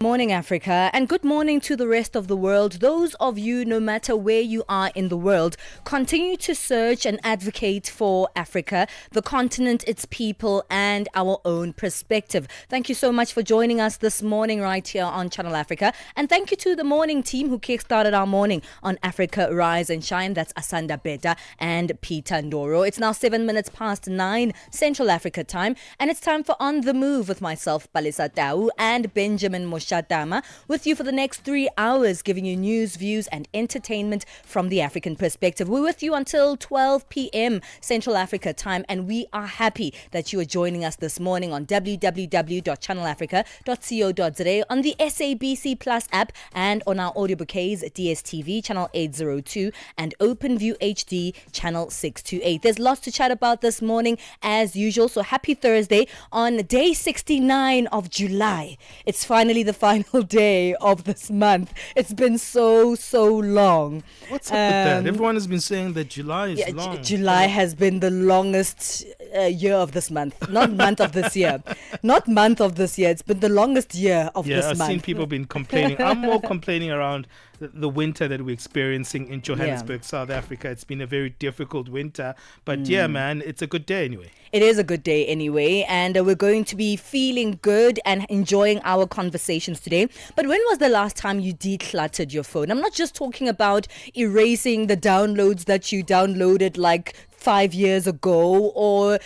Morning, Africa, and good morning to the rest of the world. Those of you, no matter where you are in the world, continue to search and advocate for Africa, the continent, its people, and our own perspective. Thank you so much for joining us this morning right here on Channel Africa. And thank you to the morning team who kickstarted our morning on Africa Rise and Shine. That's Asanda Beta and Peter Ndoro. It's now 7 minutes past 9 Central Africa time, and it's time for On the Move with myself, Palesa and Benjamin Moshatama, with you for the next 3 hours, giving you news, views, and entertainment from the African perspective. We're with you until 12 p.m. Central Africa time, and we are happy that you are joining us this morning on www.channelafrica.co.za, on the SABC Plus app, and on our audio bouquets, DSTV channel 802 and OpenView HD channel 628. There's lots to chat about this morning as usual, so happy Thursday on day 69 of July. It's finally the final day of this month. It's been so long. What's up with that? Everyone has been saying that July is long. July has been the longest year of this month. Not month of this year. Not month of this year. It's been the longest year of this month. Yeah, I've seen people been complaining. I'm more complaining around the winter that we're experiencing in Johannesburg, South Africa. It's been a very difficult winter. But yeah, man, it's a good day anyway. It is a good day anyway, and we're going to be feeling good and enjoying our conversations today. But when was the last time you decluttered your phone? I'm not just talking about erasing the downloads that you downloaded like 5 years ago, or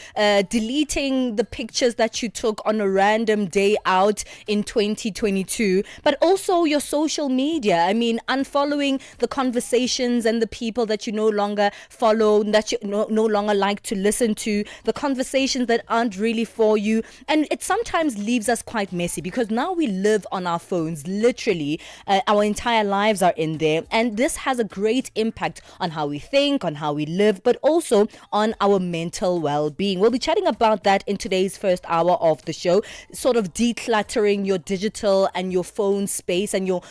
deleting the pictures that you took on a random day out in 2022, but also your social media. I mean, unfollowing the conversations and the people that you no longer follow, that you no longer like to listen to, the conversations that aren't really for you. And it sometimes leaves us quite messy because now we live on our phones, literally. Our entire lives are in there, and this has a great impact on how we think, on how we live, but also on our mental well-being. We'll be chatting about that in today's first hour of the show, sort of decluttering your digital and your phone space and your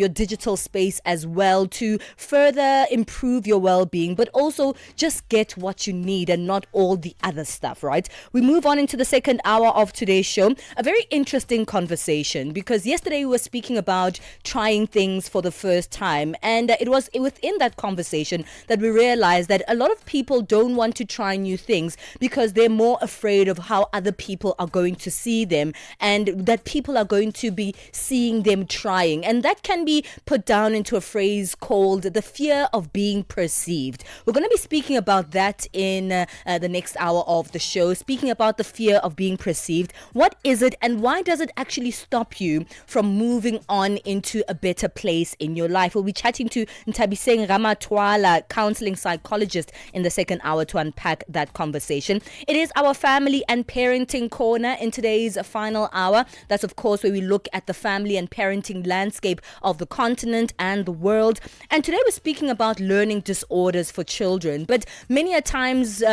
digital space as well, to further improve your well-being, but also just get what you need and not all the other stuff, right? We move on into the second hour of today's show. A very interesting conversation, because yesterday we were speaking about trying things for the first time, and it was within that conversation that we realized that a lot of people don't want to try new things because they're more afraid of how other people are going to see them, and that people are going to be seeing them trying. And that can be put down into a phrase called the fear of being perceived. We're going to be speaking about that in the next hour of the show, speaking about the fear of being perceived. What is it, and why does it actually stop you from moving on into a better place in your life? We'll be chatting to Ntabiseng Ramatwala, counseling psychologist, in the second hour to unpack that conversation. It is our family and parenting corner in today's final hour. That's, of course, where we look at the family and parenting landscape of the continent and the world. And today we're speaking about learning disorders for children. But many a times,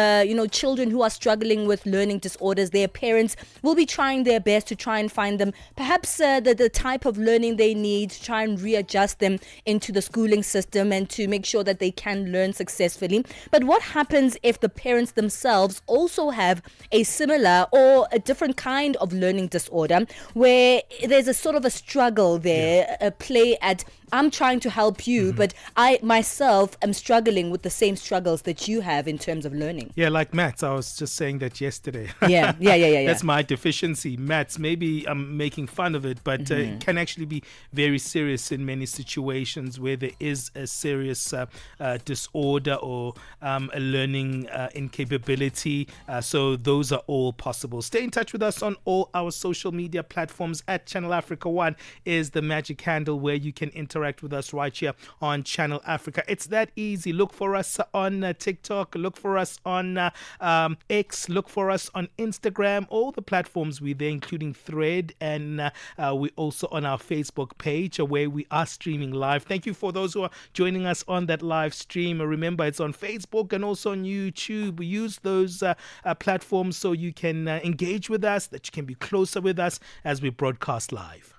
children who are struggling with learning disorders, their parents will be trying their best to try and find them perhaps the type of learning they need, to try and readjust them into the schooling system and to make sure that they can learn successfully. But what happens if the parents themselves also have a similar or a different kind of learning disorder, where there's a sort of a struggle there, a play at, I'm trying to help you, but I myself am struggling with the same struggles that you have in terms of learning. Yeah, like maths. I was just saying that yesterday. Yeah. That's my deficiency. Maths, maybe I'm making fun of it, but it can actually be very serious in many situations where there is a serious disorder or a learning incapability. So those are all possible. Stay in touch with us on all our social media platforms. At Channel Africa 1 is the magic handle where you can interact with us right here on Channel Africa. It's that easy. Look for us on TikTok, look for us on X, look for us on Instagram, all the platforms we're there, including Thread, and we're also on our Facebook page where we are streaming live. Thank you for those who are joining us on that live stream. Remember, it's on Facebook and also on YouTube. We use those platforms so you can engage with us, that you can be closer with us as we broadcast live.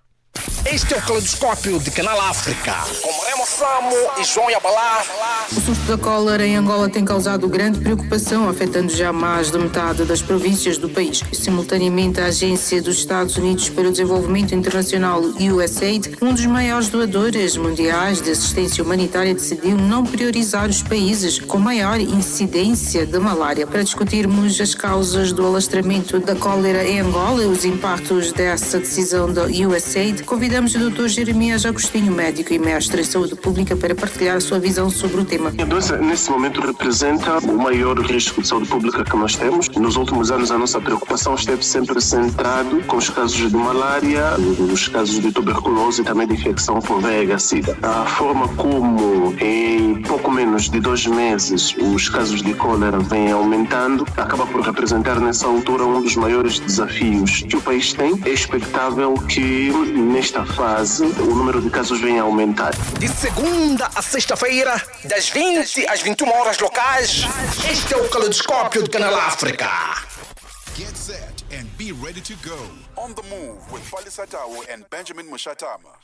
Este é o Caleidoscópio de Canal África, com Remo Samo e João Yabalá. O surto da cólera em Angola tem causado grande preocupação, afetando já mais de metade das províncias do país. Simultaneamente, a Agência dos Estados Unidos para o Desenvolvimento Internacional, USAID, um dos maiores doadores mundiais de assistência humanitária, decidiu não priorizar os países com maior incidência de malária. Para discutirmos as causas do alastramento da cólera em Angola e os impactos dessa decisão da USAID, convidamos o Dr. Jeremias Agostinho, médico e mestre em saúde pública, para partilhar a sua visão sobre o tema. A doença, nesse momento, representa o maior risco de saúde pública que nós temos. Nos últimos anos, a nossa preocupação esteve sempre centrada com os casos de malária, os casos de tuberculose e também de infecção por VIH-Sida. A forma como, em pouco menos de 2 meses, os casos de cólera vêm aumentando, acaba por representar, nessa altura, um dos maiores desafios que o país tem. É expectável que, nesta fase, o número de casos venha a aumentar. De segunda a sexta-feira, das 20 às 21 horas locais, este é o Caleidoscópio de Canal África. Get set and be ready to go. On the move with Palesa and Benjamin Moshatama.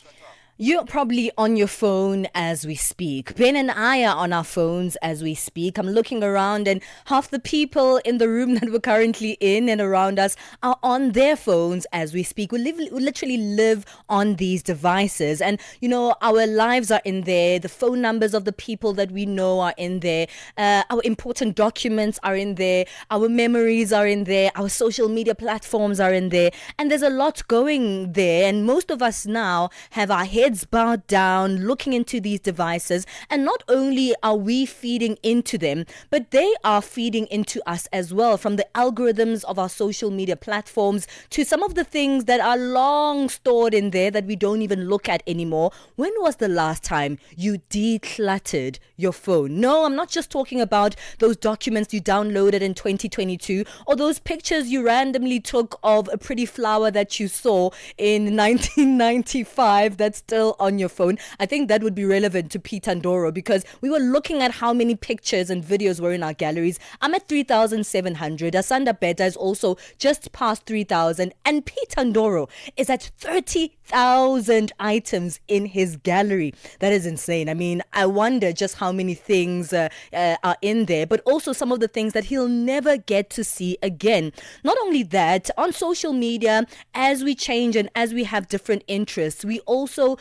You're probably on your phone as we speak. Ben and I are on our phones as we speak. I'm looking around and half the people in the room that we're currently in and around us are on their phones as we speak. We literally live on these devices. And, you know, our lives are in there. The phone numbers of the people that we know are in there. Our important documents are in there. Our memories are in there. Our social media platforms are in there. And there's a lot going there. And most of us now have our heads bowed down, looking into these devices. And not only are we feeding into them, but they are feeding into us as well, from the algorithms of our social media platforms to some of the things that are long stored in there that we don't even look at anymore. When was the last time you decluttered your phone? No, I'm not just talking about those documents you downloaded in 2022 or those pictures you randomly took of a pretty flower that you saw in 1995 that's still on your phone. I think that would be relevant to Pete Andoro, because we were looking at how many pictures and videos were in our galleries. I'm at 3,700. Asanda Beta is also just past 3,000. And Pete Andoro is at 30,000 items in his gallery. That is insane. I mean, I wonder just how many things are in there, but also some of the things that he'll never get to see again. Not only that, on social media, as we change and as we have different interests, we also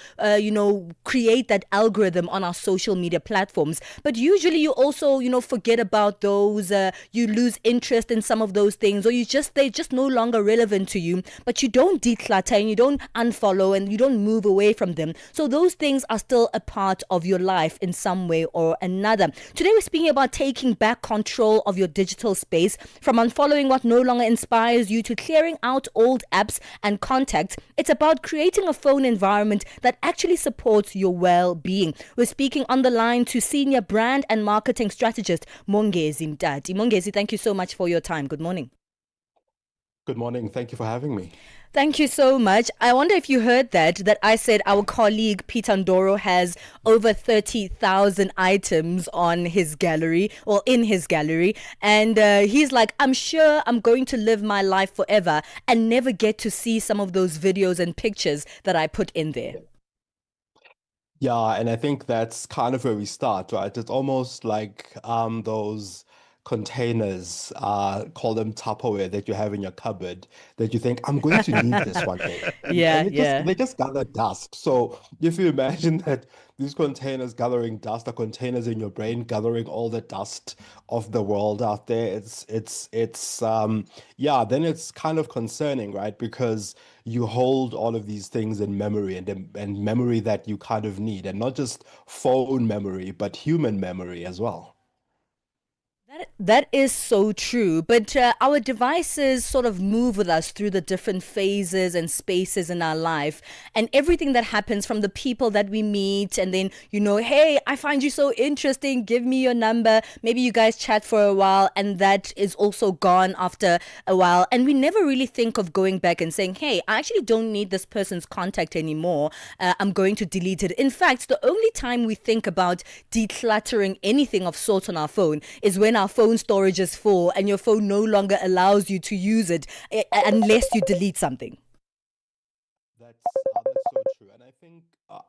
create that algorithm on our social media platforms. But usually you also, forget about those, you lose interest in some of those things, or they're just no longer relevant to you, but you don't declutter and you don't unfollow and you don't move away from them. So those things are still a part of your life in some way or another. Today we're speaking about taking back control of your digital space, from unfollowing what no longer inspires you to clearing out old apps and contacts. It's about creating a phone environment that actually supports your well-being. We're speaking on the line to senior brand and marketing strategist Mongezi Mtati. Mongezi, thank you so much for your time. Good morning. Good morning. Thank you for having me. Thank you so much. I wonder if you heard that I said our colleague Pete Andoro has over 30,000 items on his gallery, or in his gallery. And he's like, I'm sure I'm going to live my life forever and never get to see some of those videos and pictures that I put in there. Yeah, and I think that's kind of where we start, right? It's almost like those containers, call them Tupperware, that you have in your cupboard, that you think, I'm going to need this one day. Yeah, and they just gather dust. So if you imagine that these containers gathering dust are containers in your brain gathering all the dust of the world out there, then it's kind of concerning, right? Because you hold all of these things in memory, and memory that you kind of need, and not just phone memory, but human memory as well. That is so true. But our devices sort of move with us through the different phases and spaces in our life, and everything that happens, from the people that we meet, and then, hey, I find you so interesting, give me your number. Maybe you guys chat for a while, and that is also gone after a while. And we never really think of going back and saying, hey, I actually don't need this person's contact anymore. I'm going to delete it. In fact, the only time we think about decluttering anything of sorts on our phone is when our phone storage is full and your phone no longer allows you to use it unless you delete something. That's so true. And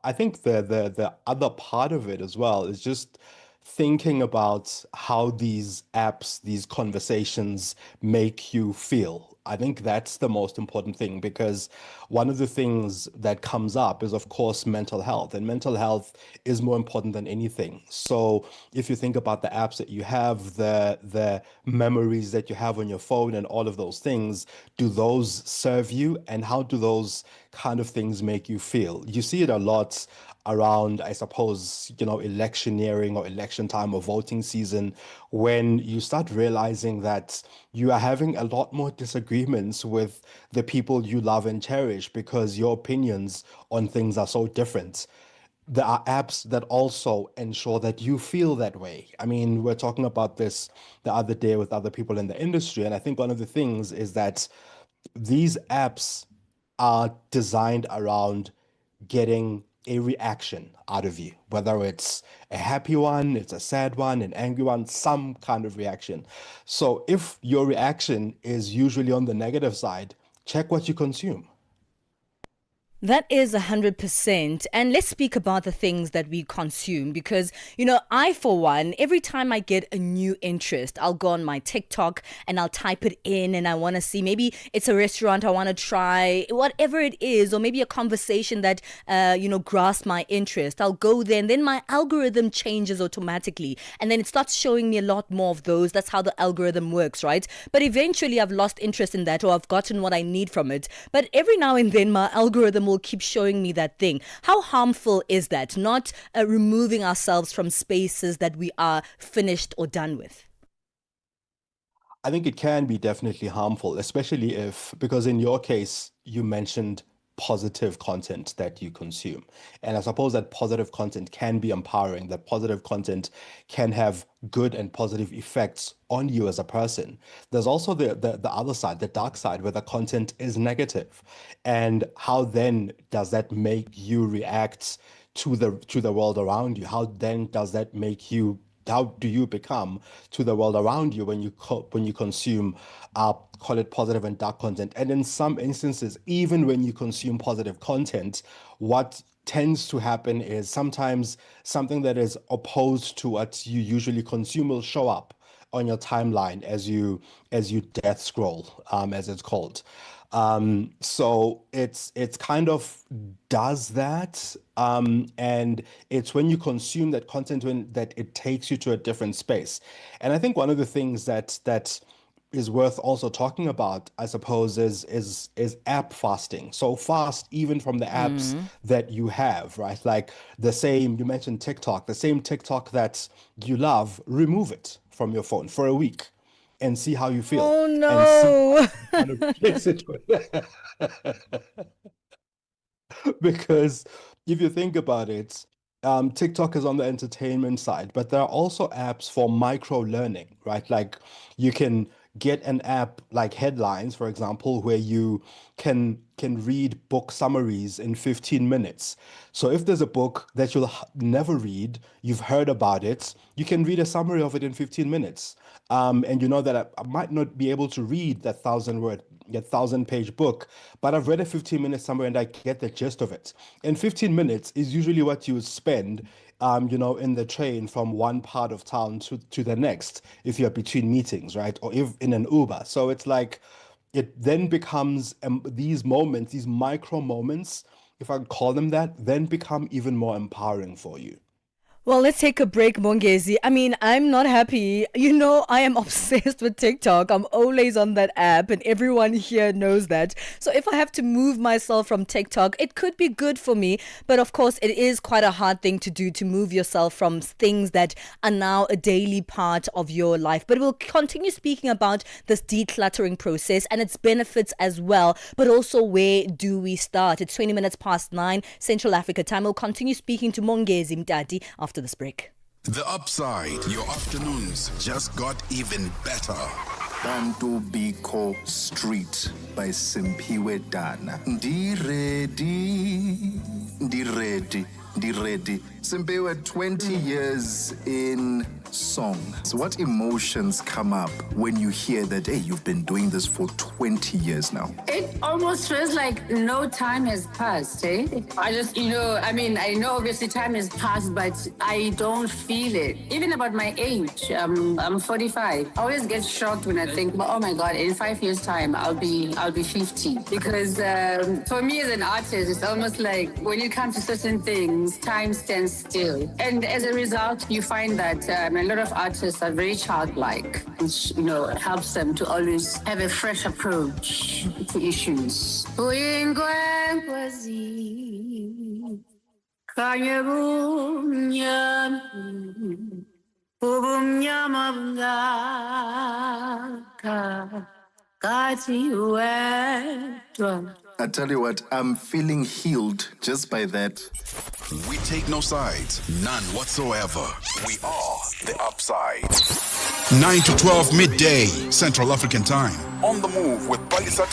I think the other part of it as well is just thinking about how these apps, these conversations make you feel. I think that's the most important thing because one of the things that comes up is, of course, mental health, and mental health is more important than anything. So if you think about the apps that you have, the memories that you have on your phone, and all of those things, do those serve you, and how do those kind of things make you feel? You see it a lot around, I suppose, electioneering or election time or voting season, when you start realizing that you are having a lot more disagreements with the people you love and cherish because your opinions on things are so different. There are apps that also ensure that you feel that way. I mean, we're talking about this the other day with other people in the industry, and I think one of the things is that these apps are designed around getting a reaction out of you, whether it's a happy one, it's a sad one, an angry one, some kind of reaction. So if your reaction is usually on the negative side, check what you consume. That is 100%. And let's speak about the things that we consume because, I, for one, every time I get a new interest, I'll go on my TikTok and I'll type it in and I want to see, maybe it's a restaurant I want to try, whatever it is, or maybe a conversation that, grasps my interest. I'll go there and then my algorithm changes automatically. And then it starts showing me a lot more of those. That's how the algorithm works, right? But eventually I've lost interest in that or I've gotten what I need from it. But every now and then my algorithm will keep showing me that thing. How harmful is that? Not removing ourselves from spaces that we are finished or done with. I think it can be definitely harmful, especially because in your case, you mentioned positive content that you consume. And I suppose that positive content can be empowering, that positive content can have good and positive effects on you as a person. There's also the other side, the dark side, where the content is negative. And how then does that make you react to the world around you? How then does that make you how do you become to the world around you when you consume call it positive and dark content? And in some instances, even when you consume positive content, what tends to happen is sometimes something that is opposed to what you usually consume will show up on your timeline as you death scroll, as it's called. So it's kind of does that, and it's when you consume that content that it takes you to a different space. And I think one of the things that is worth also talking about, I suppose, is app fasting. So fast even from the apps that you have, right? Like you mentioned TikTok, the same TikTok that you love, remove it from your phone for a week and see how you feel. Oh And see no. kind of replace it with because if you think about it, TikTok is on the entertainment side, but there are also apps for micro learning, right? Like you can get an app like Headlines, for example, where you can read book summaries in 15 minutes. So if there's a book that you'll never read, you've heard about it, you can read a summary of it in 15 minutes. And you know that I might not be able to read that 1,000-page book, but I've read a 15-minute summary and I get the gist of it. And 15 minutes is usually what you would spend, in the train from one part of town to the next, if you're between meetings, right? Or if in an Uber. So it's like, it then becomes these moments, these micro moments, if I could call them that, then become even more empowering for you. Well, let's take a break, Mongezi. I mean, I'm not happy. I am obsessed with TikTok. I'm always on that app, and everyone here knows that. So if I have to move myself from TikTok, it could be good for me. But of course, it is quite a hard thing to do, to move yourself from things that are now a daily part of your life. But we'll continue speaking about this decluttering process and its benefits as well. But also, where do we start? It's 20 minutes past 9 Central Africa time. We'll continue speaking to Mongezi Mtati after this break. The Upside, your afternoons just got even better. Bantu Biko Street by Simpiwe Dana. Ndi ready. Simpiwe, 20 years in song. So what emotions come up when you hear that, hey, you've been doing this for 20 years now? It almost feels like no time has passed, eh? I just, I know obviously time has passed, but I don't feel it. Even about my age, I'm 45. I always get shocked when I think, oh my God, in 5 years' time, I'll be 50. Because for me as an artist, it's almost like when it comes to certain things, time stands still. And as a result, you find that a lot of artists are very childlike, which, helps them to always have a fresh approach to issues. I tell you what, I'm feeling healed just by that. We take no sides, none whatsoever. We are the Upside. 9 to 12 midday, Central African Time. On the move with Palesa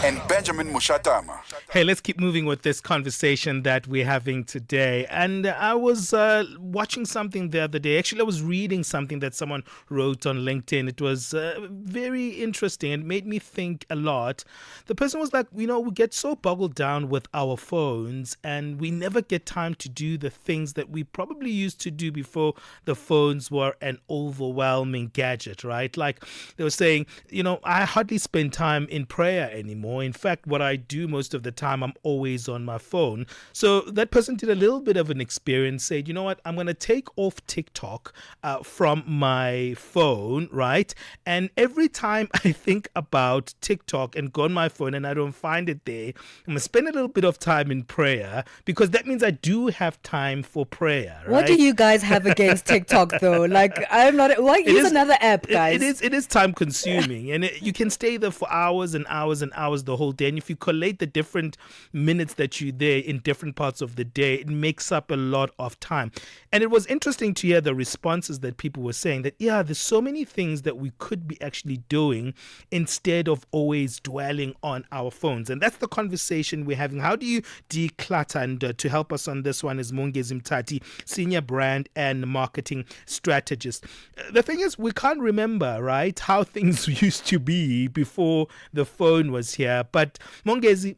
and Benjamin Moshatama. Hey, let's keep moving with this conversation that we're having today. And I was watching something the other day. Actually, I was reading something that someone wrote on LinkedIn. It was very interesting and made me think a lot. The person was like, we get so boggled down with our phones and we never get time to do the things that we probably used to do before the phones were an overwhelming gadget, right? Like they were saying, I hardly spend time in prayer anymore. In fact, what I do most of the time, I'm always on my phone. So that person did a little bit of an experience, said, you know what, I'm going to take off TikTok from my phone, right? And every time I think about TikTok and go on my phone and I don't find it there, I'm going to spend a little bit of time in prayer because that means I do have time for prayer, right? What do you guys have against TikTok though? Like, I'm not. Why use another app, guys? It is time consuming, and you can stay there for hours and hours and hours the whole day. And if you collate the different minutes that you're there in different parts of the day, it makes up a lot of time. And it was interesting to hear the responses that people were saying that, yeah, there's so many things that we could be actually doing instead of always dwelling on our phones. And that's the conversation we're having. How do you declutter? And to help us on this one is Mongezi Mtati, Senior Brand and Marketing Strategist. The thing is, we can't remember, right, how things used to be before the phone was here. But Mongezi,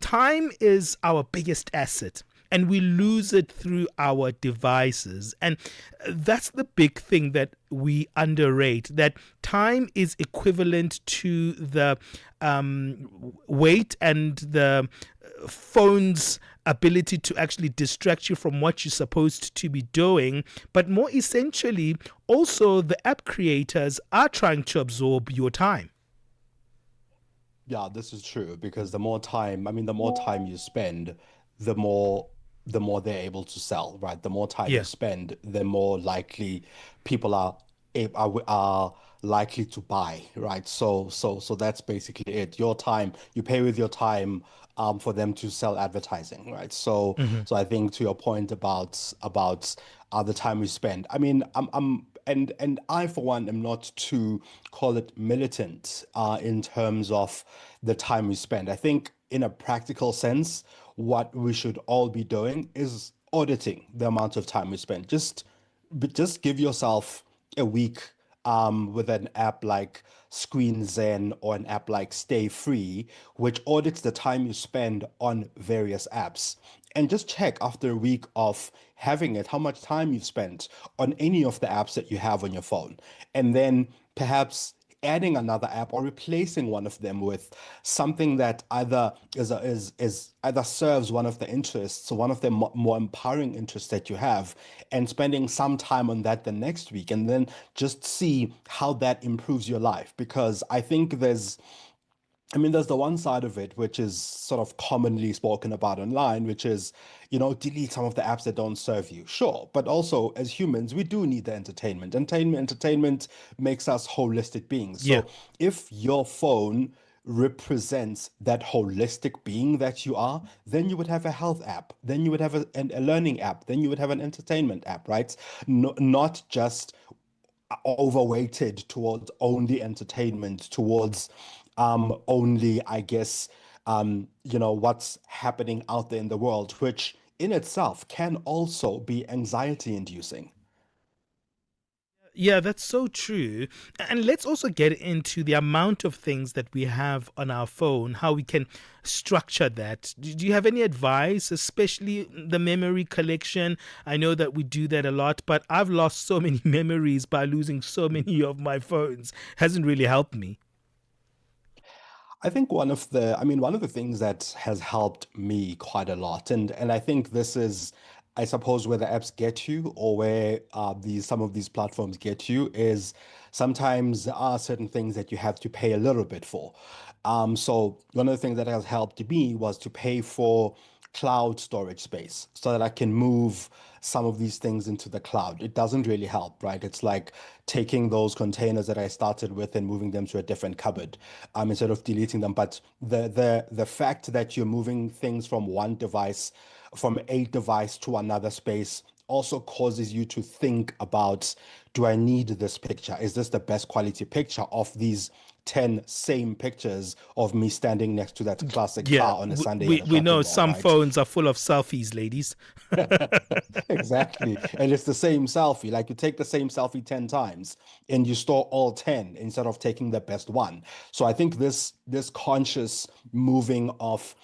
time is our biggest asset and we lose it through our devices. And that's the big thing that we underrate, that time is equivalent to the weight and the phone's ability to actually distract you from what you're supposed to be doing. But more essentially, also the app creators are trying to absorb your time. Yeah, this is true because the more time you spend, the more they're able to sell, right? The more time you spend, the more likely people are likely to buy, right? So that's basically it. Your time, you pay with your time for them to sell advertising, right? So I think to your point about the time we spend. I mean, and I for one am not to call it militant in terms of the time we spend. I think in a practical sense, what we should all be doing is auditing the amount of time we spend. Just give yourself a week with an app like Screen Zen or an app like Stay Free, which audits the time you spend on various apps. And just check after a week of having it, how much time you've spent on any of the apps that you have on your phone. And then perhaps adding another app or replacing one of them with something that either either serves one of the interests or one of the more empowering interests that you have, and spending some time on that the next week, and then just see how that improves your life. Because I think there's the one side of it, which is sort of commonly spoken about online, which is, delete some of the apps that don't serve you. Sure. But also as humans, we do need the entertainment. Entertainment makes us holistic beings. So if your phone represents that holistic being that you are, then you would have a health app, then you would have a learning app, then you would have an entertainment app, right? Not just overweighted towards only entertainment, towards only, I guess, what's happening out there in the world, which in itself can also be anxiety inducing. Yeah, that's so true. And let's also get into the amount of things that we have on our phone, how we can structure that. Do you have any advice, especially the memory collection? I know that we do that a lot, but I've lost so many memories by losing so many of my phones. Hasn't really helped me. I think one of the things that has helped me quite a lot, and I think this is, I suppose, where the apps get you, or where some of these platforms get you, is sometimes there are certain things that you have to pay a little bit for. So one of the things that has helped me was to pay for cloud storage space so that I can move some of these things into the cloud. It doesn't really help, right? It's like taking those containers that I started with and moving them to a different cupboard, instead of deleting them. But the fact that you're moving things from one device, from a device to another space, also causes you to think about, do I need this picture? Is this the best quality picture of these 10 same pictures of me standing next to that classic Yeah, car on a Sunday we, at a we shopping know mall, some right? phones are full of selfies, ladies. Exactly. And it's the same selfie. Like, you take the same selfie 10 times and you store all 10 instead of taking the best one. So I think this conscious moving of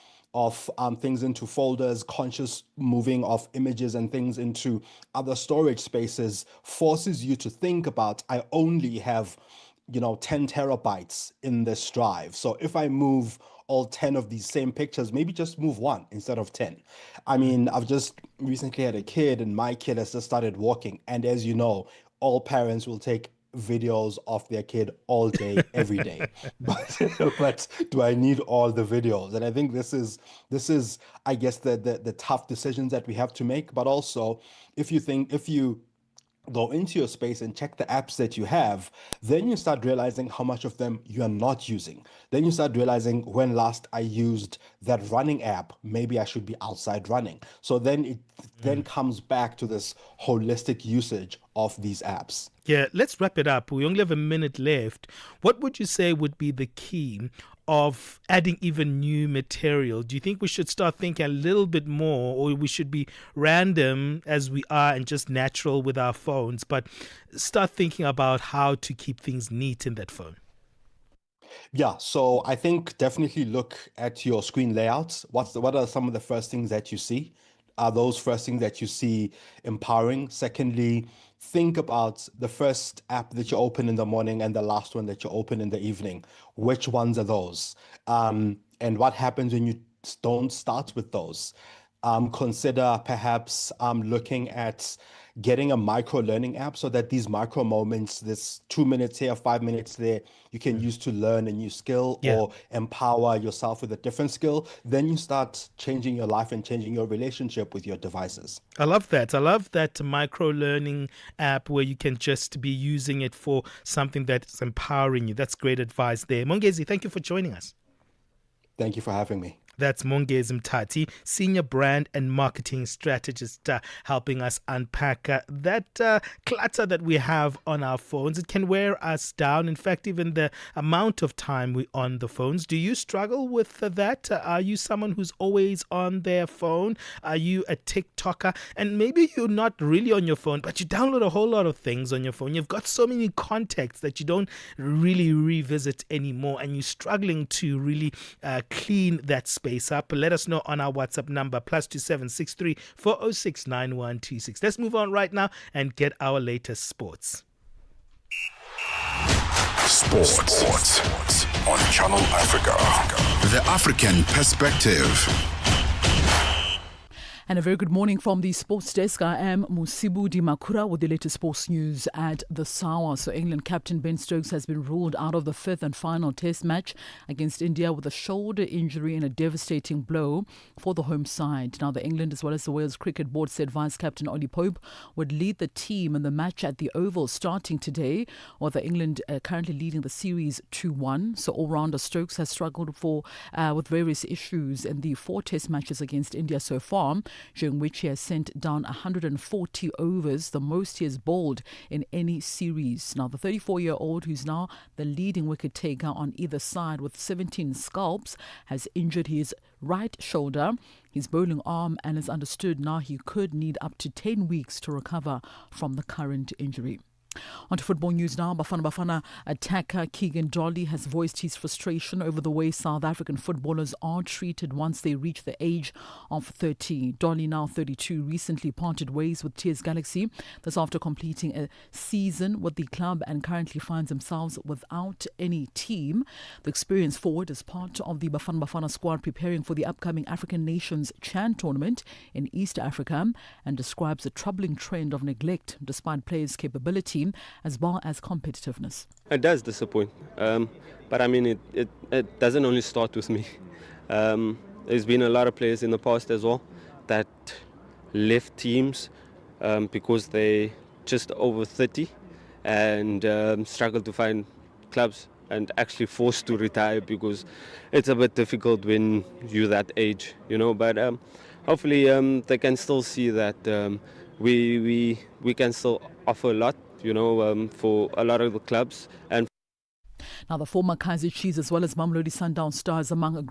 things into folders, conscious moving of images and things into other storage spaces forces you to think about, I only have 10 terabytes in this drive. So if I move all 10 of these same pictures, maybe just move one instead of 10. I mean, I've just recently had a kid, and my kid has just started walking. And as you know, all parents will take videos of their kid all day, every day. But do I need all the videos? And I think this is, I guess, the tough decisions that we have to make. But also, if you go into your space and check the apps that you have, then you start realizing how much of them you are not using. Then you start realizing, when last I used that running app, maybe I should be outside running. So then it then comes back to this holistic usage of these apps. Yeah, let's wrap it up. We only have a minute left. What would you say would be the key of adding even new material? Do you think we should start thinking a little bit more, or we should be random as we are and just natural with our phones, but start thinking about how to keep things neat in that phone? Yeah, so I think definitely look at your screen layouts. What are some of the first things that you see? Are those first things that you see empowering? Secondly, think about the first app that you open in the morning and the last one that you open in the evening. Which ones are those? And what happens when you don't start with those? Consider perhaps looking at getting a micro learning app, so that these micro moments, this 2 minutes here, 5 minutes there, you can use to learn a new skill Yeah. or empower yourself with a different skill. Then you start changing your life and changing your relationship with your devices. I love that. I love that micro learning app where you can just be using it for something that's empowering you. That's great advice there. Mongezi, thank you for joining us. Thank you for having me. That's Mongezi Mtati, Senior Brand and Marketing Strategist, helping us unpack that clutter that we have on our phones. It can wear us down. In fact, even the amount of time we're on the phones. Do you struggle with that? Are you someone who's always on their phone? Are you a TikToker? And maybe you're not really on your phone, but you download a whole lot of things on your phone. You've got so many contacts that you don't really revisit anymore, and you're struggling to really clean that space up. Let us know on our WhatsApp number, +2763 406 9126. Let's move on right now and get our latest sports. Sports on Channel Africa. The African perspective. And a very good morning from the sports desk. I am Musibu Dimakura with the latest sports news at the Sawa. So England captain Ben Stokes has been ruled out of the fifth and final test match against India with a shoulder injury and a devastating blow for the home side. Now the England as well as the Wales Cricket Board said Vice Captain Ollie Pope would lead the team in the match at the Oval starting today, while the England currently leading the series 2-1. So all-rounder Stokes has struggled with various issues in the 4 test matches against India so far. during which he has sent down 140 overs, the most he has bowled in any series. Now, the 34-year-old, who's now the leading wicket taker on either side with 17 scalps, has injured his right shoulder, his bowling arm, and is understood now he could need up to 10 weeks to recover from the current injury. On to football news now. Bafana attacker Keegan Dolly has voiced his frustration over the way South African footballers are treated once they reach the age of 30. Dolly, now 32, recently parted ways with TS Galaxy. This after completing a season with the club and currently finds themselves without any team. The experienced forward is part of the Bafana squad preparing for the upcoming African Nations Chan tournament in East Africa, and describes a troubling trend of neglect despite players' capability as well as competitiveness. It does disappoint, but I mean it doesn't only start with me. There's been a lot of players in the past as well that left teams because they just over 30 and struggle to find clubs and actually forced to retire because it's a bit difficult when you're that age, but hopefully they can still see that we can still offer a lot, for a lot of the clubs. And now, the former Kaizer Chiefs as well as Mamelodi Sundowns stars among a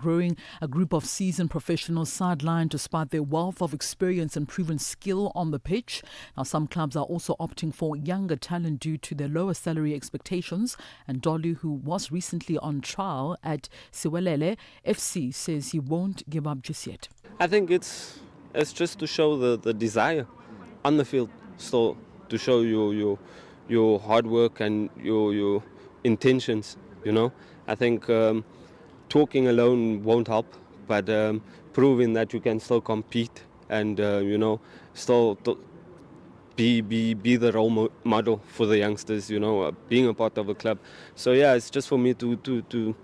group of seasoned professionals sidelined despite their wealth of experience and proven skill on the pitch. Now, some clubs are also opting for younger talent due to their lower salary expectations. And Dolly, who was recently on trial at Siwelele FC, says he won't give up just yet. I think it's just to show the desire on the field, still to show your hard work and your intentions. I think talking alone won't help, but proving that you can still compete and still be the role model for the youngsters, being a part of a club. So yeah, it's just for me to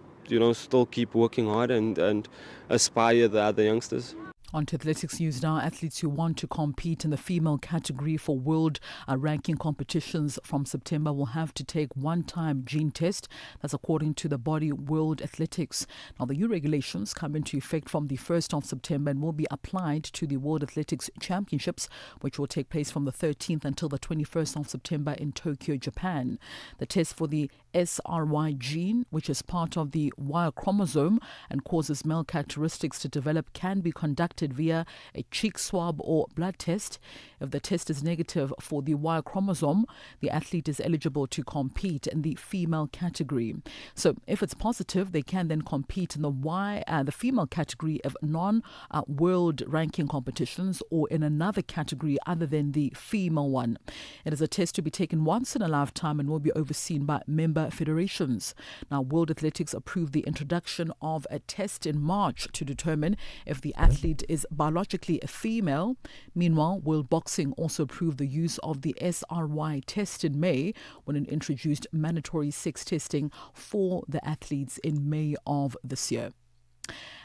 still keep working hard and aspire the other youngsters. On to athletics news now. Athletes who want to compete in the female category for world ranking competitions from September will have to take one-time gene test. That's according to the body World Athletics. Now, the new regulations come into effect from the 1st of September and will be applied to the World Athletics Championships, which will take place from the 13th until the 21st of September in Tokyo, Japan. The test for the SRY gene, which is part of the Y chromosome and causes male characteristics to develop, can be conducted via a cheek swab or blood test. If the test is negative for the Y chromosome, the athlete is eligible to compete in the female category. So if it's positive, they can then compete in the female category of non-world ranking competitions or in another category other than the female one. It is a test to be taken once in a lifetime and will be overseen by member federations. Now, World Athletics approved the introduction of a test in March to determine if the athlete is biologically a female. Meanwhile, World Boxing also approved the use of the SRY test in May when it introduced mandatory sex testing for the athletes in May of this year.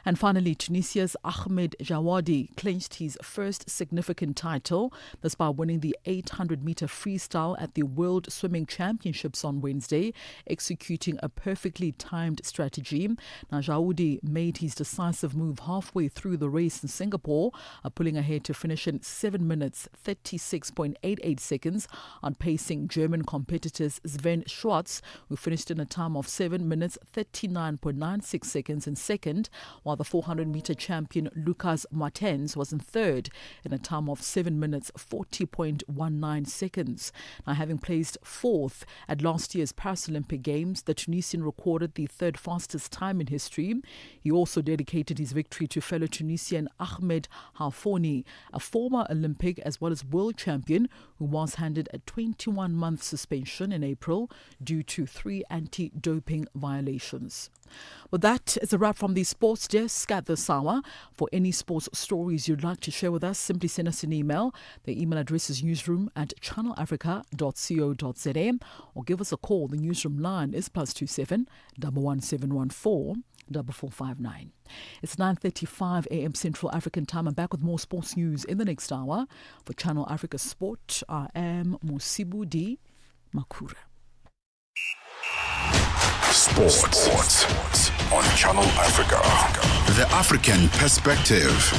And finally, Tunisia's Ahmed Jawadi clinched his first significant title, this by winning the 800-meter freestyle at the World Swimming Championships on Wednesday, executing a perfectly timed strategy. Now, Jawadi made his decisive move halfway through the race in Singapore, pulling ahead to finish in 7 minutes 36.88 seconds, outpacing German competitors Sven Schwartz, who finished in a time of 7 minutes 39.96 seconds in second, while the 400-meter champion Lucas Martens was in third in a time of 7 minutes 40.19 seconds. Now, having placed fourth at last year's Paris Olympic Games, the Tunisian recorded the third fastest time in history. He also dedicated his victory to fellow Tunisian Ahmed Halfoni, a former Olympic as well as world champion who was handed a 21-month suspension in April due to 3 anti-doping violations. Well, that is a wrap from the sports desk at this hour. For any sports stories you'd like to share with us, simply send us an email. The email address is newsroom@channelafrica.co.za or give us a call. The newsroom line is +27 11714 4459. It's 9:35 a.m. Central African Time. I'm back with more sports news in the next hour. For Channel Africa Sport, I am Mosibu Di Makura. Sports on Channel Africa. The African Perspective.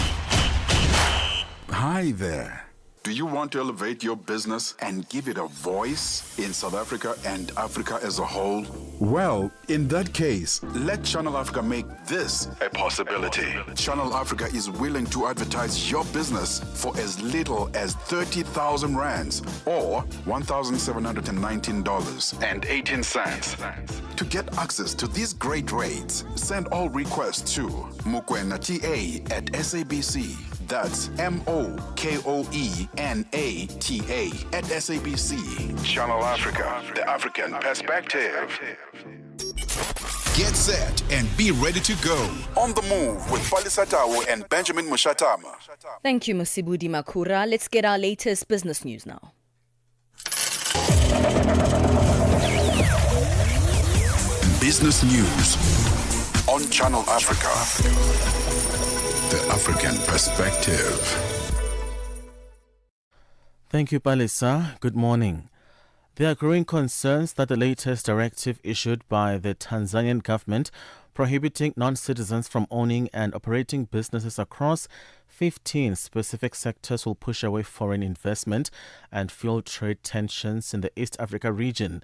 Hi there. Do you want to elevate your business and give it a voice in South Africa and Africa as a whole? Well, in that case, let Channel Africa make this a possibility. Channel Africa is willing to advertise your business for as little as 30,000 rands or $1,719.18. To get access to these great rates, send all requests to mukwenata@SABC. That's MOKOENATA@SABC. Channel Africa, the African perspective. Get set and be ready to go. On the move with Palesa and Benjamin Moshatama. Thank you, Musibudi Makura. Let's get our latest business news now. Business news on Channel Africa. The African perspective. Thank you, Palesa. Good morning. There are growing concerns that the latest directive issued by the Tanzanian government prohibiting non-citizens from owning and operating businesses across 15 specific sectors will push away foreign investment and fuel trade tensions in the East Africa region.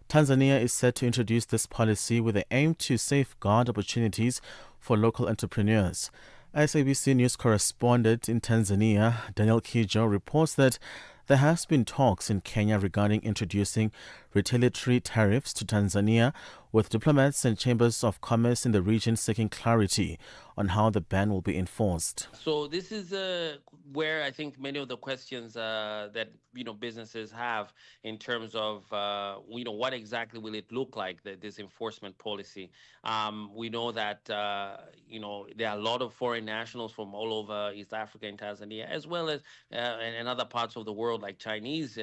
Tanzania is set to introduce this policy with the aim to safeguard opportunities for local entrepreneurs. SABC News correspondent in Tanzania, Daniel Kijo, reports that there has been talks in Kenya regarding introducing retaliatory tariffs to Tanzania, with diplomats and chambers of commerce in the region seeking clarity on how the ban will be enforced. So this is where I think many of the questions that businesses have in terms of what exactly will it look like, this enforcement policy. We know that there are a lot of foreign nationals from all over East Africa and Tanzania, as well as in other parts of the world like Chinese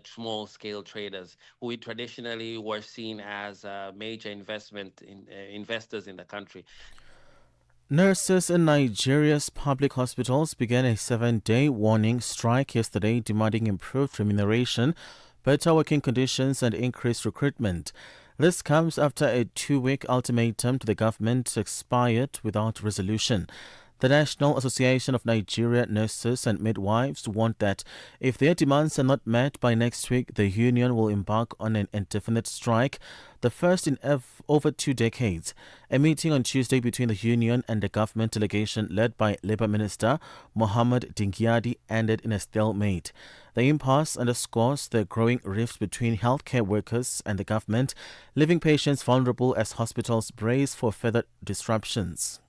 small-scale traders, who traditionally were seen as major investors in the country. Nurses in Nigeria's public hospitals began a 7-day warning strike yesterday, demanding improved remuneration, better working conditions and increased recruitment. This comes after a 2-week ultimatum to the government expired without resolution. The National Association of Nigeria Nurses and Midwives warned that if their demands are not met by next week, the union will embark on an indefinite strike, the first in over 2 decades. A meeting on Tuesday between the union and the government delegation led by Labour Minister Mohammed Dingyadi ended in a stalemate. The impasse underscores the growing rift between healthcare workers and the government, leaving patients vulnerable as hospitals brace for further disruptions.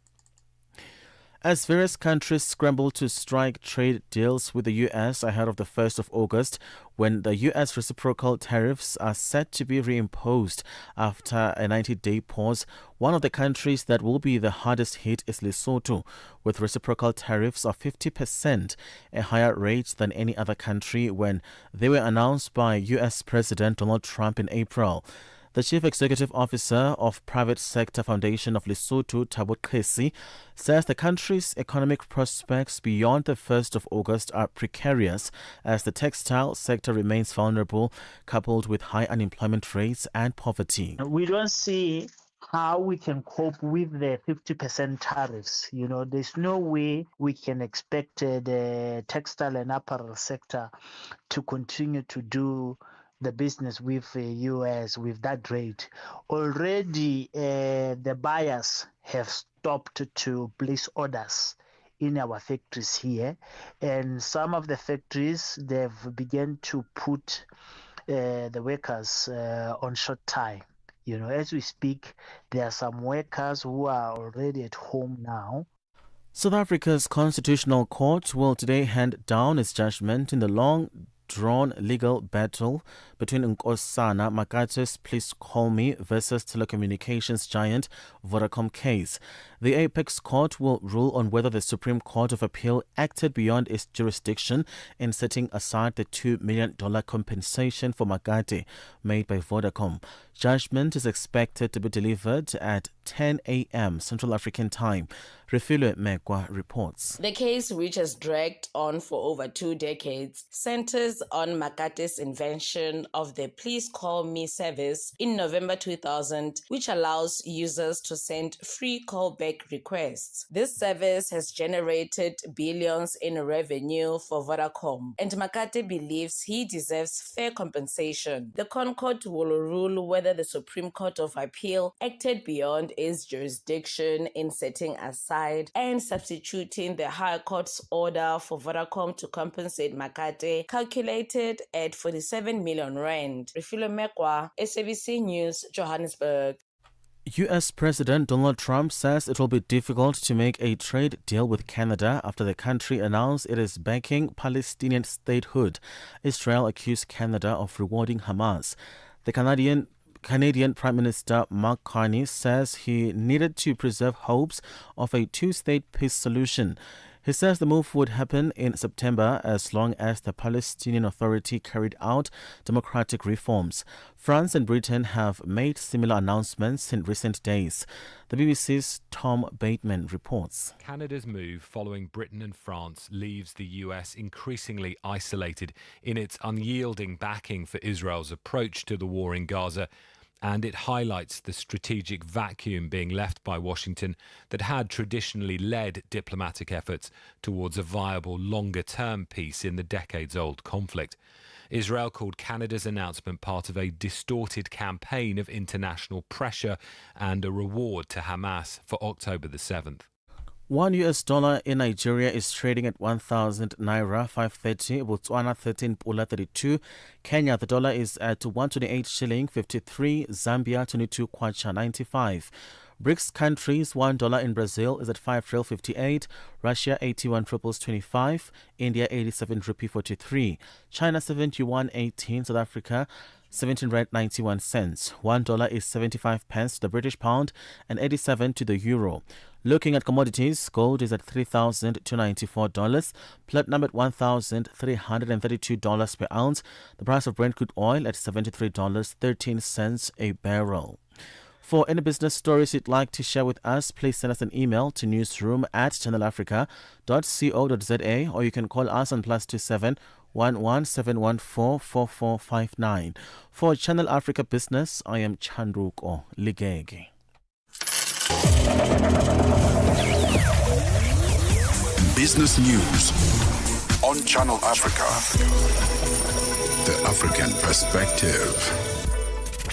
As various countries scramble to strike trade deals with the U.S. ahead of the 1st of August, when the U.S. reciprocal tariffs are set to be reimposed after a 90-day pause, one of the countries that will be the hardest hit is Lesotho, with reciprocal tariffs of 50%, a higher rate than any other country when they were announced by U.S. President Donald Trump in April. The Chief Executive Officer of Private Sector Foundation of Lesotho, Thabo Qesi, says the country's economic prospects beyond the 1st of August are precarious as the textile sector remains vulnerable, coupled with high unemployment rates and poverty. We don't see how we can cope with the 50% tariffs. There's no way we can expect the textile and apparel sector to continue to do the business with the U.S. with that rate. Already, the buyers have stopped to place orders in our factories here, and some of the factories, they've begun to put the workers on short time. As we speak, there are some workers who are already at home now. South Africa's Constitutional Court will today hand down its judgment in the long-drawn legal battle between Nkosana Makate's Please Call Me versus telecommunications giant Vodacom case. The Apex Court will rule on whether the Supreme Court of Appeal acted beyond its jurisdiction in setting aside the $2 million compensation for Makate made by Vodacom. Judgment is expected to be delivered at 10 a.m. Central African Time. Refilwe Mekwa reports. The case, which has dragged on for over 2 decades, centers on Makate's invention of the Please Call Me service in November 2000, which allows users to send free callback requests. This service has generated billions in revenue for Vodacom, and Makate believes he deserves fair compensation. The Concord will rule whether the Supreme Court of Appeal acted beyond its jurisdiction in setting aside and substituting the High Court's order for Vodacom to compensate Makate, calculated at 47 million rand. Refilwe Mekwa, SABC News, Johannesburg. U.S. President Donald Trump says it will be difficult to make a trade deal with Canada after the country announced it is backing Palestinian statehood. Israel accused Canada of rewarding Hamas. The Canadian Prime Minister Mark Carney says he needed to preserve hopes of a two-state peace solution. He says the move would happen in September as long as the Palestinian Authority carried out democratic reforms. France and Britain have made similar announcements in recent days. The BBC's Tom Bateman reports. Canada's move following Britain and France leaves the US increasingly isolated in its unyielding backing for Israel's approach to the war in Gaza, and it highlights the strategic vacuum being left by Washington that had traditionally led diplomatic efforts towards a viable longer-term peace in the decades-old conflict. Israel called Canada's announcement part of a distorted campaign of international pressure and a reward to Hamas for October the 7th. $1 in Nigeria is trading at 1,000 naira 530, Botswana 13.32. Kenya, the dollar is at 128 shilling 53, Zambia 22 kwacha 95. BRICS countries, $1 in Brazil is at 5 real 58, Russia 81 rupees 25, India 87 rupee 43, China 71 18, South Africa 17 rand 91 cents. $1 is 75 pence to the British pound and 87 to the euro. Looking at commodities, gold is at $3,294, platinum at $1,332 per ounce, the price of Brent crude oil at $73.13 a barrel. For any business stories you'd like to share with us, please send us an email to newsroom@channelafrica.co.za, or you can call us on +27 11 714 4459. For Channel Africa Business, I am Chandruko Ligege. Business news on Channel Africa. The African perspective.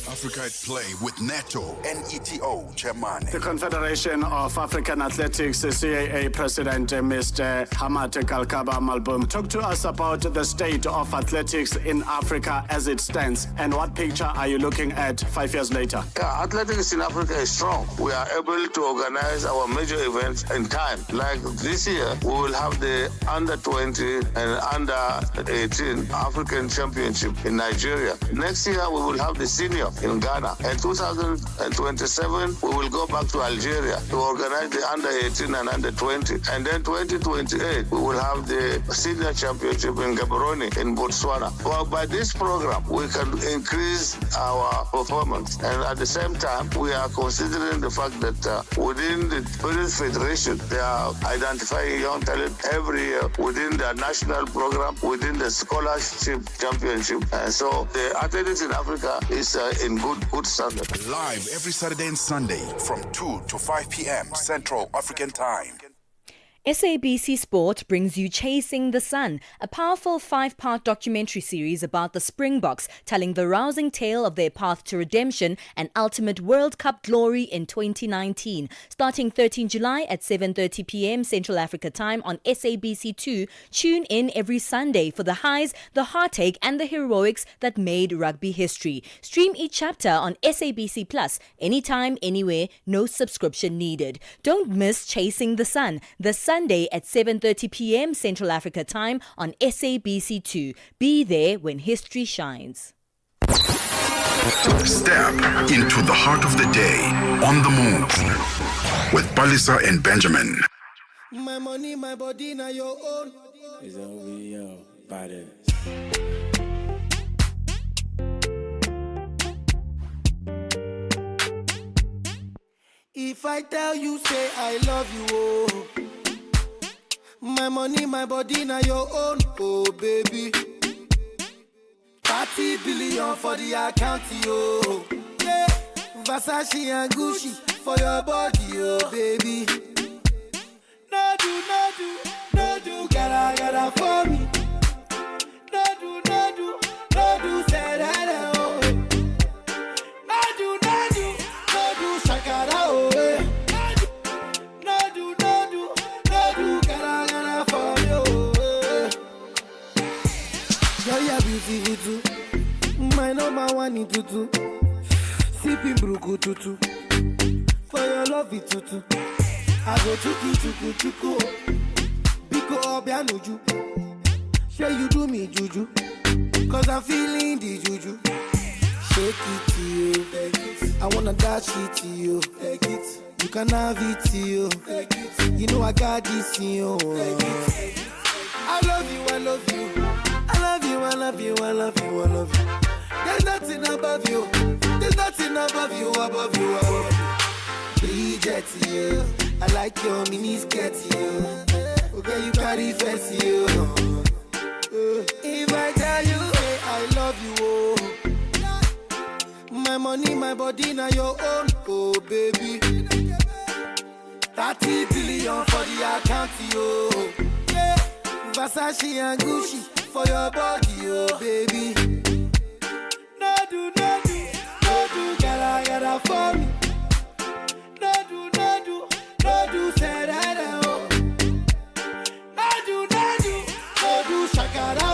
Africa at Play with NATO and ETO chairman. The Confederation of African Athletics CAA President Mr. Hamad Kalkaba Malboum talk to us about the state of athletics in Africa as it stands, and what picture are you looking at 5 years later? Yeah, athletics in Africa is strong. We are able to organize our major events in time. Like this year, we will have the under-20 and under-18 African Championship in Nigeria. Next year, we will have the senior in Ghana. In 2027, we will go back to Algeria to organize the under-18 and under-20. And then 2028, we will have the senior championship in Gaborone in Botswana. Well, by this program, we can increase our performance. And at the same time, we are considering the fact that within the British Federation, they are identifying young talent every year within the national program, within the scholarship championship. And so the athletics in Africa is in good standard. Live every Saturday and Sunday from 2 to 5 p.m. Central African Time. SABC Sport brings you Chasing the Sun, a powerful 5-part documentary series about the Springboks, telling the rousing tale of their path to redemption and ultimate World Cup glory in 2019. Starting 13 July at 7:30 p.m. Central Africa Time on SABC2, tune in every Sunday for the highs, the heartache and the heroics that made rugby history. Stream each chapter on SABC Plus, anytime, anywhere, no subscription needed. Don't miss Chasing the Sun, the Sunday at 7:30 p.m. Central Africa Time on SABC2. Be there when history shines. Step into the heart of the day on the move with Palesa and Benjamin. My money, my body, now your own. It's over, yo, body. If If I tell you, say I love you, oh. My money, my body, now your own, oh baby. 30 billion for the account, yo. Yeah. Versace and Gucci for your body, oh baby. No do, gotta for me. No do, say that, oh. No do, shakara, oh. No do, gotta for me, oh. Girl, you're beautiful too. My number one in tutu. Sipping bruku tutu. For your love it tutu. I go chuku. Biko obianuju. Sure you do me juju. Cause I'm feeling the juju. Shake it to you. I wanna dash it to you. Take it. You can have it to you. Take it. You know I got this in you. I love you. I love you. There's nothing above you. There's nothing above you. Bridget, you. I like your mini skirt, you. Okay, you carry fancy, you. If I tell you, hey, I love you, oh. My money, my body, now your own, oh baby. 30 billion for the account, yo. Yeah. Versace and Gucci for your body, oh baby. No do, gotta for me. No do, say that, oh. No do, shakara, oh.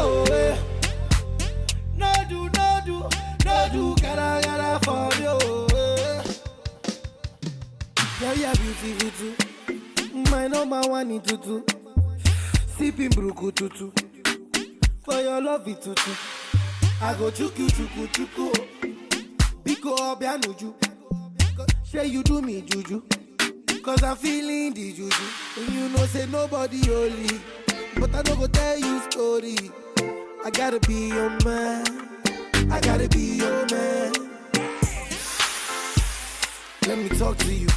No do, gotta for me, oh. Yeah, you're beautiful too. My number one in tutu. Sipping bruku tutu. For your love it tutu. I go chuku. Biko obianuju. Say you do me juju. Cause I'm feeling the juju. And you know say nobody holy. But I don't go tell you story. I gotta be your man. Let me talk to you.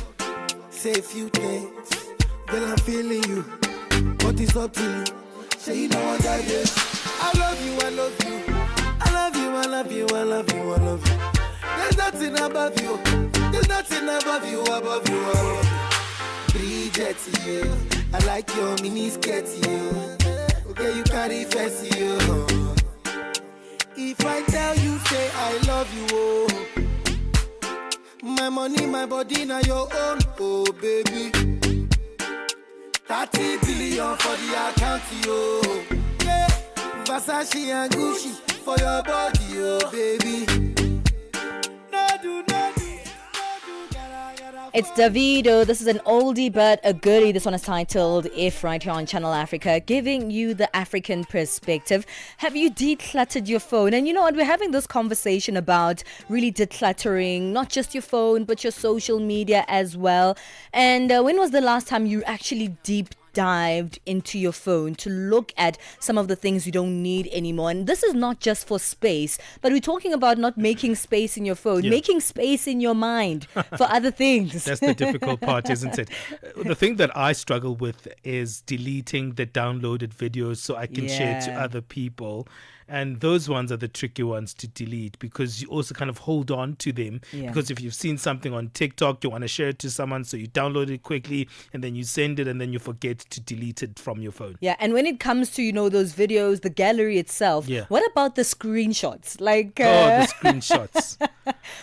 Say a few things. Girl, I'm feeling you. But it's up to you. Say you know what that is. I love you. There's nothing above you. Bridget, you. I like your mini skirt, you. Okay, you carry fancy, you. If I tell you, say I love you, oh. My money, my body, now your own, oh baby. 30 billion for the account, yo. Yeah. Versace and Gucci for your body, oh baby. It's Davido. This is an oldie but a goodie. This one is titled If, right here on Channel Africa, giving you the African perspective. Have you decluttered your phone? And you know what? We're having this conversation about really decluttering, not just your phone, but your social media as well. And when was the last time you actually deep dived into your phone to look at some of the things you don't need anymore? And this is not just for space, but we're talking about not making space in your phone, making space in your mind for other things. That's the difficult part, isn't it? The thing that I struggle with is deleting the downloaded videos so I can share to other people. And those ones are the tricky ones to delete because you also kind of hold on to them. Because if you've seen something on TikTok, you want to share it to someone, so you download it quickly and then you send it and then you forget to delete it from your phone. Yeah, and when it comes to, those videos, the gallery itself, what about the screenshots? Like, the screenshots.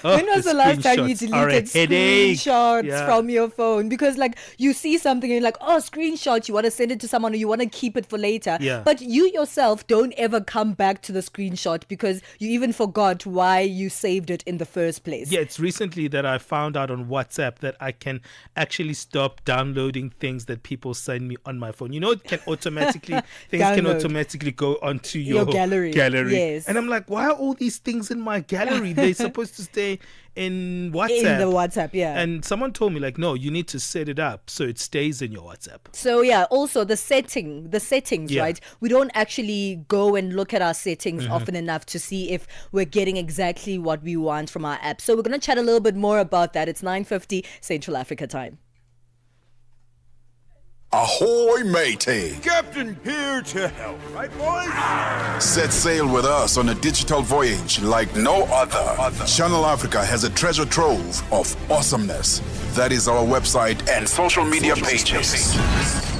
When was the last time you deleted screenshots from your phone? Because you see something and you're like, screenshot, you want to send it to someone or you want to keep it for later. But you yourself don't ever come back to the screenshot because you even forgot why you saved it in the first place. Yeah, it's recently that I found out on WhatsApp that I can actually stop downloading things that people send me on my phone. It can automatically, things can automatically go onto your gallery. Yes. And I'm like, why are all these things in my gallery? They're supposed supposed to stay in WhatsApp. In the WhatsApp, yeah. And someone told me, like, no, you need to set it up so it stays in your WhatsApp. So yeah, also the settings, Yeah. right? We don't actually go and look at our settings often enough to see if we're getting exactly what we want from our app. So we're going to chat a little bit more about that. It's 9:50 Central Africa time. Ahoy, matey! Captain here to help, right, boys? Set sail with us on a digital voyage like no other. Channel Africa has a treasure trove of awesomeness. That is our website and social media pages.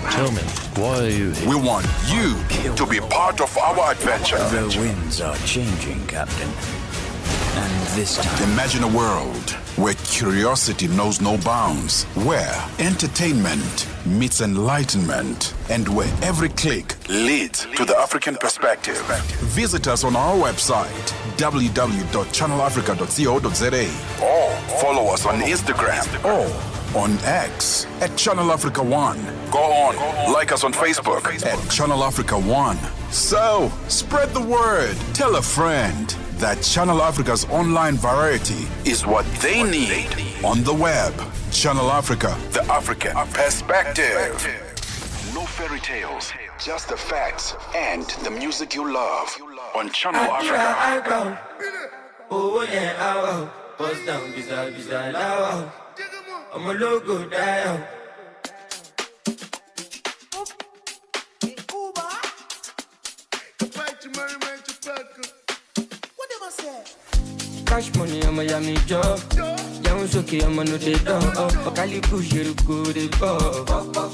Tell me, why are you here? We want you to be part of our adventure. The winds are changing, Captain. And this time... Imagine a world where curiosity knows no bounds, where entertainment meets enlightenment, and where every click leads to the African perspective. Visit us on our website, www.channelafrica.co.za, or follow us on Instagram or on X at Channel Africa One. Go on, like us on Facebook at Channel Africa One. So, spread the word. Tell a friend that Channel Africa's online variety is what they need on the web. Channel Africa, the African perspective. No fairy tales, just the facts and the music you love on Channel Africa. Oh yeah, bust down, bizarre, now. I'm a logo down. Cash money, I'm a yummy job. Young Soki, I'm a no day dog. Kali push you to the ball.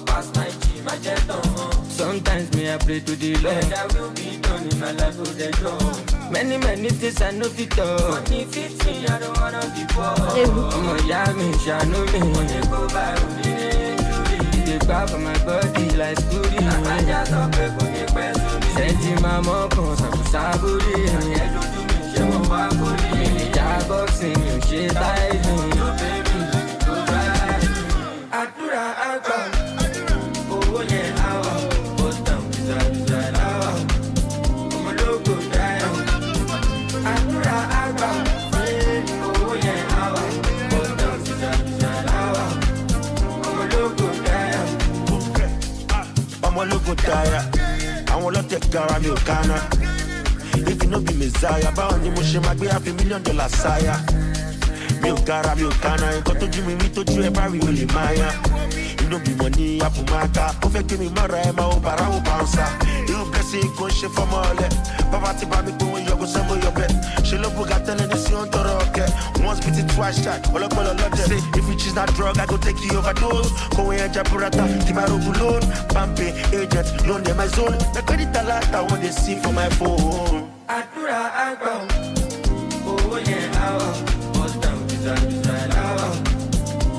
Past my team, my jet on. Sometimes me, I pray to the Lord. That will be done in my life with the door. Many things I know fit up. Money fits me, I don't wanna be poor. I'm a yummy, I know me. When you go by, the back of my body like scooty. I just don't pay for me, sending my mom, I'm saburi. Boxing, you shit like me. Baby, go right. Adura, oh yeah, bust down, bizarre, I'm a logo down. Adura, oh yeah, bust down, bizarre, I'm a logo down. I'm a logo down. I want to take care of your Ghana. If you no be Messiah, báwo ni mo ṣe máa gbé $500 million sáyà? Mi ò gara, mi ò kana, nǹkan tójú mi rí tójú ẹ bá rí olè máa yá. Inú bí mo ní àpòmáká, ó fẹ́ kí mi mọ́ra ẹ máa ó bàrà ó bouncer. Irú blessing kò ń ṣe fọ́mọ ọ̀lẹ. Bàbá ti bá mi pé wọ́n yọgò sẹ́mo yọbẹ̀. Ṣé ló bùgà tẹ́lẹ̀ ní sí ó ń tọrọ ọ̀kẹ́? Once beaten, twice shy, ọlọ́pọ̀lọ́ lọ́dẹ̀. Say if you choose that drug, I go take you overdose. Kòwé ẹja burata, kì máa rogun loan. Pampe, agent, loan dem my zone. Na credit alert, I want to see for my phone. Adura agba, oh yeah, bust down, bizarre,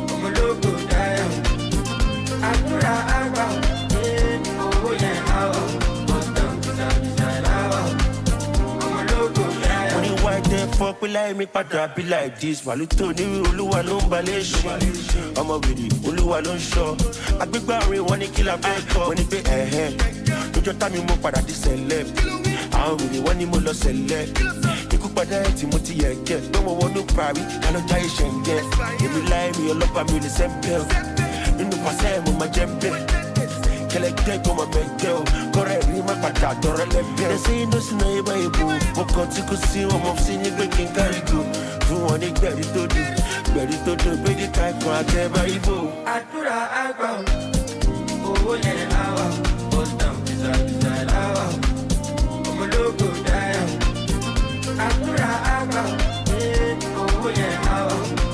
I'm a logo down. Adura agba, oh yeah, bust down, bizarre, I'm a logo down. When you white them fuck, we like me padà be like this. Waluto ni Olúwa ló ń balẹ̀ ṣe. Ọmọ wèrè Olúwa ló ń ṣọ́. Agbégbá orin wọn ní kí la fẹ́ kọ́. Wọ́n ní pé lójọ́ tá mi mú padà di celeb. Àwọn wèrè wọ́n ní mo lọ sẹ̀lẹ̀. Ikú padà ẹ̀ tí mo ti yẹ̀ jẹ́. Gbọ́mọ wọnú parí, kálọ́jà ìṣẹ̀ ń jẹ́. Èmi láì mi ọlọ́pàá mi ò lè sẹ́ńpẹ́ o. Nínú pàṣẹ mo máa jẹ́ bẹ́ẹ̀. Kẹlẹ́tẹ́ kò mọ̀ bẹ́ẹ̀ jẹ́ o. Kọ́rẹ́ rí má padà dọ̀rọ̀ lẹ́bẹ̀. Ẹsẹ̀ inú sínú ibà ìbò. Mo kàn tí kò sí wọn mo sí ní pé kí n kárí go. Fún wọn ní gbẹ̀rí tó dùn. Gbẹ̀rí tó dùn pé ní káìkọ́ àtẹ̀bá ìbò. Àdúrà àgbà owó yẹn àwà. Bust down, bizarre, àwà. I'm a logo down. Adura agba, oh yeah,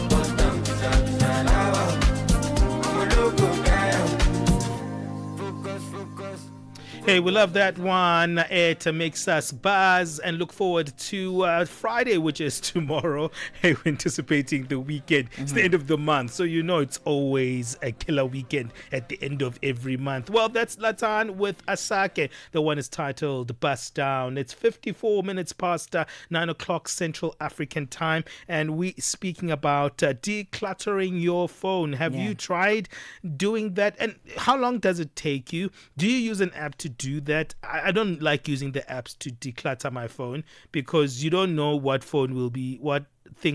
bust down, bizarre, I'm a logo down. Focus. Hey, we love that one. It makes us buzz and look forward to Friday, which is tomorrow. Hey, we're anticipating the weekend. It's the end of the month, so you know it's always a killer weekend at the end of every month. Well, that's Latan with Asake. The one is titled Bust Down. It's 54 minutes past 9 o'clock Central African time, and we speaking about decluttering your phone. Have you tried doing that? And how long does it take you? Do you use an app to do that. I don't like using the apps to declutter my phone because you don't know what thing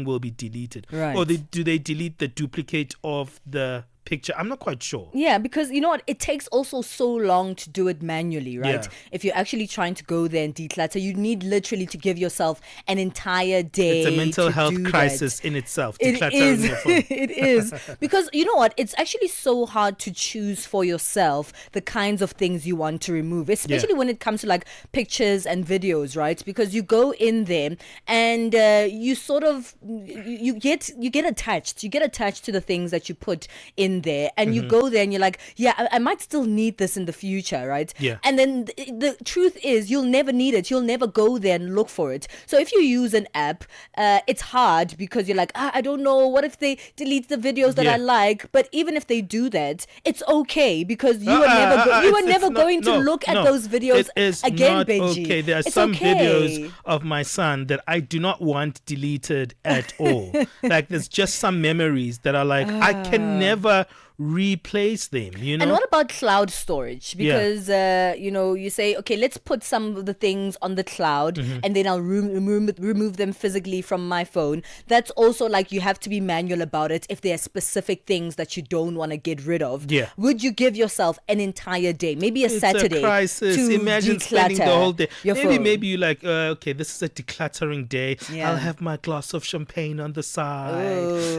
will be deleted. Right. Or do they delete the duplicate of the picture? I'm not quite sure. Yeah, because you know what? It takes also so long to do it manually, right? Yeah. If you're actually trying to go there and declutter, you need literally to give yourself an entire day. It's a mental to health do crisis that. in itself, It decluttering is. your phone. It is. Because you know what? It's actually so hard to choose for yourself the kinds of things you want to remove, especially when it comes to like pictures and videos, right? Because you go in there and you sort of you get attached. You get attached to the things that you put in there, and you go there and you're like, yeah, I might still need this in the future, right? Yeah. And then the truth is you'll never need it. You'll never go there and look for it. So if you use an app, it's hard because you're like, I don't know, what if they delete the videos that I like? But even if they do that, it's okay because you are never going to look at those videos it is again, not Benji. okay. There are It's some okay. videos of my son that I do not want deleted at all. Like there's just some memories that are like I can never replace them, you know. And what about cloud storage? Because you say, okay, let's put some of the things on the cloud and then I'll remove them physically from my phone. That's also like you have to be manual about it if there are specific things that you don't want to get rid of. Yeah. Would you give yourself an entire day, maybe a Saturday, It's a crisis. to Imagine spending the declutter whole day. your phone? Maybe you like, okay, this is a decluttering day. Yeah. I'll have my glass of champagne on the side.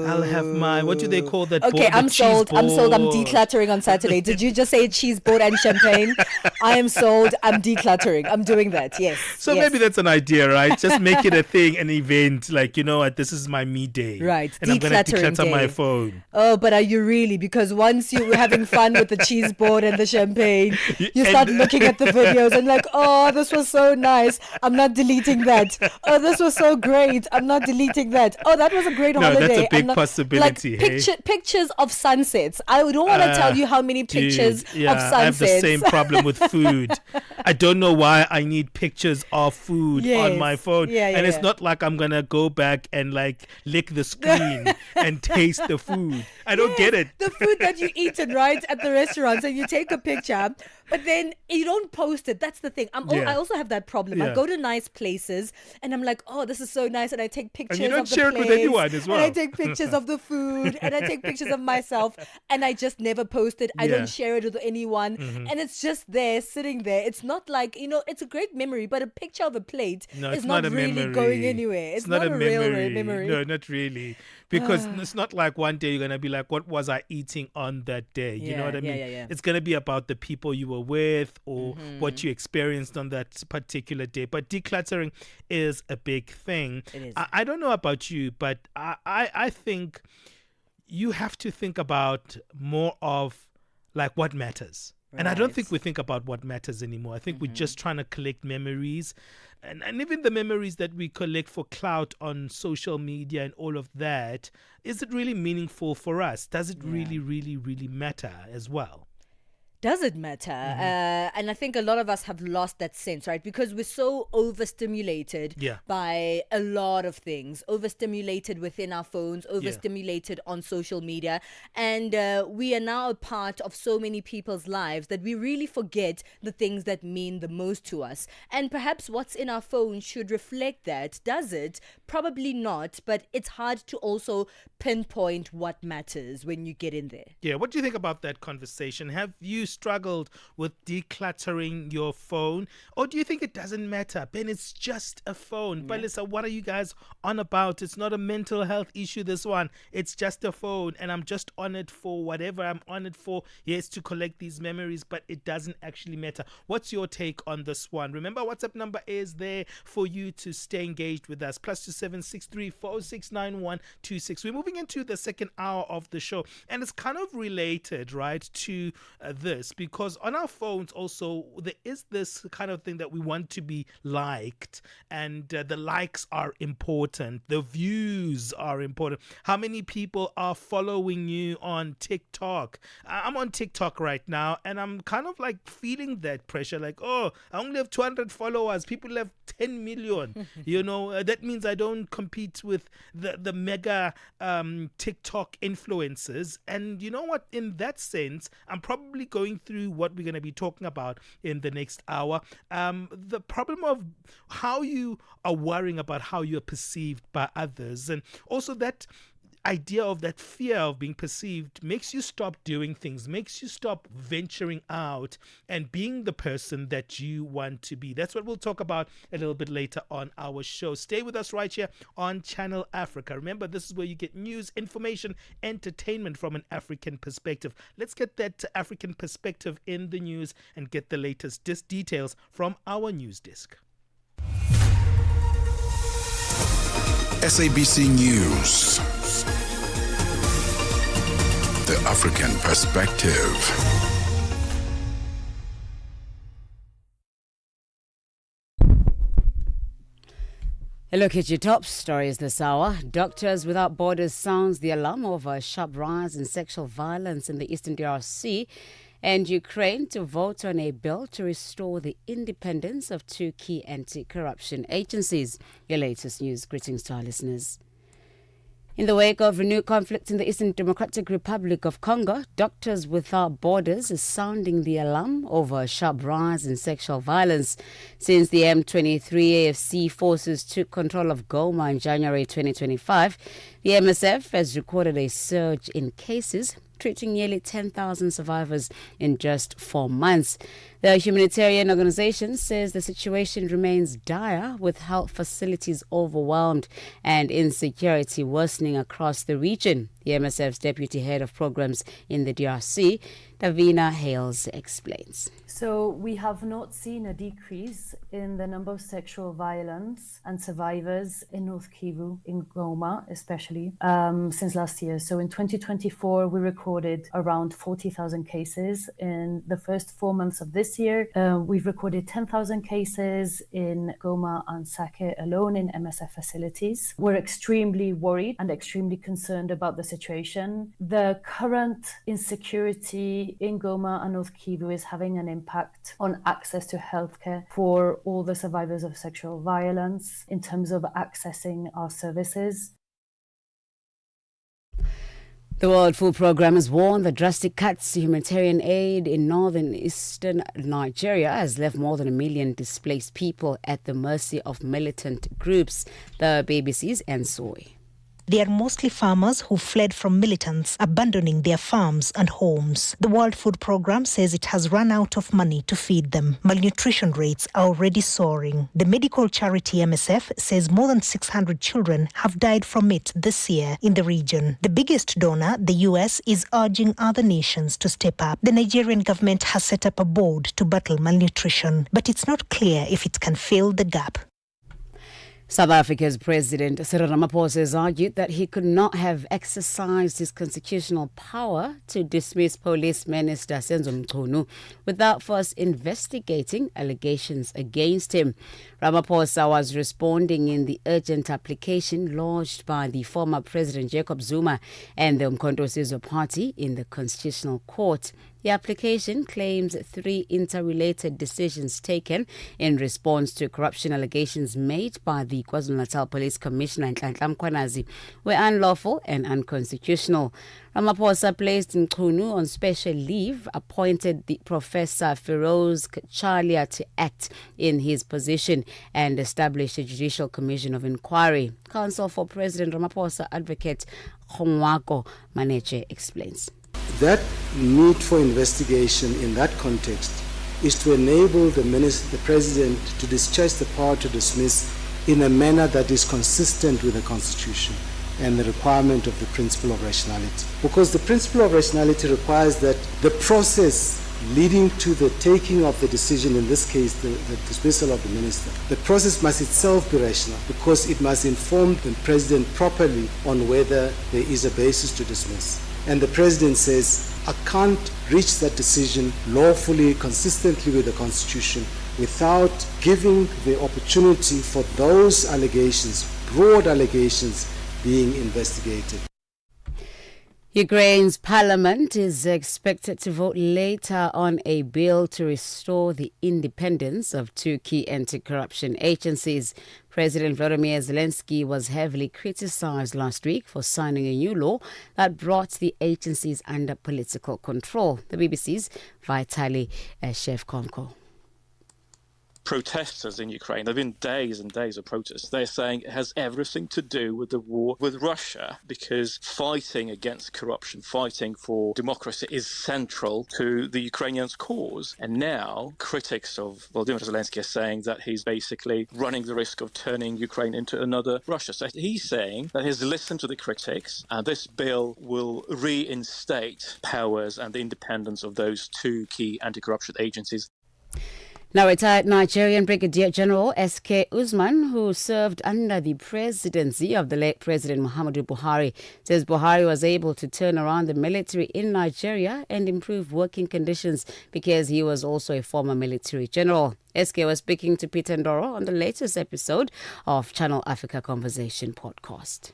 I'll have my, what do they call that? Okay, board? The I'm sold. cheese I'm sold. I'm board. decluttering on Saturday. Did you just say cheese board and champagne? I am sold. I'm decluttering. I'm doing that. Yes. So yes. maybe that's an idea, right? Just make it a thing, an event. Like, you know what, this is my me day. Right. And I'm going to Decluttering declutter my day. phone. Oh, but are you really? Because once you were having fun with the cheese board and the champagne, you start looking at the videos and like, oh, this was so nice. I'm not deleting that. Oh, this was so great. I'm not deleting that. Oh, that was a great No, holiday. that's a big I'm not, possibility, Like hey? pictures of sunsets. I don't want to tell you how many pictures Dude, yeah, of sunsets. I have the same problem with food. I don't know why I need pictures of food on my phone. Yeah, and it's yeah. not like I'm going to go back and like lick the screen and taste the food. I don't get it. The food that you eaten, right, at the restaurants, and you take a picture, but then you don't post it. That's the thing. I also have that problem. I Yeah. go to nice places, and I'm like, oh, this is so nice, and I take pictures you don't of the share it place, with anyone as and I well. take pictures of the food, and I take pictures of myself, and I just never post it. I Yeah. don't share it with anyone, and it's just there, sitting there. It's not like, it's a great memory, but a picture of a plate No, is it's not not a really memory. going anywhere. It's not a real memory. No, not really. Because it's not like one day you're going to be like, what was I eating on that day? You know what I mean? Yeah. It's going to be about the people you were with or what you experienced on that particular day. But decluttering is a big thing. It is. I don't know about you, but I think you have to think about more of like what matters. And I don't think we think about what matters anymore. I think we're just trying to collect memories. And even the memories that we collect for clout on social media and all of that, is it really meaningful for us? Does it really, really, really matter as well? Does it matter? And I think a lot of us have lost that sense, right? Because we're so overstimulated by a lot of things, overstimulated within our phones, overstimulated on social media. And we are now a part of so many people's lives that we really forget the things that mean the most to us. And perhaps what's in our phone should reflect that. Does it? Probably not, but it's hard to also pinpoint what matters when you get in there. Yeah, what do you think about that conversation? Have you struggled with decluttering your phone, or do you think it doesn't matter? Ben, it's just a phone. Palesa, what are you guys on about? It's not a mental health issue, this one. It's just a phone, and I'm just on it for whatever I'm on it for. Yes, to collect these memories, but it doesn't actually matter. What's your take on this one? Remember, WhatsApp number is there for you to stay engaged with us. +2763 406 9126. We're moving into the second hour of the show, and it's kind of related, right, to this, because on our phones also there is this kind of thing that we want to be liked, and the likes are important, the views are important. How many people are following you on TikTok? I'm on TikTok right now, and I'm kind of like feeling that pressure, like, oh, I only have 200 followers, people have 10 million. That means I don't compete with the mega TikTok influencers. And you know what, in that sense, I'm probably going going through what we're going to be talking about in the next hour. The problem of how you are worrying about how you're perceived by others, and also that idea of that fear of being perceived makes you stop doing things, makes you stop venturing out and being the person that you want to be. That's what we'll talk about a little bit later on our show. Stay with us right here on Channel Africa. Remember, this is where you get news, information, entertainment from an African perspective. Let's get that African perspective in the news and get the latest details from our news desk. SABC News. The African Perspective. A look at your top stories this hour. Doctors Without Borders sounds the alarm over a sharp rise in sexual violence in the Eastern DRC, and Ukraine to vote on a bill to restore the independence of two key anti-corruption agencies. Your latest news. Greetings to our listeners. In the wake of renewed conflict in the Eastern Democratic Republic of Congo, Doctors Without Borders is sounding the alarm over a sharp rise in sexual violence. Since the M23 AFC forces took control of Goma in January 2025, the MSF has recorded a surge in cases, treating nearly 10,000 survivors in just 4 months. The humanitarian organization says the situation remains dire, with health facilities overwhelmed and insecurity worsening across the region. The MSF's deputy head of programs in the DRC, Davina Hales, explains. So we have not seen a decrease in the number of sexual violence and survivors in North Kivu, in Goma especially, since last year. So in 2024, we recorded around 40,000 cases. In the first 4 months of this year, we've recorded 10,000 cases in Goma and Sake alone in MSF facilities. We're extremely worried and extremely concerned about the situation. The current insecurity in Goma and North Kivu is having an impact on access to healthcare for all the survivors of sexual violence in terms of accessing our services. The World Food Programme has warned that drastic cuts to humanitarian aid in northern eastern Nigeria has left more than 1 million displaced people at the mercy of militant groups. The BBC's Ensoi. They are mostly farmers who fled from militants, abandoning their farms and homes. The World Food Programme says it has run out of money to feed them. Malnutrition rates are already soaring. The medical charity MSF says more than 600 children have died from it this year in the region. The biggest donor, the US, is urging other nations to step up. The Nigerian government has set up a board to battle malnutrition, but it's not clear if it can fill the gap. South Africa's President Cyril Ramaphosa has argued that he could not have exercised his constitutional power to dismiss Police Minister Senzo Mchunu without first investigating allegations against him. Ramaphosa was responding in the urgent application lodged by the former President Jacob Zuma and the Umkhonto Sizwe Party in the Constitutional Court. The application claims 3 interrelated decisions taken in response to corruption allegations made by the KwaZulu-Natal Police Commissioner Nhlanhla Mkhwanazi were unlawful and unconstitutional. Ramaphosa placed Mchunu on special leave, appointed the Professor Feroz Chalia to act in his position, and established a Judicial Commission of Inquiry. Counsel for President Ramaphosa, Advocate Khongwako Maneche, explains. That need for investigation in that context is to enable the President to discharge the power to dismiss in a manner that is consistent with the Constitution and the requirement of the principle of rationality. Because the principle of rationality requires that the process leading to the taking of the decision, in this case the dismissal of the minister, the process must itself be rational because it must inform the President properly on whether there is a basis to dismiss. And the President says, I can't reach that decision lawfully, consistently with the Constitution, without giving the opportunity for those allegations, broad allegations, being investigated. Ukraine's parliament is expected to vote later on a bill to restore the independence of two key anti-corruption agencies. President Volodymyr Zelensky was heavily criticized last week for signing a new law that brought the agencies under political control. The BBC's Vitaly Shevchenko. Protesters in Ukraine, there have been days and days of protests. They're saying it has everything to do with the war with Russia because fighting against corruption, fighting for democracy is central to the Ukrainians' cause. And now critics of Volodymyr Zelensky are saying that he's basically running the risk of turning Ukraine into another Russia. So he's saying that he's listened to the critics and this bill will reinstate powers and the independence of those two key anti-corruption agencies. Now, retired Nigerian Brigadier General S.K. Usman, who served under the presidency of the late President Muhammadu Buhari, says Buhari was able to turn around the military in Nigeria and improve working conditions because he was also a former military general. S.K. was speaking to Peter Ndoro on the latest episode of Channel Africa Conversation podcast.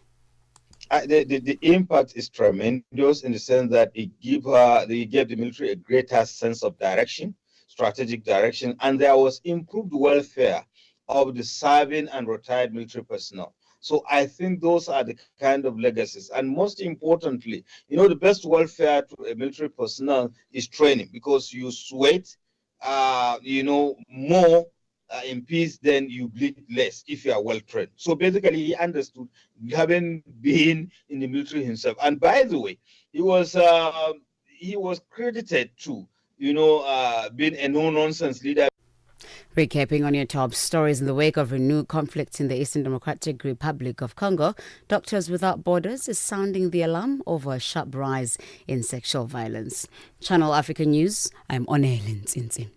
The impact is tremendous in the sense that it gave the military a greater sense of direction, strategic direction, and there was improved welfare of the serving and retired military personnel. So I think those are the kind of legacies. And most importantly, the best welfare to a military personnel is training because you sweat, more in peace than you bleed less if you are well trained. So basically, he understood, having been in the military himself. And by the way, he was credited to being a no-nonsense leader. Recapping on your top stories in the wake of renewed conflicts in the Eastern Democratic Republic of Congo, Doctors Without Borders is sounding the alarm over a sharp rise in sexual violence. Channel Africa News, I'm Onelin Tsinzi.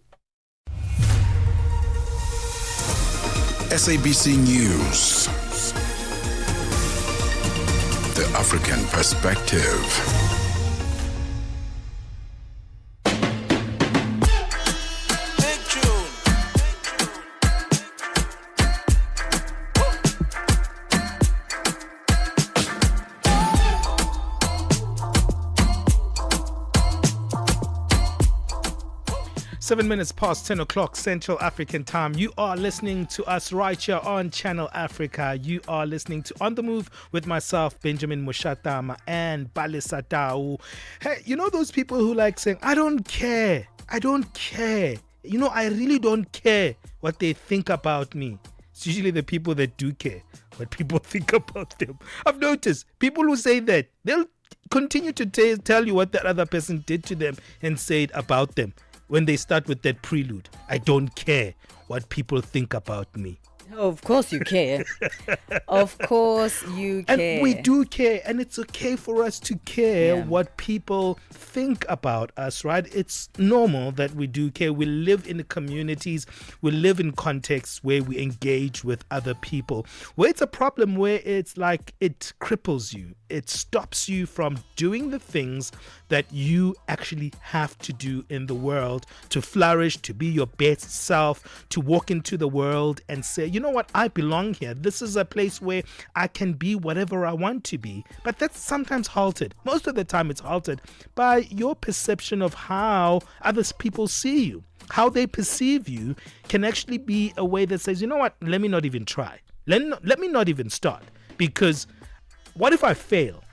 SABC News. The African Perspective. 7 minutes past 10 o'clock Central African time. You are listening to us right here on Channel Africa. You are listening to On the Move with myself, Benjamin Moshatama, and Palesa. Hey, those people who like saying, I don't care. I don't care. I really don't care what they think about me. It's usually the people that do care what people think about them. I've noticed people who say that, they'll continue to tell you what that other person did to them and say it about them. When they start with that prelude, I don't care what people think about me. Of course you care. Of course you care. And we do care, and it's okay for us to care what people think about us, right? It's normal that we do care. We live in communities, we live in contexts where we engage with other people. Where it's a problem where it's like it cripples you. It stops you from doing the things that you actually have to do in the world to flourish, to be your best self, to walk into the world and say, you know what, I belong here. This is a place where I can be whatever I want to be. But that's sometimes halted. Most of the time it's halted by your perception of how other people see you. How they perceive you can actually be a way that says, you know what, let me not even try. Let me not even start. Because what if I fail?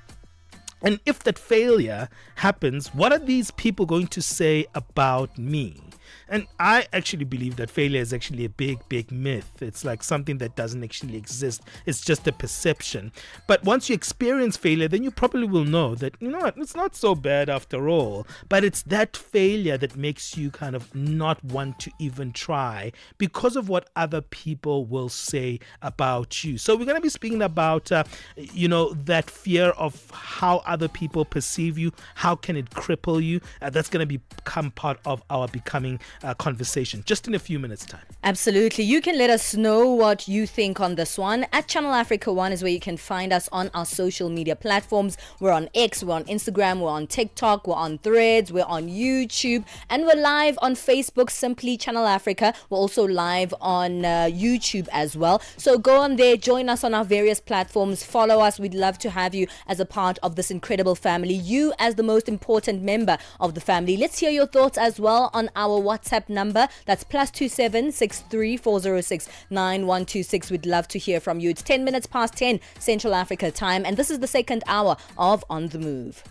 And if that failure happens, what are these people going to say about me? And I actually believe that failure is actually a big, big myth. It's like something that doesn't actually exist. It's just a perception. But once you experience failure, then you probably will know that, you know what, it's not so bad after all. But it's that failure that makes you kind of not want to even try because of what other people will say about you. So we're going to be speaking about, that fear of how other people perceive you. How can it cripple you? That's going to become part of our Becoming interesting conversation just in a few minutes' time. Absolutely. You can let us know what you think on this one. At Channel Africa 1 is where you can find us on our social media platforms. We're on X, we're on Instagram, we're on TikTok, we're on Threads, we're on YouTube, and we're live on Facebook, simply Channel Africa. We're also live on YouTube as well. So go on there, join us on our various platforms, follow us. We'd love to have you as a part of this incredible family. You as the most important member of the family. Let's hear your thoughts as well on our WhatsApp number. That's +27 63 406 9126. We'd love to hear from you. It's 10 minutes past 10 Central Africa time, and this is the second hour of On the Move.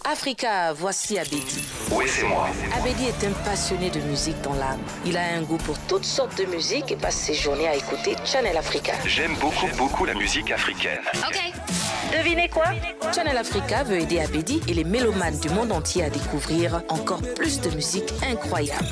Africa, voici Abedi. Oui, c'est moi. Abedi est un passionné de musique dans l'âme. Il a un goût pour toutes sortes de musique et passe ses journées à écouter Channel Africa. J'aime beaucoup la musique africaine. Ok. Devinez quoi? Channel Africa veut aider Abedi et les mélomanes du monde entier à découvrir encore plus de musique incroyable.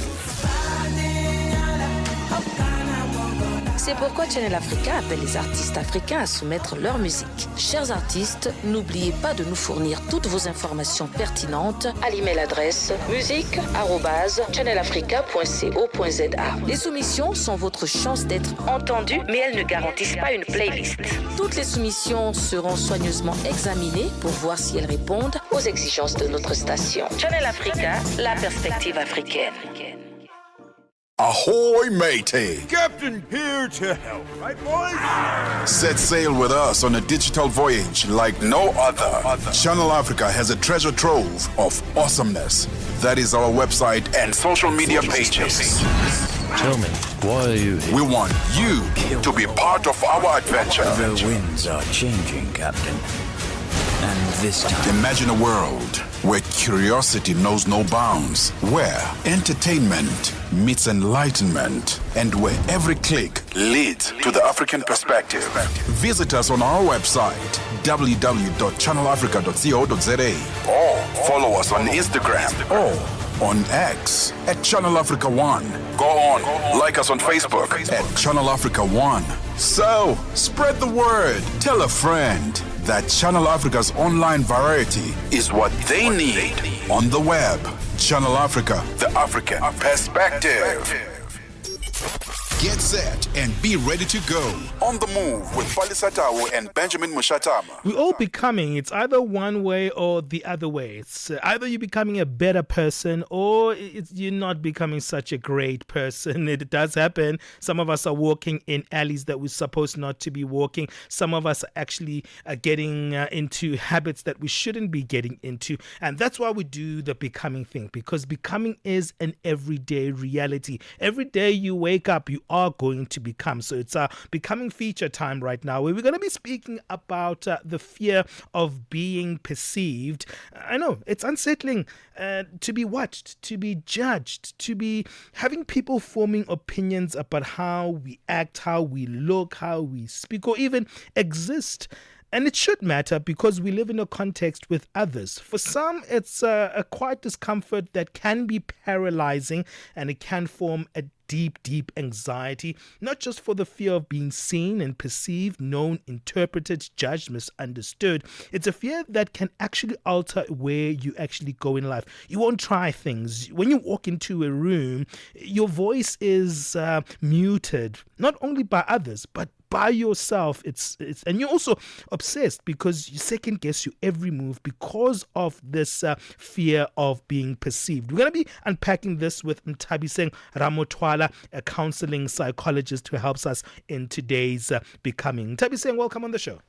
C'est pourquoi Channel Africa appelle les artistes africains à soumettre leur musique. Chers artistes, n'oubliez pas de nous fournir toutes vos informations pertinentes à l'email adresse musique@channelafrica.co.za. Les soumissions sont votre chance d'être entendues, mais elles ne garantissent pas une playlist. Toutes les soumissions seront soigneusement examinées pour voir si elles répondent aux exigences de notre station. Channel Africa, la perspective africaine. Ahoy, matey! Captain here to help, right, boys? Set sail with us on a digital voyage like no other. Channel Africa has a treasure trove of awesomeness. That is our website and social media pages. Tell me, why are you here? We want you to be part of our adventure. The winds are changing, Captain. And this time... Imagine a world where curiosity knows no bounds, where entertainment meets enlightenment, and where every click leads to the African perspective. Visit us on our website, www.channelafrica.co.za, or follow us on Instagram or on X at Channel Africa 1. Go on, like us on Facebook at Channel Africa 1. So, spread the word. Tell a friend that Channel Africa's online variety is what they need on the web. Channel Africa, the African perspective. Get set and be ready to go. On the move with Palesa and Benjamin Moshatama. We're all becoming, it's either one way or the other way. It's either you're becoming a better person or you're not becoming such a great person. It does happen. Some of us are walking in alleys that we're supposed not to be walking. Some of us are actually getting into habits that we shouldn't be getting into. And that's why we do the becoming thing, because becoming is an everyday reality. Every day you wake up, you are going to become. So it's becoming feature time right now, where we're going to be speaking about the fear of being perceived. I know it's unsettling to be watched, to be judged, to be having people forming opinions about how we act, how we look, how we speak, or even exist. And it should matter because we live in a context with others. For some, it's a quiet discomfort that can be paralyzing, and it can form a deep anxiety, not just for the fear of being seen and perceived, known, interpreted, judged, misunderstood. It's a fear that can actually alter where you actually go in life. You won't try things. When you walk into a room, your voice is muted, not only by others, but by yourself. It's and you're also obsessed because you second guess your every move because of this fear of being perceived. We're going to be unpacking this with Nthabiseng Ramotwala, a counseling psychologist who helps us in today's Becoming. Nthabiseng, welcome on the show.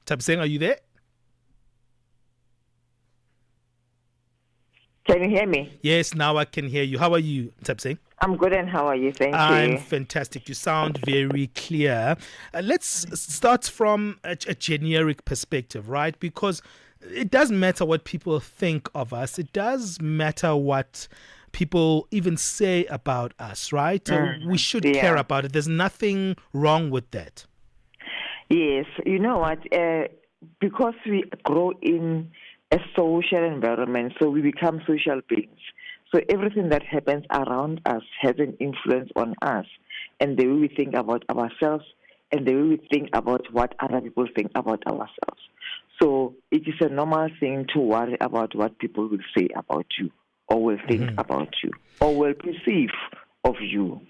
Nthabiseng, are you there? Can you hear me? Yes, now I can hear you. How are you, Nthabiseng? I'm good, and how are you? Thank you. I'm fantastic. You sound very clear. Let's start from a generic perspective, right? Because it does matter what people think of us. It does matter what people even say about us, right? We should care about it. There's nothing wrong with that. Yes. You know what? Because we grow in a social environment, so we become social beings. So everything that happens around us has an influence on us and the way we think about ourselves and the way we think about what other people think about ourselves. So it is a normal thing to worry about what people will say about you, or will think about you, or will perceive of you.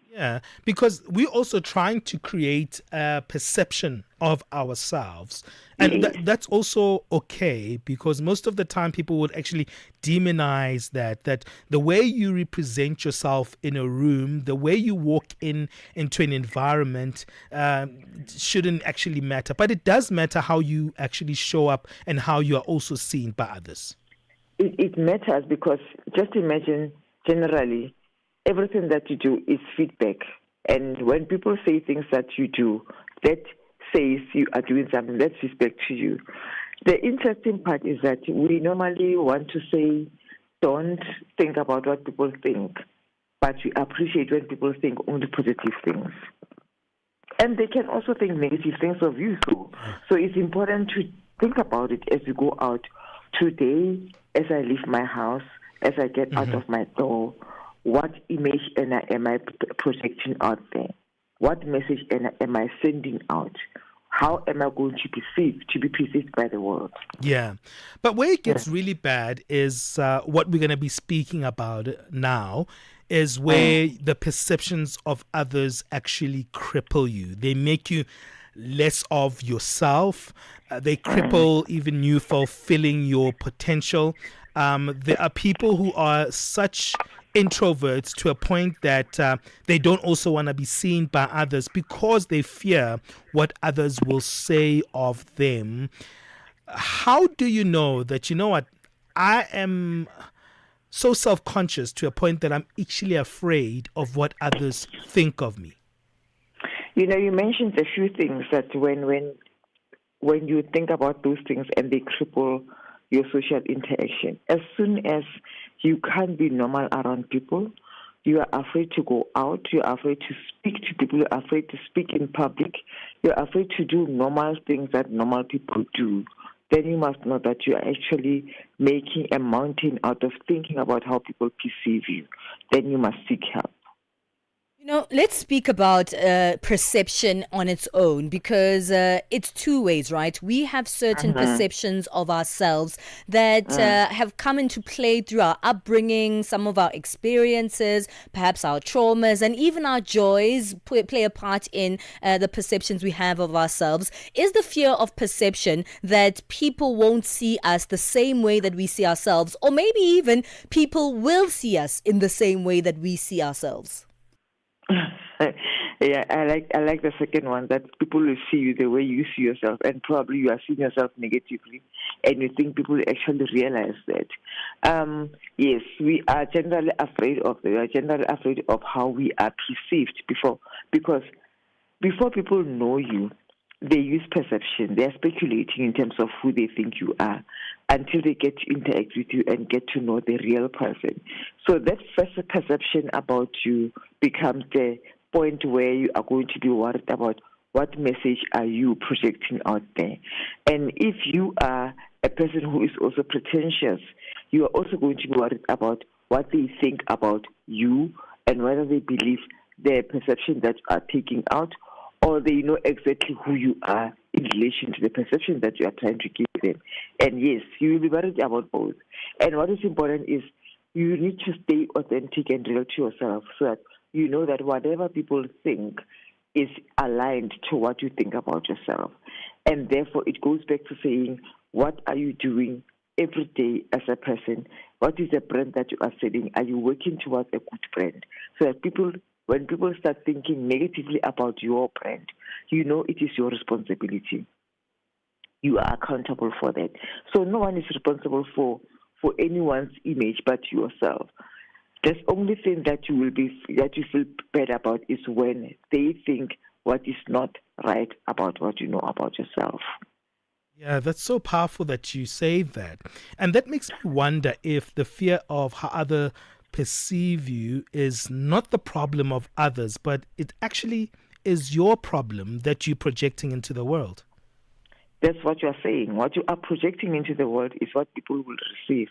Yeah, because we're also trying to create a perception of ourselves. And that's also okay, because most of the time people would actually demonize that the way you represent yourself in a room, the way you walk into an environment shouldn't actually matter. But it does matter how you actually show up and how you are also seen by others. It matters because just imagine generally, everything that you do is feedback. And when people say things that you do, that says you are doing something, that's feedback to you. The interesting part is that we normally want to say, don't think about what people think, but we appreciate when people think only positive things. And they can also think negative things of you. So it's important to think about it as you go out. Today, as I leave my house, as I get out of my door, what image am I projecting out there? What message am I sending out? How am I going to be perceived by the world? Yeah. But where it gets really bad is what we're going to be speaking about now is where the perceptions of others actually cripple you. They make you less of yourself. They cripple even you fulfilling your potential. There are people who are such introverts to a point that they don't also want to be seen by others because they fear what others will say of them. How do you know that, you know what, I am so self-conscious to a point that I'm actually afraid of what others think of me? You know, you mentioned a few things that when you think about those things and they cripple your social interaction, as soon as you can't be normal around people, you are afraid to go out, you're afraid to speak to people, you're afraid to speak in public, you're afraid to do normal things that normal people do, then you must know that you are actually making a mountain out of thinking about how people perceive you. Then you must seek help. You know, let's speak about perception on its own, because it's two ways, right? We have certain perceptions of ourselves that have come into play through our upbringing, some of our experiences, perhaps our traumas, and even our joys play a part in the perceptions we have of ourselves. Is the fear of perception that people won't see us the same way that we see ourselves, or maybe even people will see us in the same way that we see ourselves? Yeah, I like the second one, that people will see you the way you see yourself, and probably you are seeing yourself negatively, and you think people actually realize that. Yes, we are generally afraid of how we are perceived because before people know you, they use perception. They are speculating in terms of who they think you are until they get to interact with you and get to know the real person. So that first perception about you becomes the point where you are going to be worried about what message are you projecting out there. And if you are a person who is also pretentious, you are also going to be worried about what they think about you and whether they believe the perception that you are taking out, or they know exactly who you are in relation to the perception that you are trying to give them. And yes, you will be worried about both. And what is important is you need to stay authentic and real to yourself so that you know that whatever people think is aligned to what you think about yourself. And therefore, it goes back to saying, what are you doing every day as a person? What is the brand that you are setting? Are you working towards a good brand? So that when people start thinking negatively about your brand, you know it is your responsibility. You are accountable for that. So no one is responsible for anyone's image but yourself. The only thing that you feel bad about is when they think what is not right about what you know about yourself. Yeah, that's so powerful that you say that. And that makes me wonder if the fear of how others perceive you is not the problem of others, but it actually is your problem that you're projecting into the world. That's what you are saying. What you are projecting into the world is what people will receive.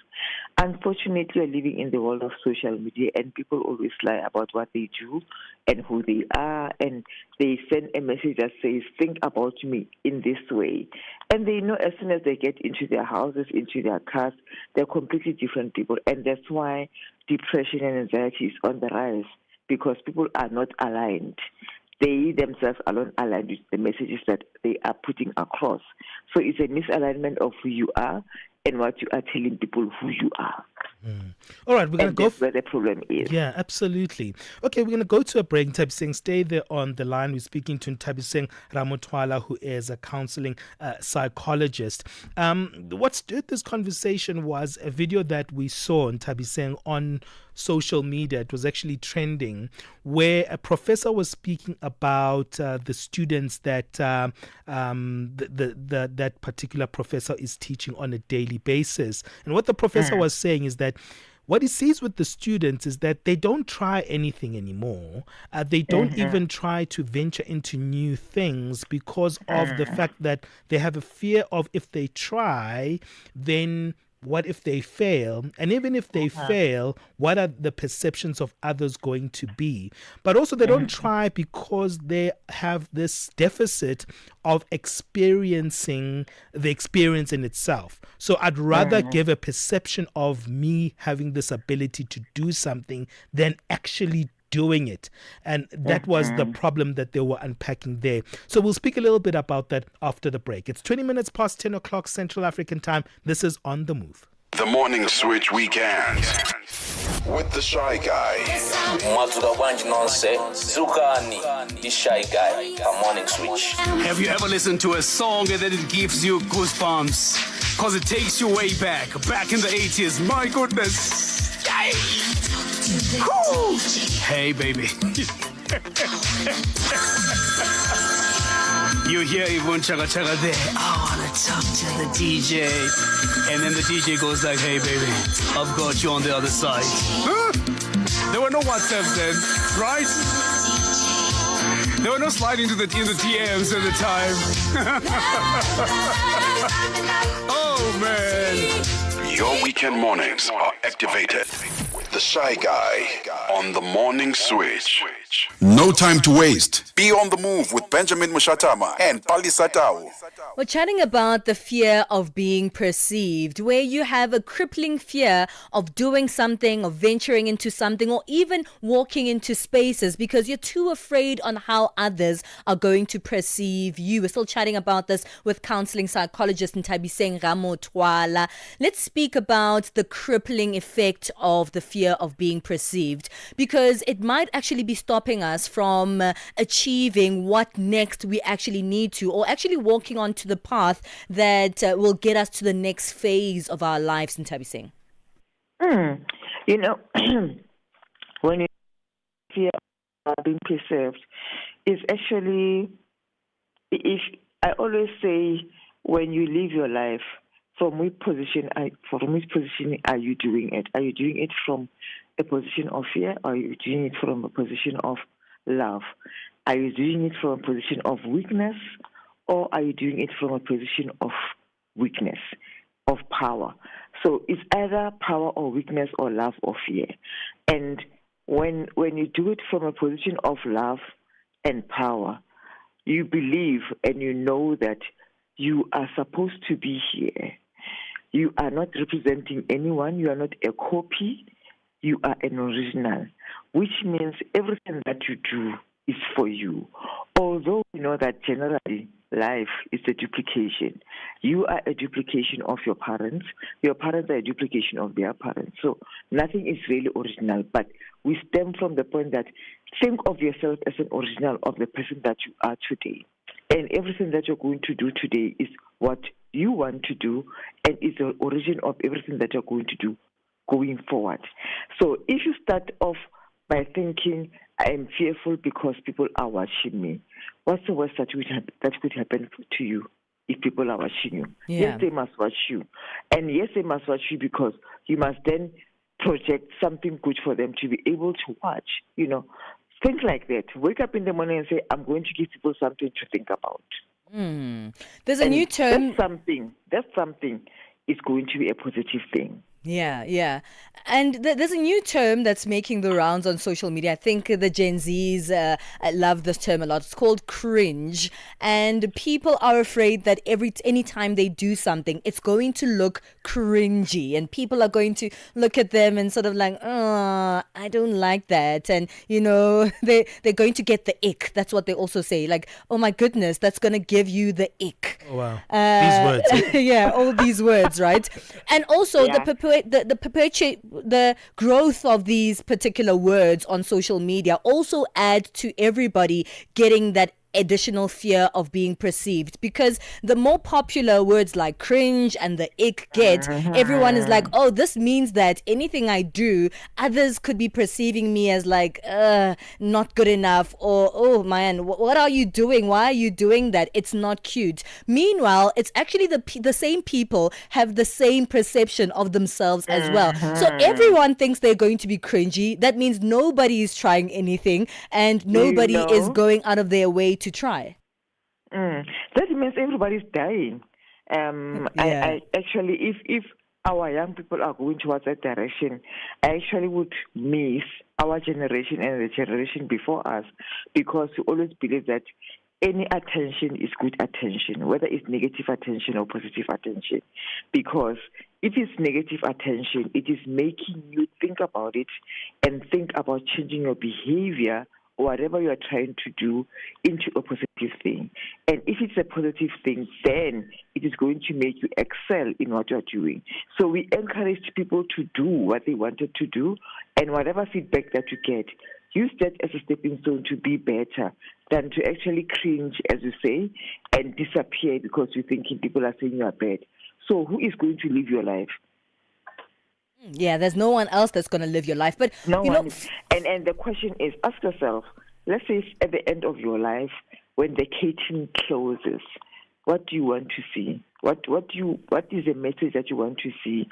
Unfortunately, we are living in the world of social media, and people always lie about what they do and who they are, and they send a message that says, think about me in this way. And they know as soon as they get into their houses, into their cars, they're completely different people. And that's why depression and anxiety is on the rise, because people are not aligned. They themselves are not aligned with the messages that they are putting across. So it's a misalignment of who you are and what you are telling people who you are. All right, we're going to go. That's where the problem is. Yeah, absolutely. Okay, we're going to go to a break. Ntabiseng, stay there on the line. We're speaking to Ntabiseng Ramotwala, who is a counseling psychologist. What stirred this conversation was a video that we saw, Ntabiseng, on social media. It was actually trending, where a professor was speaking about the students that that particular professor is teaching on a daily basis. And what the professor was saying is that what he sees with the students is that they don't try anything anymore. They don't even try to venture into new things because of the fact that they have a fear of, if they try, then what if they fail? And even if they fail, what are the perceptions of others going to be? But also they don't try because they have this deficit of experiencing the experience in itself. So I'd rather give a perception of me having this ability to do something than actually doing it. And that was the problem that they were unpacking there. So we'll speak a little bit about that after the break. It's 20 minutes past 10 o'clock Central African time. This is On The Move. The Morning Switch Weekend with the Shy Guy. The Shy Guy, a Morning Switch. Have you ever listened to a song and then it gives you goosebumps? Because it takes you way back in the 80s. My goodness. Yay. Woo. Hey, baby. You hear Yvonne Chaga Chaga there. I want to talk to the DJ. And then the DJ goes like, hey, baby, I've got you on the other side. Huh? There were no WhatsApps then, right? There were no sliding in the DMs at the time. Oh, man. Your weekend mornings are activated with the Shy Guy on the Morning Switch. No time to waste. Be on the move with Benjamin Moshatama and Palesa. We're chatting about the fear of being perceived, where you have a crippling fear of doing something, of venturing into something, or even walking into spaces because you're too afraid on how others are going to perceive you. We're still chatting about this with counseling psychologist Ntabiseng Ramotwala. Let's speak about the crippling effect of the fear of being perceived, because it might actually be stopping us from achieving what next we actually need to, or actually walking onto the path that will get us to the next phase of our lives. Ntabiseng. You know, when you fear of being perceived, it's actually, if I always say, when you live your life, from which position are you doing it? Are you doing it from a position of fear, or are you doing it from a position of love? Are you doing it from a position of weakness, or are you doing it from a position of weakness, of power? So it's either power or weakness, or love or fear. And when you do it from a position of love and power, you believe and you know that you are supposed to be here. You are not representing anyone. You are not a copy. You are an original, which means everything that you do is for you. Although you know that generally life is a duplication. You are a duplication of your parents. Your parents are a duplication of their parents. So nothing is really original, but we stem from the point that think of yourself as an original of the person that you are today. And everything that you're going to do today is what you want to do, and is the origin of everything that you're going to do going forward. So if you start off by thinking, I am fearful because people are watching me, what's the worst that could happen to you if people are watching you? Yeah. Yes, they must watch you. And yes, they must watch you because you must then project something good for them to be able to watch, you know. Think like that. Wake up in the morning and say, I'm going to give people something to think about. There's a new term. That's something is going to be a positive thing. Yeah. And there's a new term that's making the rounds on social media. I think the Gen Zs love this term a lot. It's called cringe. And people are afraid that anytime they do something, it's going to look cringy. And people are going to look at them and sort of like, oh, I don't like that. And, they're going to get the ick. That's what they also say. Like, oh my goodness, that's going to give you the ick. Oh, wow. These words. Yeah, all these words, right? And also the growth of these particular words on social media also add to everybody getting that additional fear of being perceived, because the more popular words like cringe and the ick get, everyone is like, oh, this means that anything I do, others could be perceiving me as like not good enough, or oh man, what are you doing? Why are you doing that? It's not cute. Meanwhile, it's actually the same people have the same perception of themselves as well. So everyone thinks they're going to be cringy. That means nobody is trying anything and nobody is going out of their way to try. That means everybody's dying. I actually, if our young people are going towards that direction, I actually would miss our generation and the generation before us, because we always believe that any attention is good attention, whether it's negative attention or positive attention. Because if it's negative attention, it is making you think about it and think about changing your behavior or whatever you are trying to do into a positive thing. And if it's a positive thing, then it is going to make you excel in what you're doing. So we encourage people to do what they wanted to do, and whatever feedback that you get, use that as a stepping stone to be better than to actually cringe, as you say, and disappear because you're thinking people are saying you are bad. So who is going to live your life? Yeah, there's no one else that's going to live your life. But and the question is, ask yourself, let's say at the end of your life, when the curtain closes, what do you want to see? What is the message that you want to see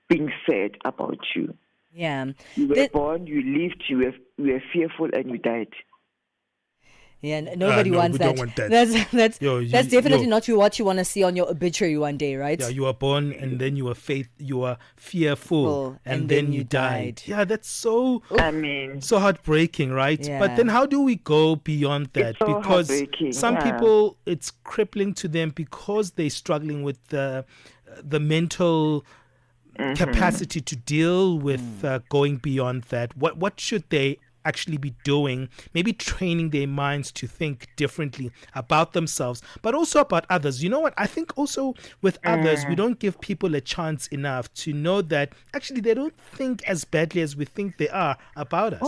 being said about you? Yeah. You were born, you lived, you were fearful, and you died. Yeah, nobody wants that. Don't want that. That's definitely not what you want to see on your obituary one day, right? Yeah, you were born and then you were fearful and then you died. Yeah, that's so heartbreaking, right? Yeah. But then how do we go beyond that? So because some yeah. people, it's crippling to them because they're struggling with the mental capacity to deal with going beyond that. What should they actually be doing? Maybe training their minds to think differently about themselves, but also about others. You know what? I think also with others, we don't give people a chance enough to know that actually they don't think as badly as we think they are about us.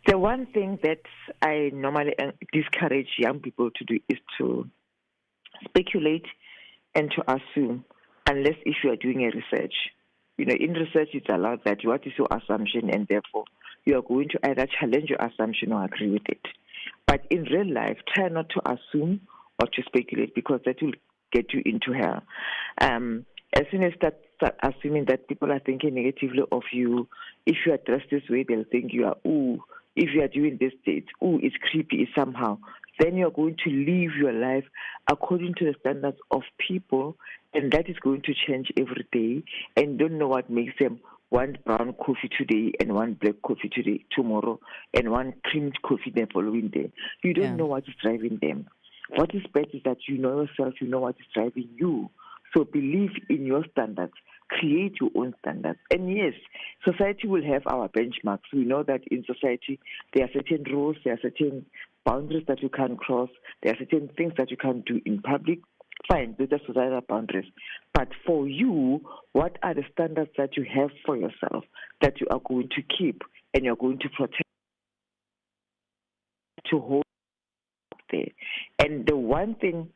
The one thing that I normally discourage young people to do is to speculate and to assume, unless if you are doing a research. You know, in research, it's allowed that what is your assumption, and therefore you are going to either challenge your assumption or agree with it. But in real life, try not to assume or to speculate, because that will get you into hell. As soon as you start assuming that people are thinking negatively of you, if you are dressed this way, they'll think you are, ooh. If you are doing this date, ooh, it's creepy, it's somehow. Then you're going to live your life according to the standards of people, and that is going to change every day. And don't know what makes them one brown coffee today and one black coffee tomorrow, and one creamed coffee the following day. You don't know what is driving them. What is best is that you know yourself, you know what is driving you. So believe in your standards. Create your own standards. And yes, society will have our benchmarks. We know that in society there are certain rules, there are certain boundaries that you can't cross, there are certain things that you can't do in public. Fine, those are societal boundaries. But for you, what are the standards that you have for yourself that you are going to keep and you're going to protect, to hold up there? And the one thing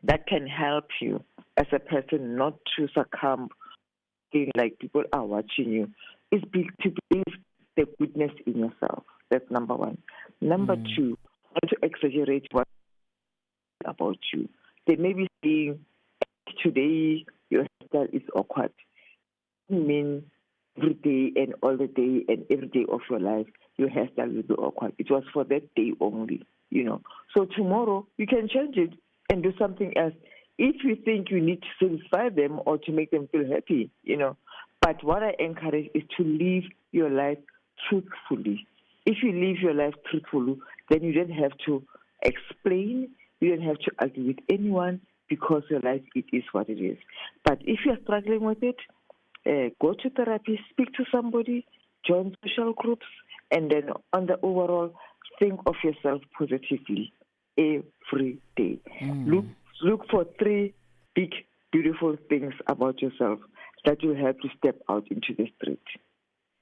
that can help you as a person not to succumb, feeling like people are watching you, is to believe the goodness in yourself. That's number one. Number two, not to exaggerate what about you. They may be saying, today your style is awkward. It doesn't mean every day and all the day, and every day of your life, your hairstyle will be awkward. It was for that day only, So tomorrow, you can change it and do something else if you think you need to satisfy them or to make them feel happy, But what I encourage is to live your life truthfully. If you live your life truthfully, then you don't have to explain, you don't have to argue with anyone, because your life, it is what it is. But if you're struggling with it, go to therapy, speak to somebody, join social groups, and then on the overall, think of yourself positively every day. Look for 3 big, beautiful things about yourself that will help you step out into the street.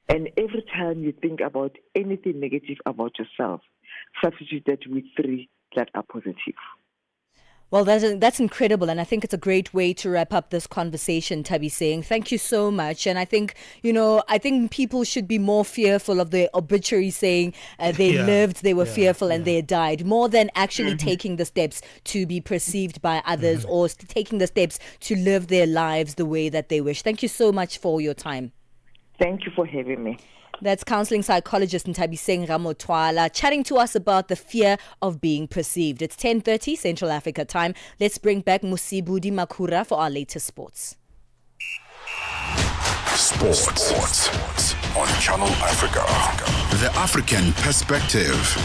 And every time you think about anything negative about yourself, substitute that with 3 that are positive. Well, that's incredible, and I think it's a great way to wrap up this conversation, Tabi saying. Thank you so much. And I think, I think people should be more fearful of the obituary saying they lived, they were fearful, and they died, more than actually taking the steps to be perceived by others or taking the steps to live their lives the way that they wish. Thank you so much for your time. Thank you for having me. That's counseling psychologist Ntabiseng Ramotwala chatting to us about the fear of being perceived. It's 10:30 Central Africa time. Let's bring back Musibudi Makura for our latest sports. Sports on Channel Africa. The African perspective.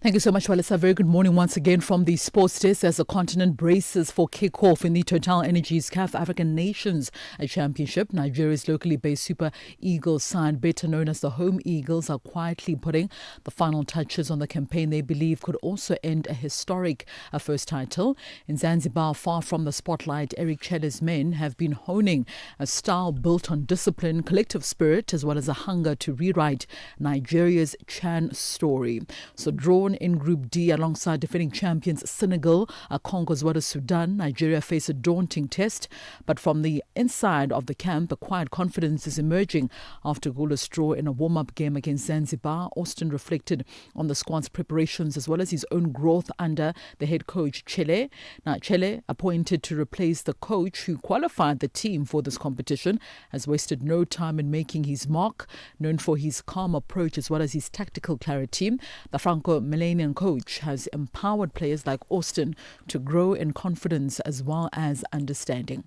Thank you so much, Palesa. Very good morning once again from the Sports Desk as the continent braces for kick-off in the Total Energies CAF African Nations Championship. Nigeria's locally based Super Eagles side, better known as the Home Eagles, are quietly putting the final touches on the campaign they believe could also end a historic first title. In Zanzibar, far from the spotlight, Eric Chele's men have been honing a style built on discipline, collective spirit, as well as a hunger to rewrite Nigeria's Chan story. So drawn in Group D alongside defending champions Senegal, Congo as well as Sudan, Nigeria face a daunting test. But from the inside of the camp, a quiet confidence is emerging after a goalless draw in a warm-up game against Zanzibar. Austin reflected on the squad's preparations as well as his own growth under the head coach Chele. Now, Chele, appointed to replace the coach who qualified the team for this competition, has wasted no time in making his mark. Known for his calm approach as well as his tactical clarity, the Franco-Millennian coach has empowered players like Austin to grow in confidence as well as understanding.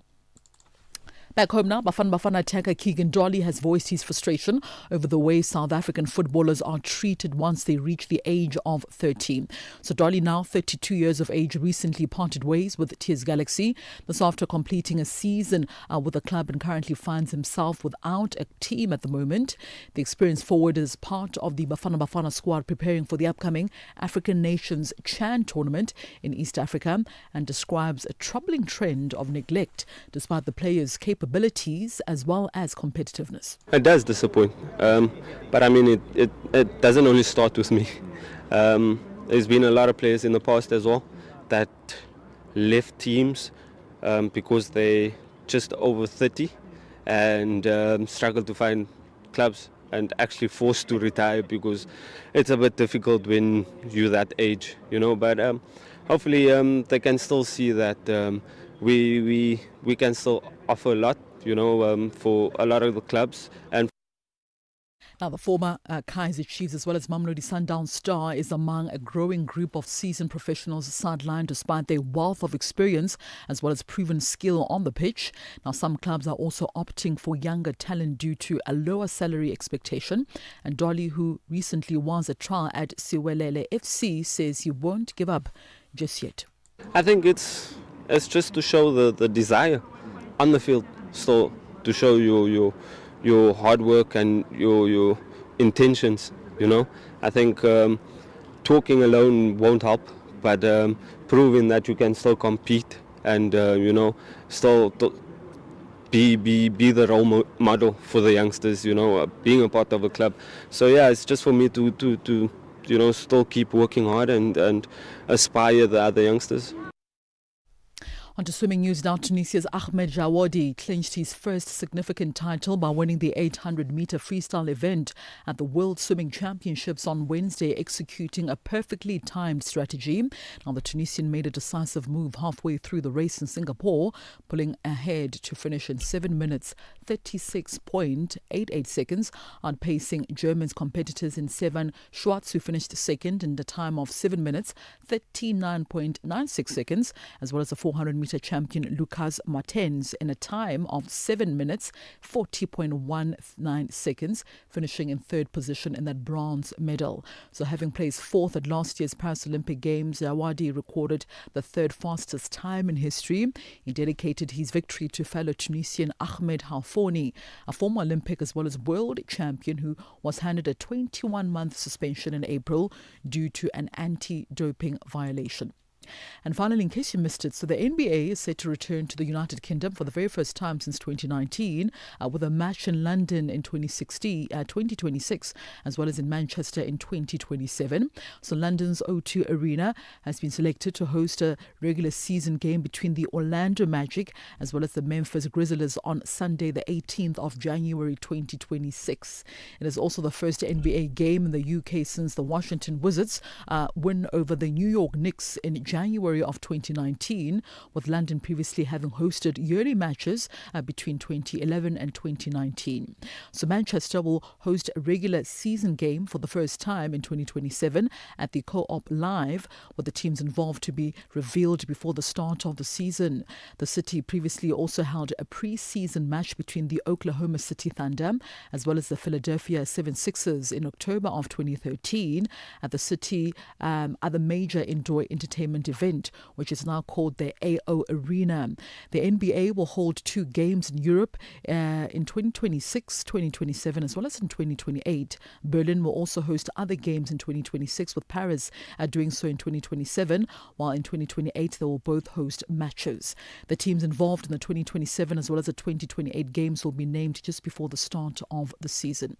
Back home now, Bafana attacker Keegan Dolly has voiced his frustration over the way South African footballers are treated once they reach the age of 13. So Dolly, now 32 years of age, recently parted ways with TS Galaxy. This after completing a season with the club and currently finds himself without a team at the moment. The experienced forward is part of the Bafana squad preparing for the upcoming African Nations Chan tournament in East Africa and describes a troubling trend of neglect despite the players' capabilities as well as competitiveness. It does disappoint, but I mean it doesn't only start with me. There's been a lot of players in the past as well that left teams because they just over 30 and struggle to find clubs and actually forced to retire because it's a bit difficult when you're that age, but hopefully they can still see that we can still offer a lot, for a lot of the clubs. And now, the former Kaizer Chiefs as well as Mamelodi Sundowns star is among a growing group of seasoned professionals sidelined despite their wealth of experience as well as proven skill on the pitch. Now, some clubs are also opting for younger talent due to a lower salary expectation. And Dolly, who recently was a trial at Siwelele FC, says he won't give up just yet. I think it's just to show the desire on the field, so to show your hard work and your intentions. I think talking alone won't help, but proving that you can still compete and still be the role model for the youngsters. Being a part of a club. So yeah, it's just for me to still keep working hard and aspire the other youngsters. On to swimming news now. Tunisia's Ahmed Jawadi clinched his first significant title by winning the 800-meter freestyle event at the World Swimming Championships on Wednesday, executing a perfectly timed strategy. Now, the Tunisian made a decisive move halfway through the race in Singapore, pulling ahead to finish in 7 minutes 36.88 seconds, outpacing German's competitors in Sevan Schwartz, who finished second in the time of 7 minutes 39.96 seconds, as well as the 400-meter champion Lucas Martens in a time of 7 minutes 40.19 seconds, finishing in third position in that bronze medal. So having placed fourth at last year's Paris Olympic Games, Jawadi recorded the third fastest time in history. He dedicated his victory to fellow Tunisian Ahmed Halfoni, a former Olympic as well as world champion who was handed a 21-month suspension in April due to an anti-doping violation. And finally, in case you missed it, so the NBA is set to return to the United Kingdom for the very first time since 2019, with a match in London in 2026, as well as in Manchester in 2027. So London's O2 Arena has been selected to host a regular season game between the Orlando Magic as well as the Memphis Grizzlies on Sunday, the 18th of January 2026. It is also the first NBA game in the UK since the Washington Wizards win over the New York Knicks in January of 2019, with London previously having hosted yearly matches between 2011 and 2019. So Manchester will host a regular season game for the first time in 2027 at the Co-op Live, with the teams involved to be revealed before the start of the season. The city previously also held a pre-season match between the Oklahoma City Thunder as well as the Philadelphia 76ers in October of 2013 at the city other major indoor entertainment event, which is now called the AO Arena. The NBA will hold 2 games in Europe in 2026, 2027, as well as in 2028. Berlin will also host other games in 2026, with Paris doing so in 2027, while in 2028 they will both host matches. The teams involved in the 2027 as well as the 2028 games will be named just before the start of the season.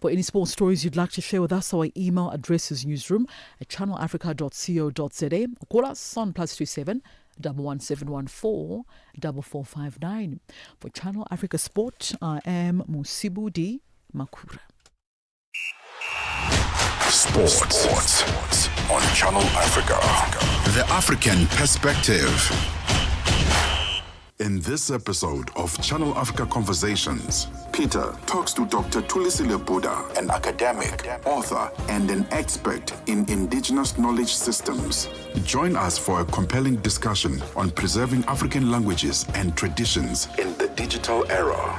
For any sports stories you'd like to share with us, our email address is newsroom@channelafrica.co.za, or call us on +27 11714 4459. For Channel Africa Sport, I am Musibudi Makura. Sports on Channel Africa. The African Perspective. In this episode of Channel Africa Conversations, Peter talks to Dr. Tulisile Buddha, an academic, author, and an expert in indigenous knowledge systems. Join us for a compelling discussion on preserving African languages and traditions in the digital era.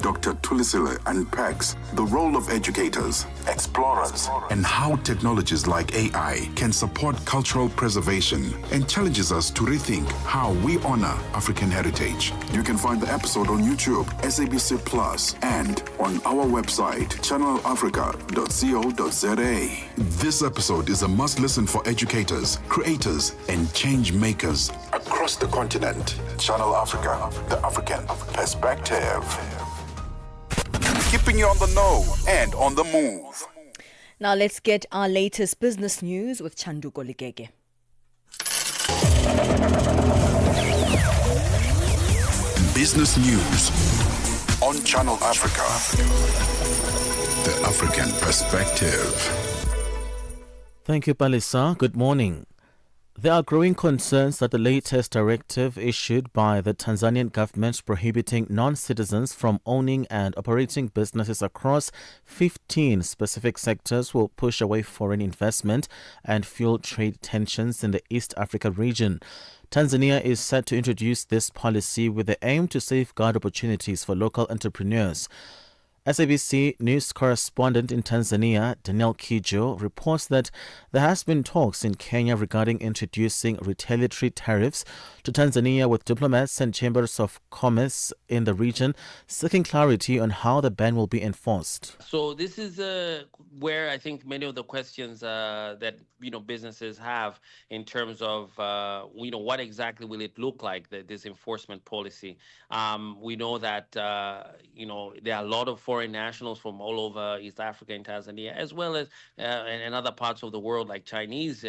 Dr. Tulisile unpacks the role of educators, explorers, and how technologies like AI can support cultural preservation, and challenges us to rethink how we honor African heritage. You can find the episode on YouTube, SABC Plus, and on our website, channelafrica.co.za. This episode is a must-listen for educators, creators, and change makers across the continent. Channel Africa, the African Perspective. Keeping you on the know and on the move. Now let's get our latest business news with Chanduko Ligege. Business news on Channel Africa. The African Perspective. Thank you, Palesa. Good morning. There are growing concerns that the latest directive issued by the Tanzanian government prohibiting non-citizens from owning and operating businesses across 15 specific sectors will push away foreign investment and fuel trade tensions in the East Africa region. Tanzania is set to introduce this policy with the aim to safeguard opportunities for local entrepreneurs. SABC News correspondent in Tanzania, Daniel Kijo, reports that there has been talks in Kenya regarding introducing retaliatory tariffs to Tanzania, with diplomats and chambers of commerce in the region seeking clarity on how the ban will be enforced. So this is where I think many of the questions that businesses have in terms of what exactly will it look like, this enforcement policy. We know that there are a lot of foreign nationals from all over East Africa and Tanzania, as well as and other parts of the world like Chinese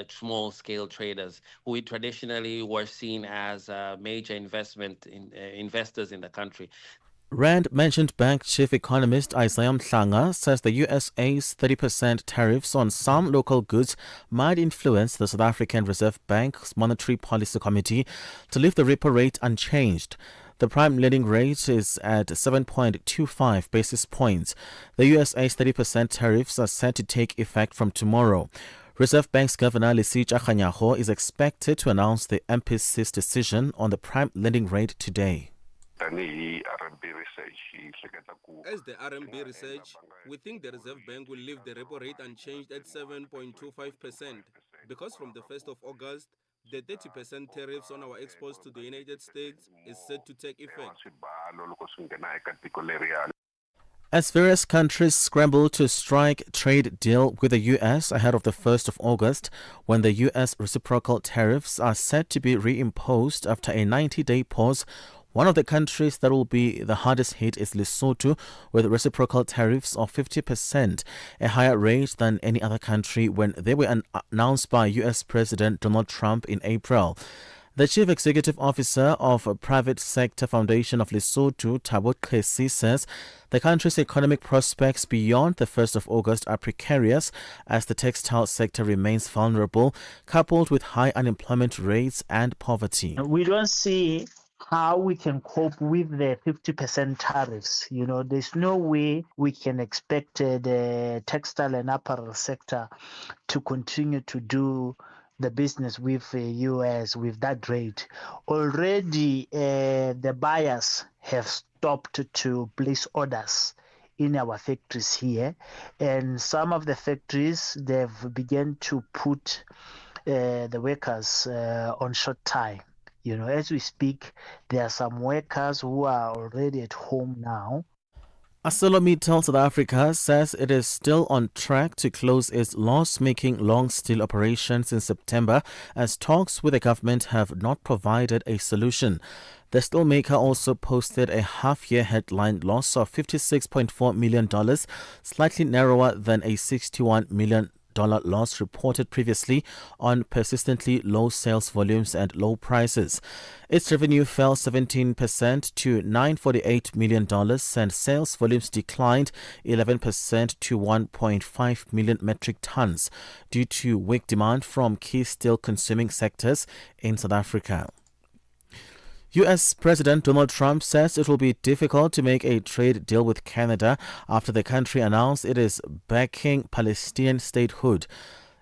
small-scale traders who traditionally were seen as major investors in the country. Rand mentioned Bank Chief Economist Isaiah Mhlanga says the USA's 30% tariffs on some local goods might influence the South African Reserve Bank's Monetary Policy Committee to leave the repo rate unchanged. The prime lending rate is at 7.25 basis points. The USA's 30% tariffs are set to take effect from tomorrow. Reserve Bank's Governor Lesitsha Kganyago is expected to announce the MPC's decision on the prime lending rate today. As the RMB research, we think the Reserve Bank will leave the repo rate unchanged at 7.25% because from the 1st of August, the 30% tariffs on our exports to the United States is set to take effect. As various countries scramble to strike trade deal with the U.S. ahead of the 1st of August, when the U.S. reciprocal tariffs are set to be reimposed after a 90-day pause, one of the countries that will be the hardest hit is Lesotho, with reciprocal tariffs of 50%, a higher rate than any other country when they were announced by U.S. President Donald Trump in April. The Chief Executive Officer of Private Sector Foundation of Lesotho, Thabo Kgesi, says the country's economic prospects beyond the 1st of August are precarious as the textile sector remains vulnerable, coupled with high unemployment rates and poverty. We don't see how we can cope with the 50% tariffs. There's no way we can expect the textile and apparel sector to continue to do the business with the U.S. with that rate. Already, the buyers have stopped to place orders in our factories here, and some of the factories, they've begun to put the workers on short time. As we speak, there are some workers who are already at home now. ArcelorMittal South Africa says it is still on track to close its loss-making long steel operations in September as talks with the government have not provided a solution. The steelmaker also posted a half-year headline loss of $56.4 million, slightly narrower than a $61 million loss reported previously on persistently low sales volumes and low prices. Its revenue fell 17% to $948 million and sales volumes declined 11% to 1.5 million metric tons due to weak demand from key steel consuming sectors in South Africa. U.S. President Donald Trump says it will be difficult to make a trade deal with Canada after the country announced it is backing Palestinian statehood.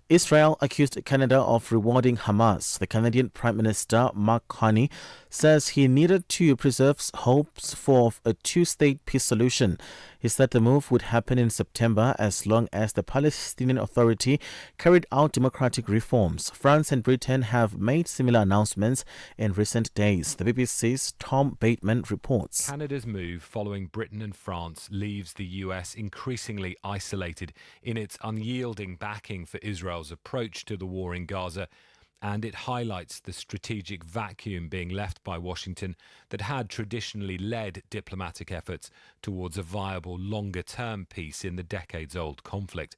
Israel accused Canada of rewarding Hamas. The Canadian Prime Minister Mark Carney says he needed to preserve hopes for a two-state peace solution. He said the move would happen in September as long as the Palestinian Authority carried out democratic reforms. France and Britain have made similar announcements in recent days. The BBC's Tom Bateman reports. Canada's move following Britain and France leaves the US increasingly isolated in its unyielding backing for Israel's approach to the war in Gaza, and it highlights the strategic vacuum being left by Washington that had traditionally led diplomatic efforts towards a viable longer-term peace in the decades-old conflict.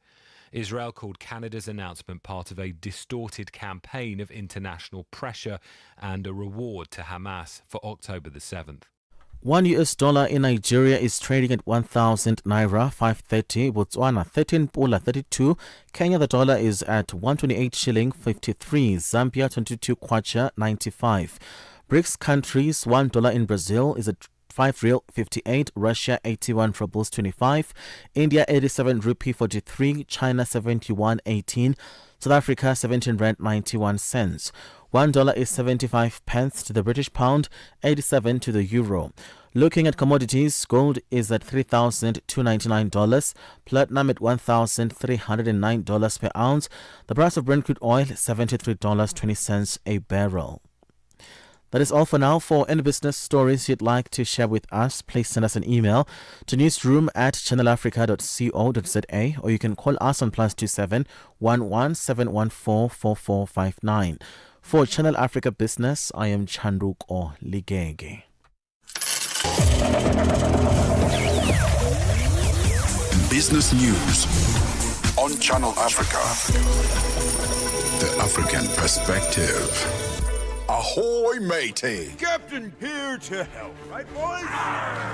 Israel called Canada's announcement part of a distorted campaign of international pressure and a reward to Hamas for October the 7th. $1 in Nigeria is trading at 1,000 naira 530, Botswana 13 pula 32, Kenya the dollar is at 128 shilling 53, Zambia 22 kwacha 95. BRICS countries, $1 in Brazil is at 5 real 58, Russia 81 rubles 25, India 87 rupee 43, China 71 18, South Africa 17 rand 91 cents. $1 is 75 pence to the British pound, 87 to the euro. Looking at commodities, gold is at $3,299, platinum at $1,309 per ounce. The price of Brent crude oil $73.20 a barrel. That is all for now. For any business stories you'd like to share with us, please send us an email to newsroom@channelafrica.co.za, or you can call us on +27 11 714 4459. For Channel Africa Business, I am Chanduko Ligege. business news on Channel Africa. The African perspective. Ahoy, matey. Captain here to help, right, boys?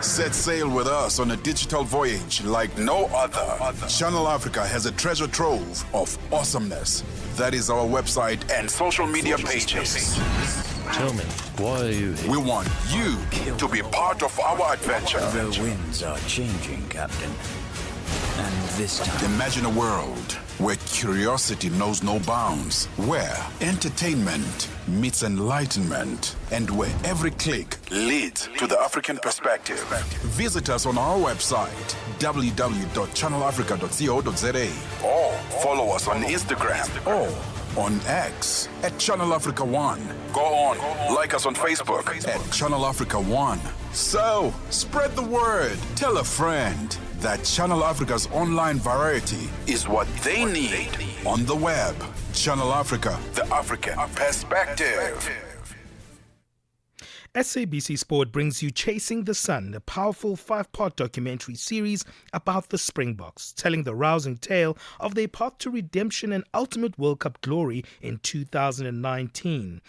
Set sail with us on a digital voyage like no other. Channel Africa has a treasure trove of awesomeness. That is our website and social media pages. Tell me, why are you here? We want you to be part of our adventure. The winds are changing, Captain. And this time... Imagine a world where curiosity knows no bounds, where entertainment meets enlightenment, and where every click leads to the African perspective. Visit us on our website, www.channelafrica.co.za, or follow us on Instagram or on X at Channel Africa One. Go on, like us on Facebook at Channel Africa One. So, spread the word. Tell a friend that Channel Africa's online variety is what they need on the web. Channel Africa, the African perspective. SABC Sport brings you Chasing the Sun, a powerful 5-part documentary series about the Springboks, telling the rousing tale of their path to redemption and ultimate World Cup glory in 2019.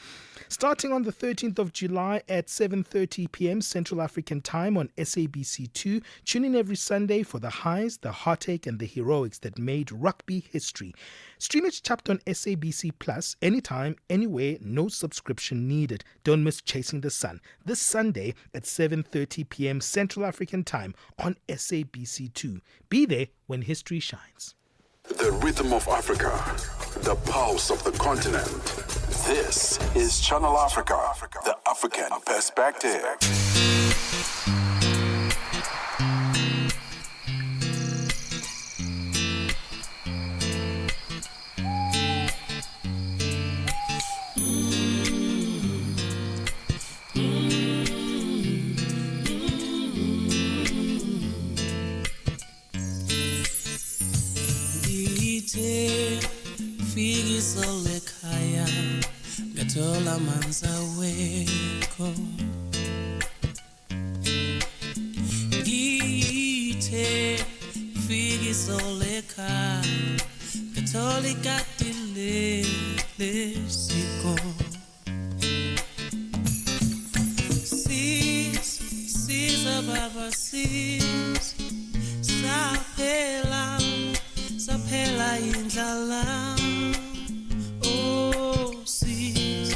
Starting on the 13th of July at 7:30 p.m. Central African Time on SABC2, tune in every Sunday for the highs, the heartache and the heroics that made rugby history. Stream each chapter on SABC Plus anytime, anywhere, no subscription needed. Don't miss Chasing the Sun this Sunday at 7:30 p.m. Central African Time on SABC2. Be there when history shines. The rhythm of Africa, the pulse of the continent. This is Channel Africa, the African perspective. Figisolekaya gatola manza weko Gite figisoleka katolika tile lesiko Sis baba sis Sapela indlala Oh sis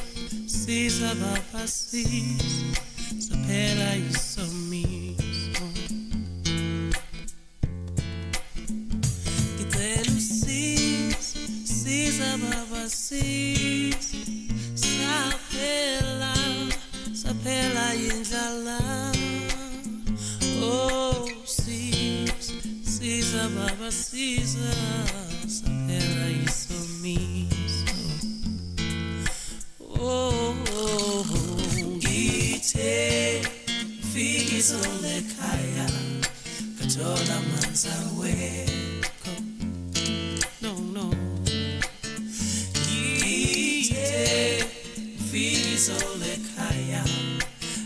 baba sis Sapela isomiso Kitelu sis baba sis Sapela indlala Oh sis baba sis Sapela isomiso Oh Gite Figisolekaya Katola manza weko No Gite Figisolekaya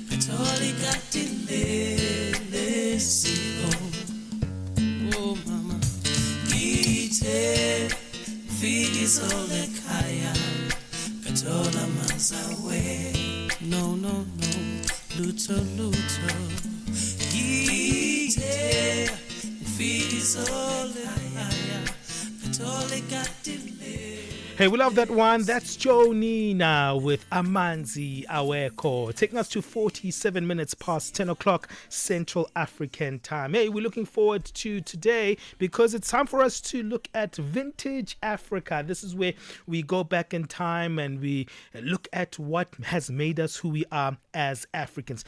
Katolika tile siko Oh mama Gite Figisolekaya Katola manzawe No Luto Gite Figisolekaya Katolika tile Hey, we love that one. That's Joe Nina with Amanzi Aweko, taking us to 47 minutes past 10 o'clock Central African Time. Hey, we're looking forward to today because it's time for us to look at vintage Africa. This is where we go back in time and we look at what has made us who we are as Africans.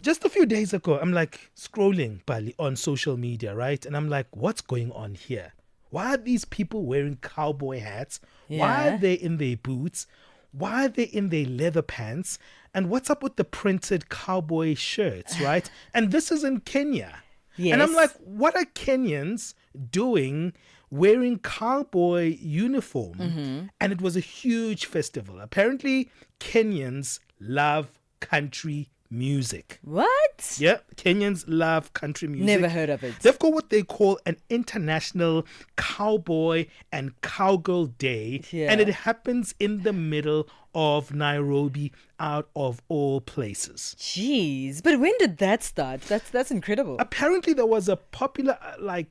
Just a few days ago, I'm like scrolling on social media, right? And I'm like, what's going on here? Why are these people wearing cowboy hats? Yeah. Why are they in their boots? Why are they in their leather pants? And what's up with the printed cowboy shirts, right? And this is in Kenya. Yes. And I'm like, what are Kenyans doing wearing cowboy uniform? Mm-hmm. And it was a huge festival. Apparently, Kenyans love country music. What? Yeah, Kenyans love country music. Never heard of it. They've got what they call an International Cowboy and Cowgirl Day, Yeah. and it happens in the middle of Nairobi, out of all places. Jeez, but when did that start? That's incredible. Apparently, there was a popular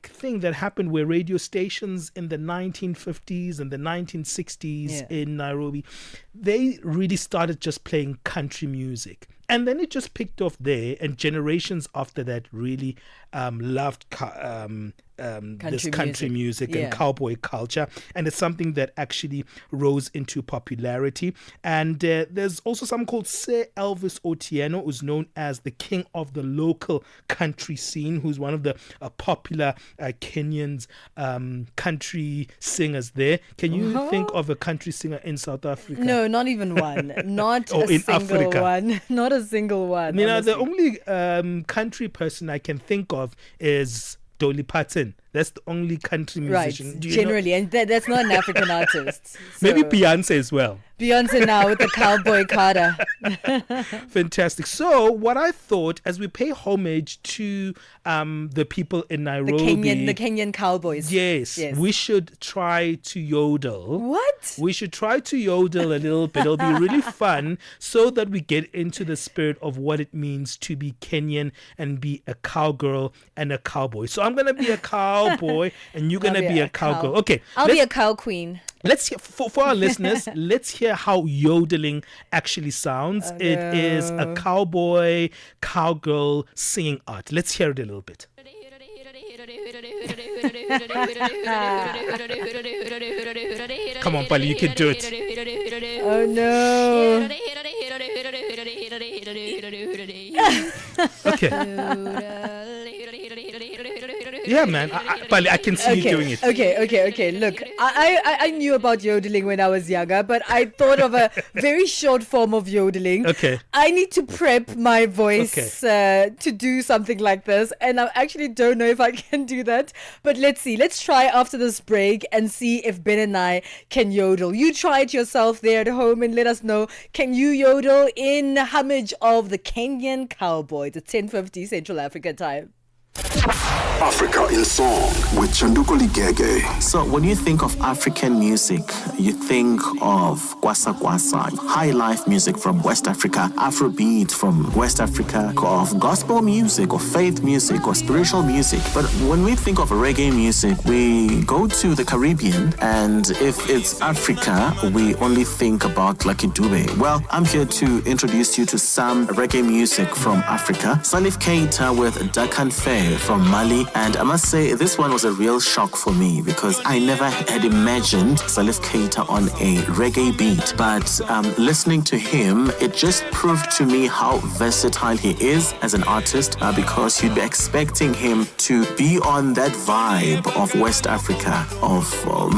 thing that happened where radio stations in the 1950s and the 1960s in Nairobi, they really started just playing country music. And then it just picked off there, and generations after that really loved this country music and cowboy culture. And it's something that actually rose into popularity. And there's also someone called Sir Elvis Otieno, who's known as the king of the local country scene, who's one of the popular Kenyans country singers there. Can you think of a country singer in South Africa? No, not even one. Not or a in single Africa. one. Not a single one. You know, the honestly. only country person I can think of is Dolly Parton. That's the only country musician. Right, Do you know? generally. And that's not an African artist. Maybe So- Beyonce as well. Beyonce now with the cowboy Carter. Fantastic. So what I thought, as we pay homage to the people in Nairobi, The Kenyan cowboys. Yes, we should try to yodel. What? We should try to yodel a little bit. It'll be really fun, so that we get into the spirit of what it means to be Kenyan and be a cowgirl and a cowboy. So I'm gonna be a cowboy and you're gonna be a cowgirl. Okay, I'll be a cow queen. Let's hear, for our listeners, let's hear how yodeling actually sounds. Oh, It is a cowboy, cowgirl singing art. Let's hear it a little bit. Come on, Pali, you can do it. Oh no. Okay. Yeah, man. Pali, I can see you doing it. Okay. Look, I knew about yodeling when I was younger, but I thought of a very short form of yodeling. Okay. I need to prep my voice to do something like this, and I actually don't know if I can do that. But let's see. Let's try after this break and see if Ben and I can yodel. You try it yourself there at home and let us know. Can you yodel in homage of the Kenyan cowboy? It's 10:50 Central Africa time. Africa in Song with Chanduko Ligege. So when you think of African music, you think of kwasa kwasa, high life music from West Africa, Afrobeat from West Africa, of gospel music or faith music or spiritual music. But when we think of reggae music, we go to the Caribbean, and if it's Africa, we only think about Lucky Dube. Well, I'm here to introduce you to some reggae music from Africa. Salif Keita with Dakan Faye from Mali, and I must say this one was a real shock for me because I never had imagined Salif Keita on a reggae beat, but listening to him, it just proved to me how versatile he is as an artist, because you'd be expecting him to be on that vibe of West Africa, of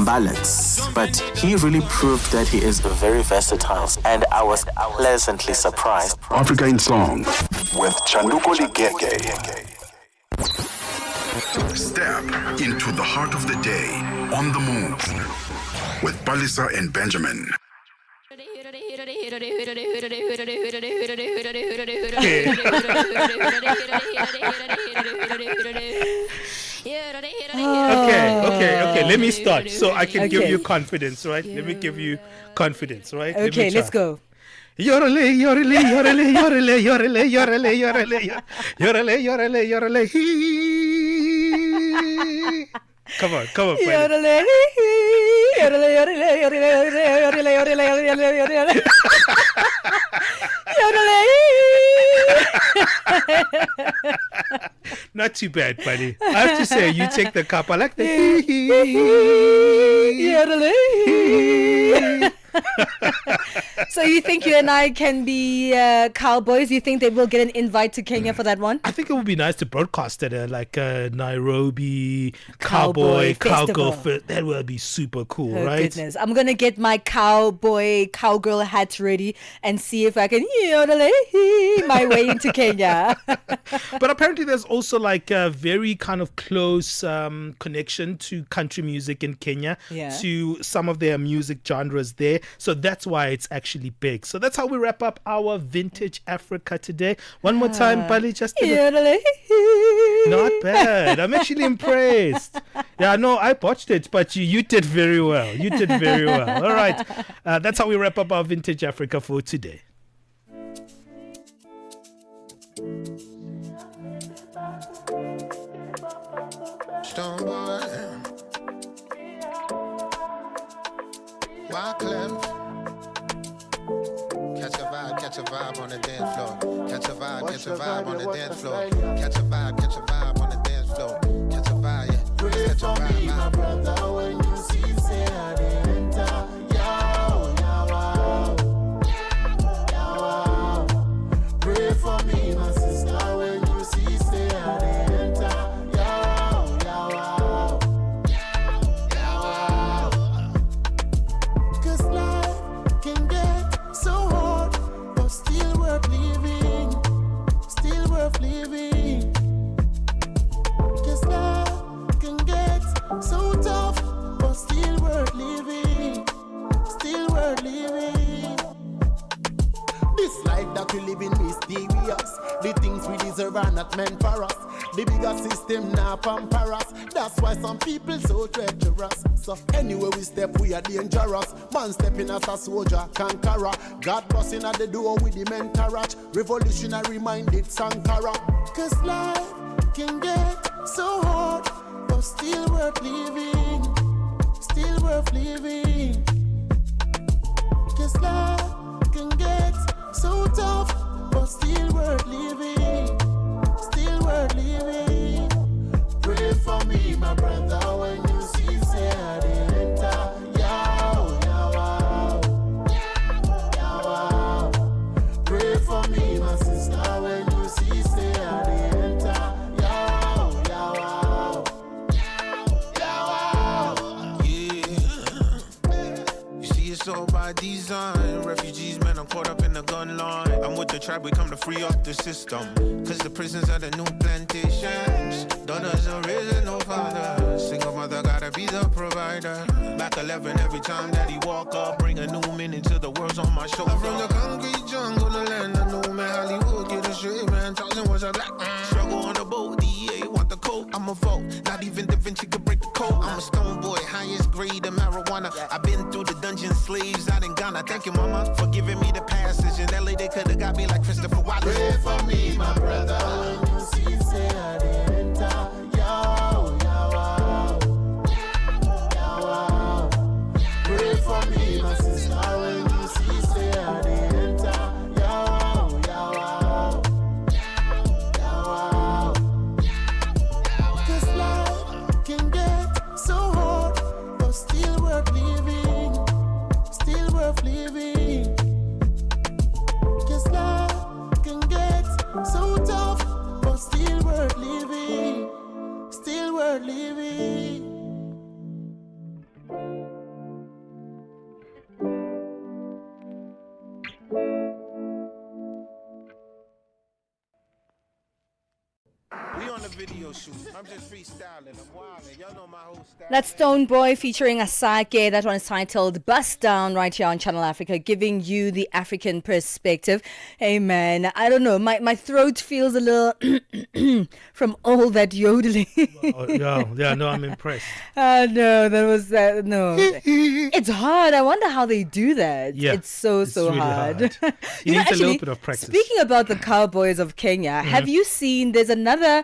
ballads, but he really proved that he is very versatile, and I was pleasantly surprised. Africa in Song with Chanduko Ligege. Step into the heart of the day on the move with Palesa and Benjamin. Okay. Let me start so I can give you confidence, right? Let me give you confidence, right? Okay, let's go. Yorele, yorele, yorele, yorele, yorele, yorele, yorele, yorele, yorele, yorele, hee. Come on, buddy. Yorele, yorele, yorele, yorele, yorele, yorele, yorele, yorele, yorele. Not too bad, buddy. I have to say, you take the cup. I like the Yorele. So you think you and I can be cowboys? You think they will get an invite to Kenya for that one? I think it would be nice to broadcast at a Nairobi cowboy cowgirl fest. That would be super cool, right? Goodness. I'm going to get my cowgirl hat ready and see if I can yodel my way into Kenya. But apparently there's also a very kind of close connection to country music in Kenya, to some of their music genres there. So that's why it's actually big. So that's how we wrap up our Vintage Africa today. One more time, Bali, just not bad. I'm actually impressed. Yeah, no, I watched it, but you did very well. You did very well. All right. That's how we wrap up our Vintage Africa for today. Stone boy, Wycliffe. Catch a vibe on the dance floor. Catch a vibe on the dance floor. Catch a vibe on the dance floor. Catch a vibe, yeah. Catch a vibe, my brother, when you see, say I did enter. Pray for me, my sister, when you see, say I did enter. Cause life can get so hard, but still worth living. Still worth living. Cause life can get so tough, but still worth living. Still worth living. This life that we live in mysterious. The things we deserve are not meant for us. The bigger system now pamper us. That's why some people so treacherous. So anywhere we step, we are dangerous. Man stepping as a soldier, conqueror. God busting at the door with the mentorage. Revolutionary minded Sankara. Cause life can get so hard, but still worth living. Still worth living. Cause life can get so tough, but still worth living. Still worth living. Pray for me, my brother, when you see, say I did enter. Pray for me, my sister, when you see, say I did enter. You see, it's all by design. Refugees, man, I'm caught up in the gun line. I'm with the tribe, we come to free up the system. Cause the prisons are the new plantations. Daughters are raising no fathers. Single mother gotta be the provider. Back 11 every time that he walk up. Bring a new meaning to the words on my shoulder. I'm from the concrete jungle, the land of no man. Hollywood, get a straight man. 1,000 was a black man. Struggle on the boat, DEA want the coat. I'm a vote, not even Da Vinci could break the code. I'm a stone boy, highest grade of marijuana. I've been through the dungeon slaves out in Ghana. Thank you, mama, for giving me the passage. In LA, they could've got me like Christopher Wallace. Pray for me, my brother, when you see, say I did enter. Pray for me, my sister, when you see, say I did enter. Cause life can get so hard, but still worth living. Still worth living. Cause life can get so tough, but still worth living. Still worth living. We on the video shoot. I'm just freestyling. I'm wilding. Y'all know my whole style. That's Stone Boy featuring Asake. That one is titled Bust Down right here on Channel Africa, giving you the African perspective. Hey man, I don't know. My throat feels a little from all that yodeling. No, I'm impressed. No, that was no. It's hard. I wonder how they do that. Yeah, it's so really hard. You need a little bit of practice. Speaking about the cowboys of Kenya, have you seen? There's another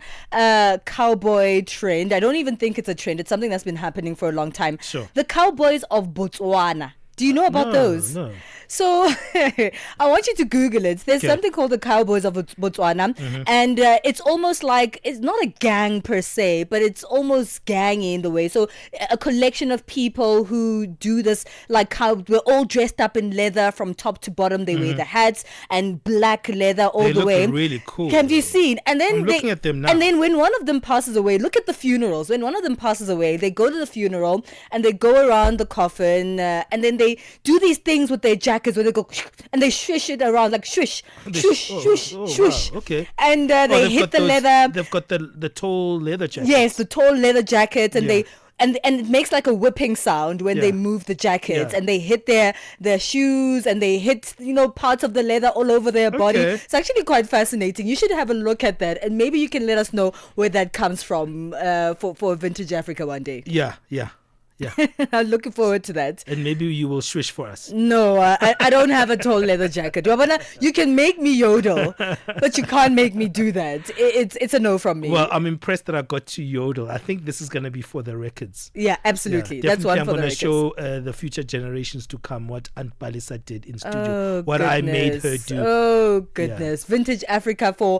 cowboy trend. I don't even think it's a trend. It's something that's been happening for a long time. Sure. The cowboys of Botswana. Do you know about those? No. So I want you to Google it. There's something called the Cowboys of Botswana, and it's almost like, it's not a gang per se, but it's almost gangy in the way. So a collection of people who do this, like we're all dressed up in leather from top to bottom. They wear the hats and black leather all the way. They look really cool. Have you seen? And then I'm looking at them now. And then when one of them passes away, look at the funerals. When one of them passes away, they go to the funeral and they go around the coffin, and then they do these things with their jackets where they go and they swish it around, like swish, swish. Wow, okay. And they hit the leather. They've got the tall leather jacket. Yes, the tall leather jacket, and and it makes like a whipping sound when they move the jackets and they hit their shoes and they hit parts of the leather all over their body. It's actually quite fascinating. You should have a look at that, and maybe you can let us know where that comes from for Vintage Africa one day. Yeah. I'm looking forward to that. And maybe you will swish for us. No, I don't have a tall leather jacket. You can make me yodel, but you can't make me do that. It's a no from me. Well, I'm impressed that I got to yodel. I think this is going to be for the records. Yeah, absolutely. That's one for the records. I'm going to show the future generations to come what Aunt Palesa did in studio, I made her do. Oh, goodness. Yeah. Vintage Africa for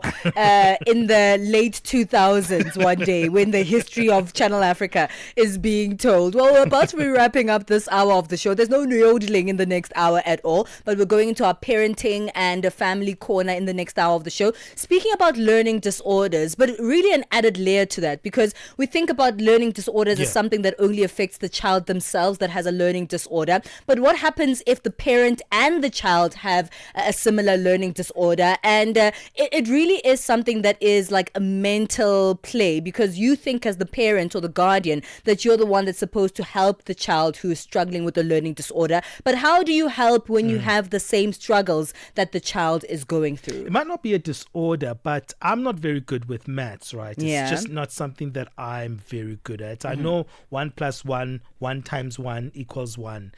in the late 2000s one day when the history of Channel Africa is being told. Well, we're about to be wrapping up this hour of the show. There's no yodeling in the next hour at all, but we're going into our parenting and a family corner in the next hour of the show. Speaking about learning disorders, but really an added layer to that, because we think about learning disorders as something that only affects the child themselves that has a learning disorder. But what happens if the parent and the child have a similar learning disorder? And it really is something that is like a mental play, because you think as the parent or the guardian that you're the one that's supposed to help the child who is struggling with a learning disorder. But how do you help when you have the same struggles that the child is going through? It might not be a disorder, but I'm not very good with maths, right? It's just not something that I'm very good at. I know 1 + 1, 1 × 1 = 1,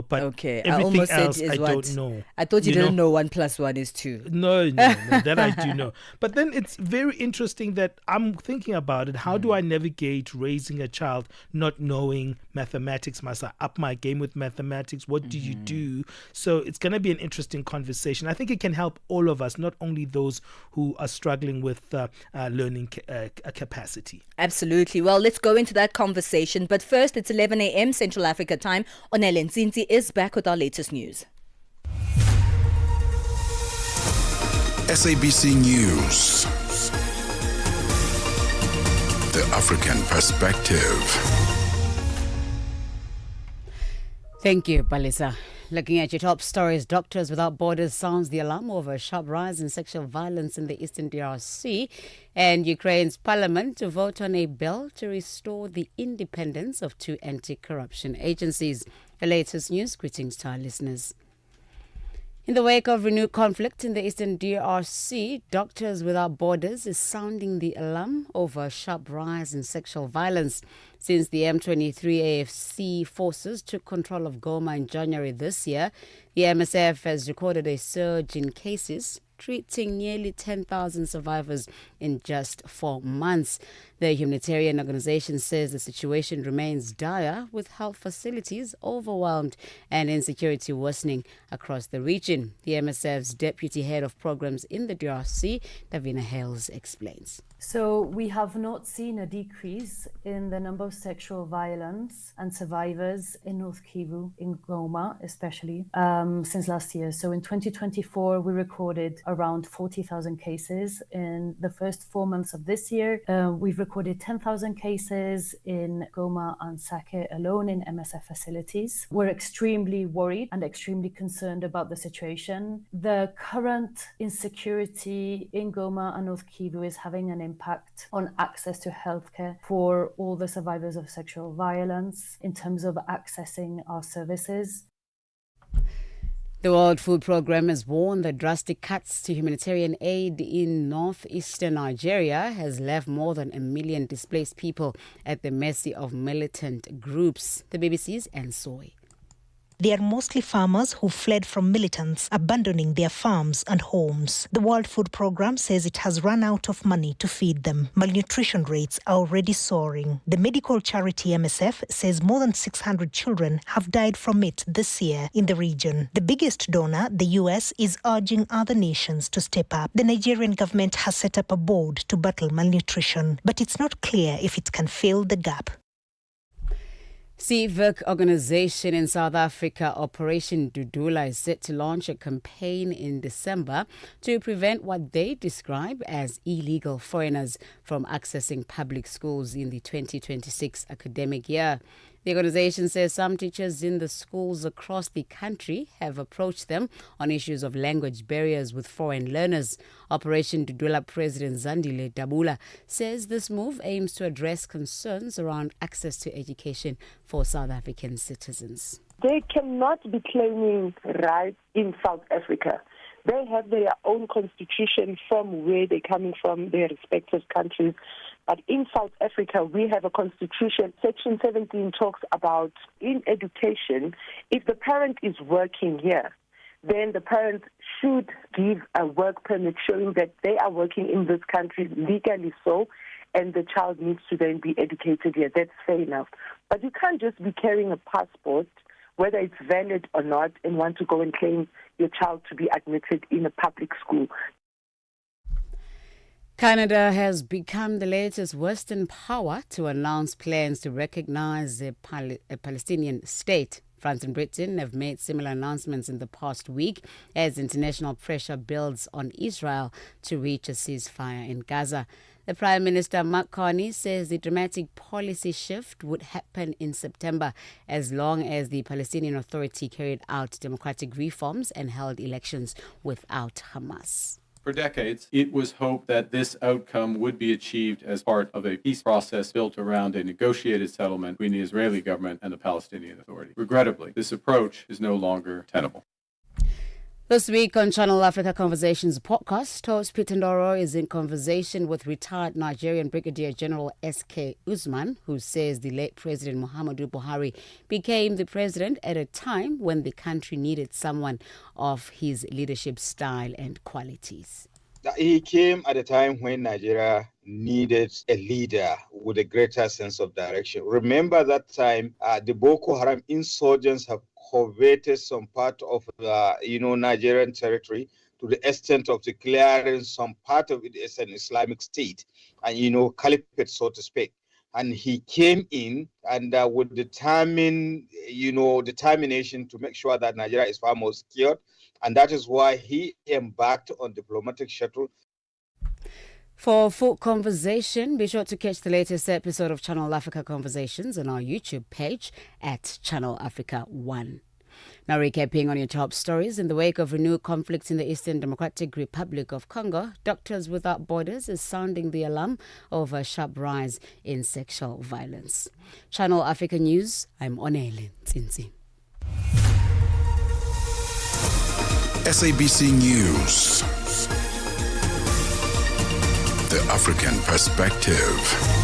but everything else I don't know. I thought you didn't know 1 + 1 is 2. No, that I do know. But then it's very interesting that I'm thinking about it. How do I navigate raising a child not knowing mathematics? Must I up my game with mathematics? What do you do? So it's going to be an interesting conversation. I think it can help all of us, not only those who are struggling with learning capacity. Absolutely. Well, let's go into that conversation. But first, it's 11 a.m. Central Africa time. Onele Nzinzi is back with our latest news. SABC News. The African Perspective. Thank you, Palesa. Looking at your top stories, Doctors Without Borders sounds the alarm over a sharp rise in sexual violence in the Eastern DRC, and Ukraine's parliament to vote on a bill to restore the independence of 2 anti-corruption agencies. The latest news. Greetings to our listeners. In the wake of renewed conflict in the Eastern DRC, Doctors Without Borders is sounding the alarm over a sharp rise in sexual violence. Since the M23 AFC forces took control of Goma in January this year, the MSF has recorded a surge in cases, treating nearly 10,000 survivors in just 4 months. The humanitarian organization says the situation remains dire, with health facilities overwhelmed and insecurity worsening across the region. The MSF's deputy head of programs in the DRC, Davina Hales, explains. So we have not seen a decrease in the number of sexual violence and survivors in North Kivu, in Goma especially, since last year. So in 2024, we recorded around 40,000 cases. In the first 4 months of this year, we've recorded 10,000 cases in Goma and Sake alone in MSF facilities. We're extremely worried and extremely concerned about the situation. The current insecurity in Goma and North Kivu is having an impact on access to healthcare for all the survivors of sexual violence in terms of accessing our services. The World Food Programme has warned that drastic cuts to humanitarian aid in northeastern Nigeria has left more than 1 million displaced people at the mercy of militant groups. The BBC's Nsoi. They are mostly farmers who fled from militants, abandoning their farms and homes. The World Food Programme says it has run out of money to feed them. Malnutrition rates are already soaring. The medical charity MSF says more than 600 children have died from it this year in the region. The biggest donor, the US, is urging other nations to step up. The Nigerian government has set up a board to battle malnutrition, but it's not clear if it can fill the gap. Civic organization in South Africa, Operation Dudula, is set to launch a campaign in December to prevent what they describe as illegal foreigners from accessing public schools in the 2026 academic year. The organization says some teachers in the schools across the country have approached them on issues of language barriers with foreign learners. Operation Dudula President Zandile Dabula says this move aims to address concerns around access to education for South African citizens. They cannot be claiming rights in South Africa. They have their own constitution from where they're coming from, their respective countries. But in South Africa, we have a constitution. Section 17 talks about in education, if the parent is working here, then the parent should give a work permit showing that they are working in this country legally so, and the child needs to then be educated here. That's fair enough. But you can't just be carrying a passport, whether it's valid or not, and want to go and claim your child to be admitted in a public school. Canada has become the latest Western power to announce plans to recognize a Palestinian state. France and Britain have made similar announcements in the past week as international pressure builds on Israel to reach a ceasefire in Gaza. The Prime Minister, Mark Carney, says the dramatic policy shift would happen in September as long as the Palestinian Authority carried out democratic reforms and held elections without Hamas. For decades, it was hoped that this outcome would be achieved as part of a peace process built around a negotiated settlement between the Israeli government and the Palestinian Authority. Regrettably, this approach is no longer tenable. This week on Channel Africa Conversations podcast, host Peter Ndoro is in conversation with retired Nigerian Brigadier General S.K. Usman, who says the late President Muhammadu Buhari became the president at a time when the country needed someone of his leadership style and qualities. He came at a time when Nigeria needed a leader with a greater sense of direction. Remember that time, the Boko Haram insurgents have coveted some part of Nigerian territory to the extent of declaring some part of it as an Islamic state and, caliphate, so to speak. And he came in and with determination to make sure that Nigeria is far more secured. And that is why he embarked on diplomatic shuttle. For full conversation, be sure to catch the latest episode of Channel Africa Conversations on our YouTube page at Channel Africa 1. Now recapping on your top stories, in the wake of renewed conflicts in the Eastern Democratic Republic of Congo, Doctors Without Borders is sounding the alarm over a sharp rise in sexual violence. Channel Africa News, I'm Onele Tsinzi. SABC News. The African Perspective.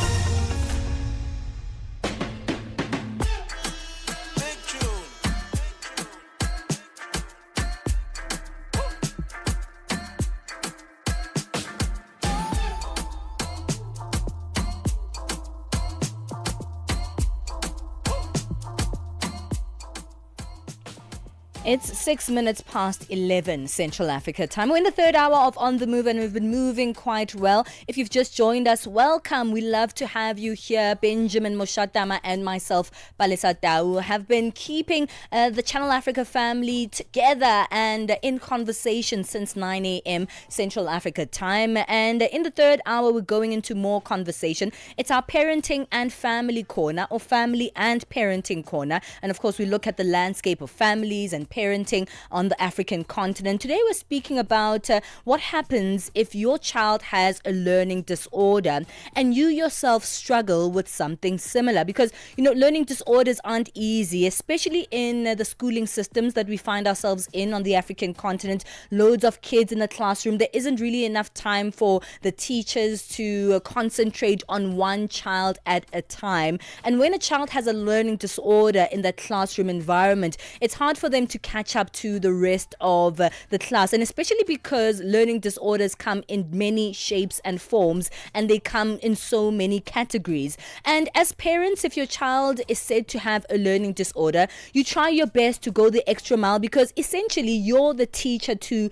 It's 6 minutes past 11 Central Africa time. We're in the third hour of On the Move and we've been moving quite well. If you've just joined us, welcome. We love to have you here. Benjamin Moshatama and myself, Palesa, have been keeping the Channel Africa family together and in conversation since 9 a.m. Central Africa time. And in the third hour, we're going into more conversation. It's our parenting and family corner, or family and parenting corner. And of course, we look at the landscape of families and parenting on the African continent. Today we're speaking about what happens if your child has a learning disorder and you yourself struggle with something similar, because learning disorders aren't easy, especially in the schooling systems that we find ourselves in on the African continent. Loads of kids in the classroom. There isn't really enough time for the teachers to concentrate on one child at a time. And when a child has a learning disorder in that classroom environment, it's hard for them to catch up to the rest of the class, and especially because learning disorders come in many shapes and forms and they come in so many categories. And as parents, if your child is said to have a learning disorder, you try your best to go the extra mile, because essentially you're the teacher to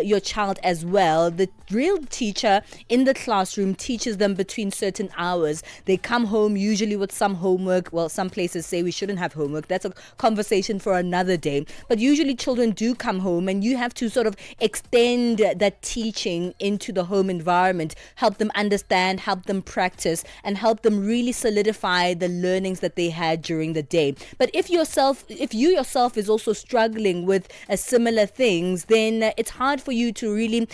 your child as well. The real teacher in the classroom teaches them between certain hours. They come home usually with some homework. Well, some places say we shouldn't have homework. That's a conversation for another day. but usually children do come home and you have to sort of extend that teaching into the home environment, help them understand, help them practice, and help them really solidify the learnings that they had during the day. But if you yourself is also struggling with similar things, then it's hard for you to really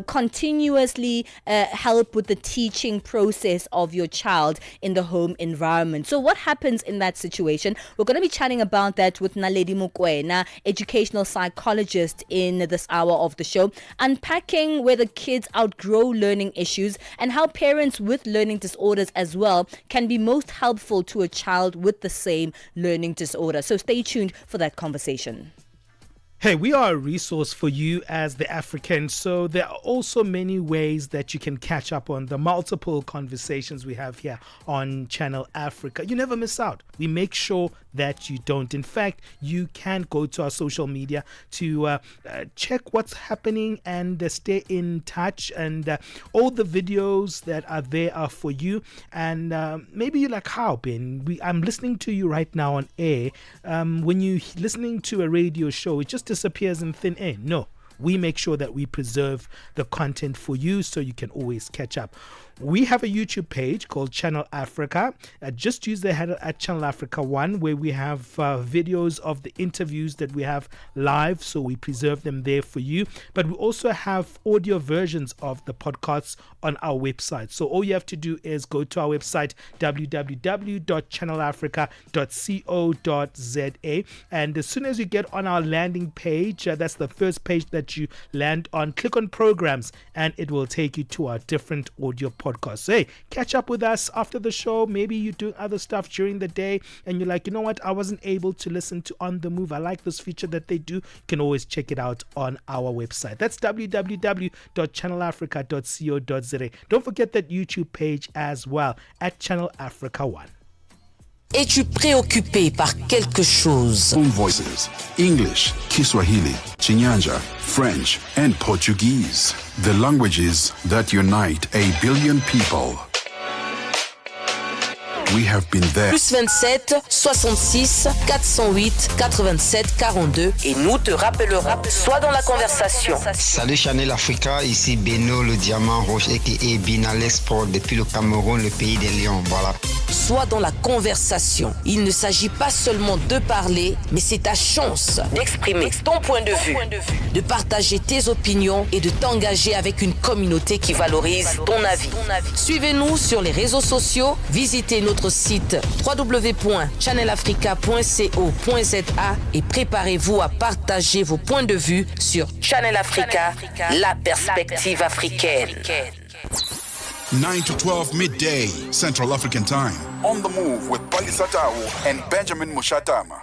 continuously help with the teaching process of your child in the home environment. So what happens in that situation? We're going to be chatting about that with Naledi Mukwena, educational psychologist, in this hour of the show, unpacking whether kids outgrow learning issues and how parents with learning disorders as well can be most helpful to a child with the same learning disorder. So stay tuned for that conversation. Hey, we are a resource for you as the African, so there are also many ways that you can catch up on the multiple conversations we have here on Channel Africa. You never miss out. We make sure that you don't. In fact, you can go to our social media to check what's happening and stay in touch, and all the videos that are there are for you. And maybe you're like, how, Ben? I'm listening to you right now on air. When you're listening to a radio show, it just disappears in thin air. No, we make sure that we preserve the content for you so you can always catch up. We have a YouTube page called Channel Africa. Just use the header at Channel Africa 1, where we have videos of the interviews that we have live, so we preserve them there for you. But we also have audio versions of the podcasts on our website. So all you have to do is go to our website, www.channelafrica.co.za, and as soon as you get on our landing page, that's the first page that you land on, click on programs, and it will take you to our different audio podcasts. So, hey, catch up with us after the show. Maybe you're doing other stuff during the day and you're like, you know what, I wasn't able to listen to On The Move. I like this feature that they do. You can always check it out on our website. That's www.channelafrica.co.za. Don't forget that YouTube page as well, at Channel Africa 1. Es-tu préoccupé par quelque chose? Home voices, English, Kiswahili, Chinyanja, French, and Portuguese. The languages that unite a billion people. We have been there. Plus 27 66 408 87 42 et nous te rappellerons. Sois dans la conversation. Salut Channel Africa, ici Beno le diamant rouge et Binal Export depuis le Cameroun, le pays des lions. Voilà. Sois dans la conversation. Il ne s'agit pas seulement de parler, mais c'est ta chance d'exprimer ton point de vue, de partager tes opinions et de t'engager avec une communauté qui valorise ton avis. Suivez-nous sur les réseaux sociaux, visitez notre site www.channelafrica.co.za et préparez-vous à partager vos points de vue sur Channel Africa, la perspective africaine. 9 to 12 midday, Central African Time. On the Move with Palesa and Benjamin Moshatama.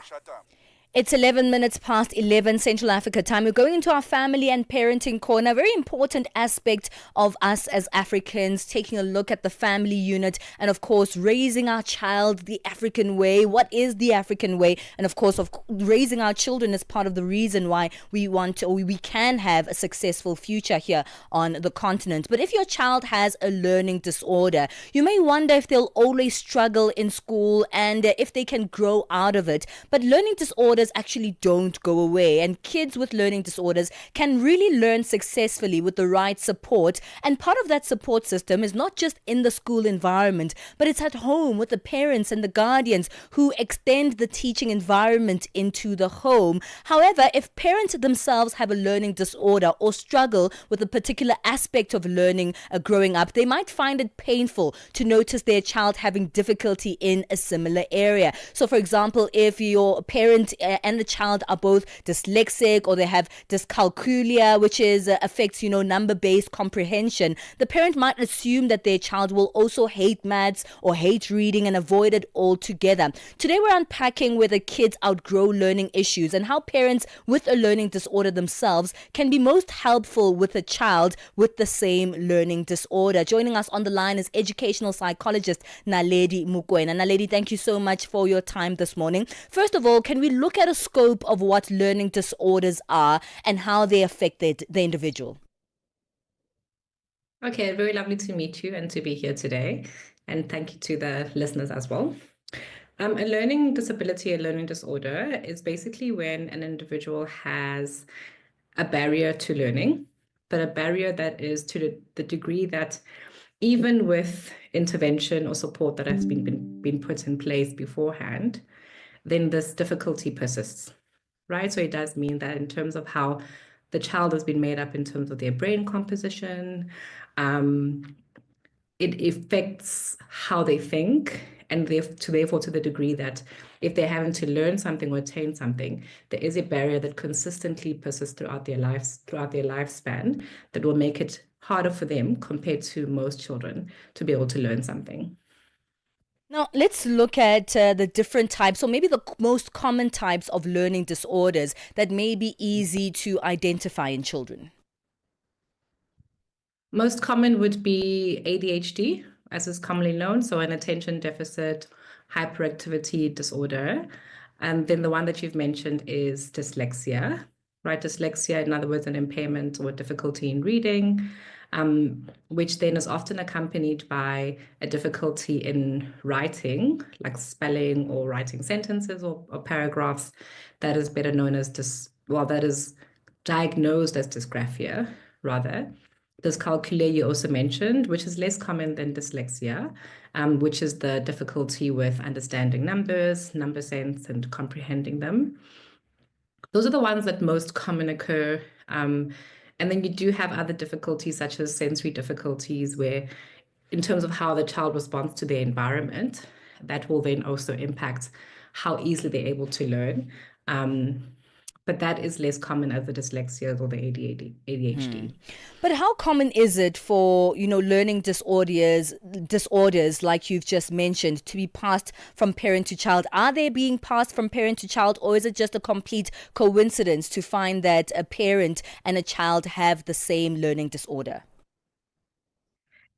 It's 11 minutes past 11 Central Africa time. We're going into our family and parenting corner. A very important aspect of us as Africans, taking a look at the family unit and, of course, raising our child the African way. What is the African way? And, of course, raising our children is part of the reason why we want to, or we can have a successful future here on the continent. But if your child has a learning disorder, you may wonder if they'll always struggle in school and if they can grow out of it. But learning disorders actually don't go away, and kids with learning disorders can really learn successfully with the right support. And part of that support system is not just in the school environment, but it's at home with the parents and the guardians who extend the teaching environment into the home. However, if parents themselves have a learning disorder or struggle with a particular aspect of learning growing up, they might find it painful to notice their child having difficulty in a similar area. So, for example, if your parent and the child are both dyslexic or they have dyscalculia, which is affects number-based comprehension, the parent might assume that their child will also hate maths or hate reading and avoid it altogether. Today we're unpacking whether kids outgrow learning issues and how parents with a learning disorder themselves can be most helpful with a child with the same learning disorder. Joining us on the line is educational psychologist Naledi Mukwena. Naledi, thank you so much for your time this morning. First of all, can we look at a scope of what learning disorders are and how they affect the individual? Okay, very lovely to meet you and to be here today. And thank you to the listeners as well. A learning disability, a learning disorder, is basically when an individual has a barrier to learning, but a barrier that is to the degree that even with intervention or support that has been put in place beforehand, then this difficulty persists, right? So it does mean that in terms of how the child has been made up in terms of their brain composition, it affects how they think, and therefore to the degree that if they're having to learn something or attain something, there is a barrier that consistently persists throughout their lives, throughout their lifespan, that will make it harder for them compared to most children to be able to learn something. Now, let's look at the different types, or maybe the most common types of learning disorders that may be easy to identify in children. Most common would be ADHD, as is commonly known, so an attention deficit hyperactivity disorder. And then the one that you've mentioned is dyslexia, right? Dyslexia, in other words, an impairment or difficulty in reading, which then is often accompanied by a difficulty in writing, like spelling or writing sentences or paragraphs. That is better known as that is diagnosed as dysgraphia, rather. Dyscalculia you also mentioned, which is less common than dyslexia, which is the difficulty with understanding numbers, number sense, and comprehending them. Those are the ones that most common occur. And then you do have other difficulties, such as sensory difficulties, where in terms of how the child responds to their environment, that will then also impact how easily they're able to learn. But that is less common as the dyslexia or the ADHD. But how common is it for, learning disorders like you've just mentioned to be passed from parent to child? Are they being passed from parent to child, or is it just a complete coincidence to find that a parent and a child have the same learning disorder?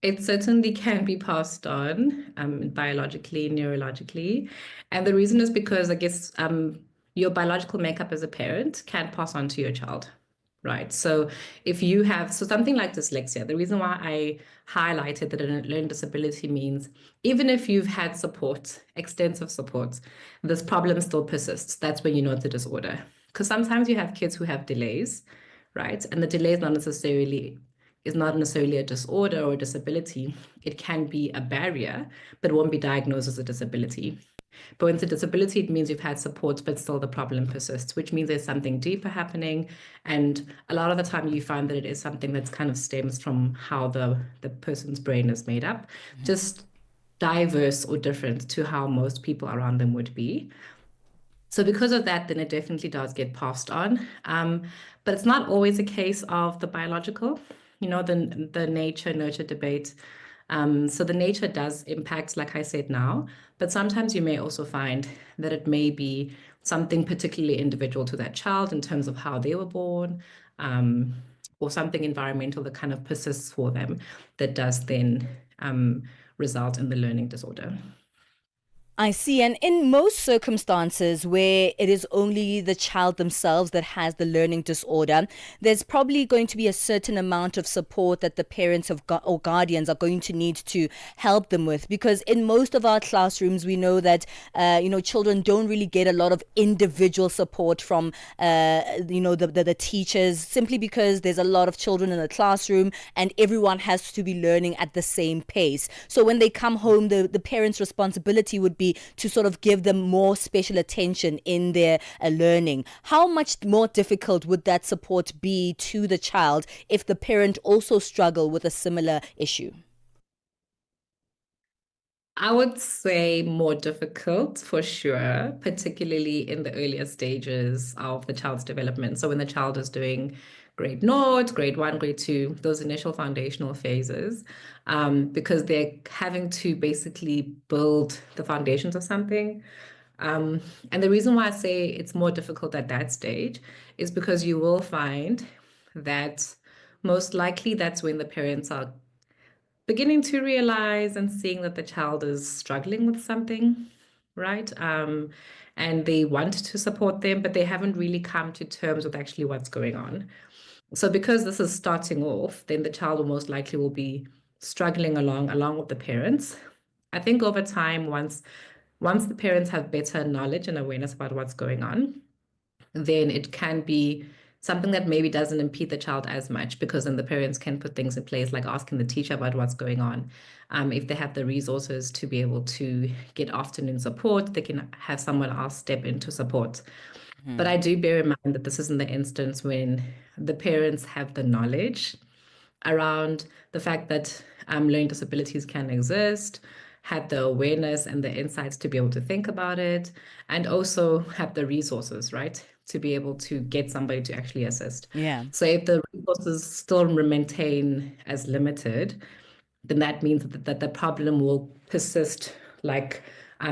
It certainly can be passed on biologically, neurologically. And the reason is because I guess your biological makeup as a parent can pass on to your child, right? So if you have, something like dyslexia, the reason why I highlighted that a learning disability means even if you've had support, extensive support, this problem still persists. That's when you know it's a disorder. Because sometimes you have kids who have delays, right? And the delay is not necessarily a disorder or a disability. It can be a barrier, but won't be diagnosed as a disability. But when it's a disability, it means you've had support, but still the problem persists, which means there's something deeper happening. And a lot of the time you find that it is something that's kind of stems from how the person's brain is made up, just diverse or different to how most people around them would be. So because of that, then it definitely does get passed on. But it's not always a case of the biological, the nature-nurture debate. So the nature does impact, like I said now, but sometimes you may also find that it may be something particularly individual to that child in terms of how they were born, or something environmental that kind of persists for them that does then result in the learning disorder. I see. And in most circumstances where it is only the child themselves that has the learning disorder, there's probably going to be a certain amount of support that the parents or guardians are going to need to help them with. Because in most of our classrooms, we know that, children don't really get a lot of individual support from, the teachers, simply because there's a lot of children in the classroom and everyone has to be learning at the same pace. So when they come home, the parents' responsibility would be to sort of give them more special attention in their learning. How much more difficult would that support be to the child if the parent also struggle with a similar issue? I would say more difficult for sure, particularly in the earlier stages of the child's development. So when the child is doing grade 0, grade 1, grade 2, those initial foundational phases, because they're having to basically build the foundations of something. And the reason why I say it's more difficult at that stage is because you will find that most likely that's when the parents are beginning to realize and seeing that the child is struggling with something, right? And they want to support them, but they haven't really come to terms with actually what's going on. So because this is starting off, then the child will most likely will be struggling along with the parents. I think over time, once once the parents have better knowledge and awareness about what's going on, then it can be something that maybe doesn't impede the child as much, because then the parents can put things in place like asking the teacher about what's going on. If they have the resources to be able to get afternoon support, they can have someone else step in to support. But I do bear in mind that this isn't the instance when the parents have the knowledge around the fact that learning disabilities can exist, have the awareness and the insights to be able to think about it, and also have the resources, right, to be able to get somebody to actually assist. Yeah. So if the resources still maintain as limited, then that means that the problem will persist, like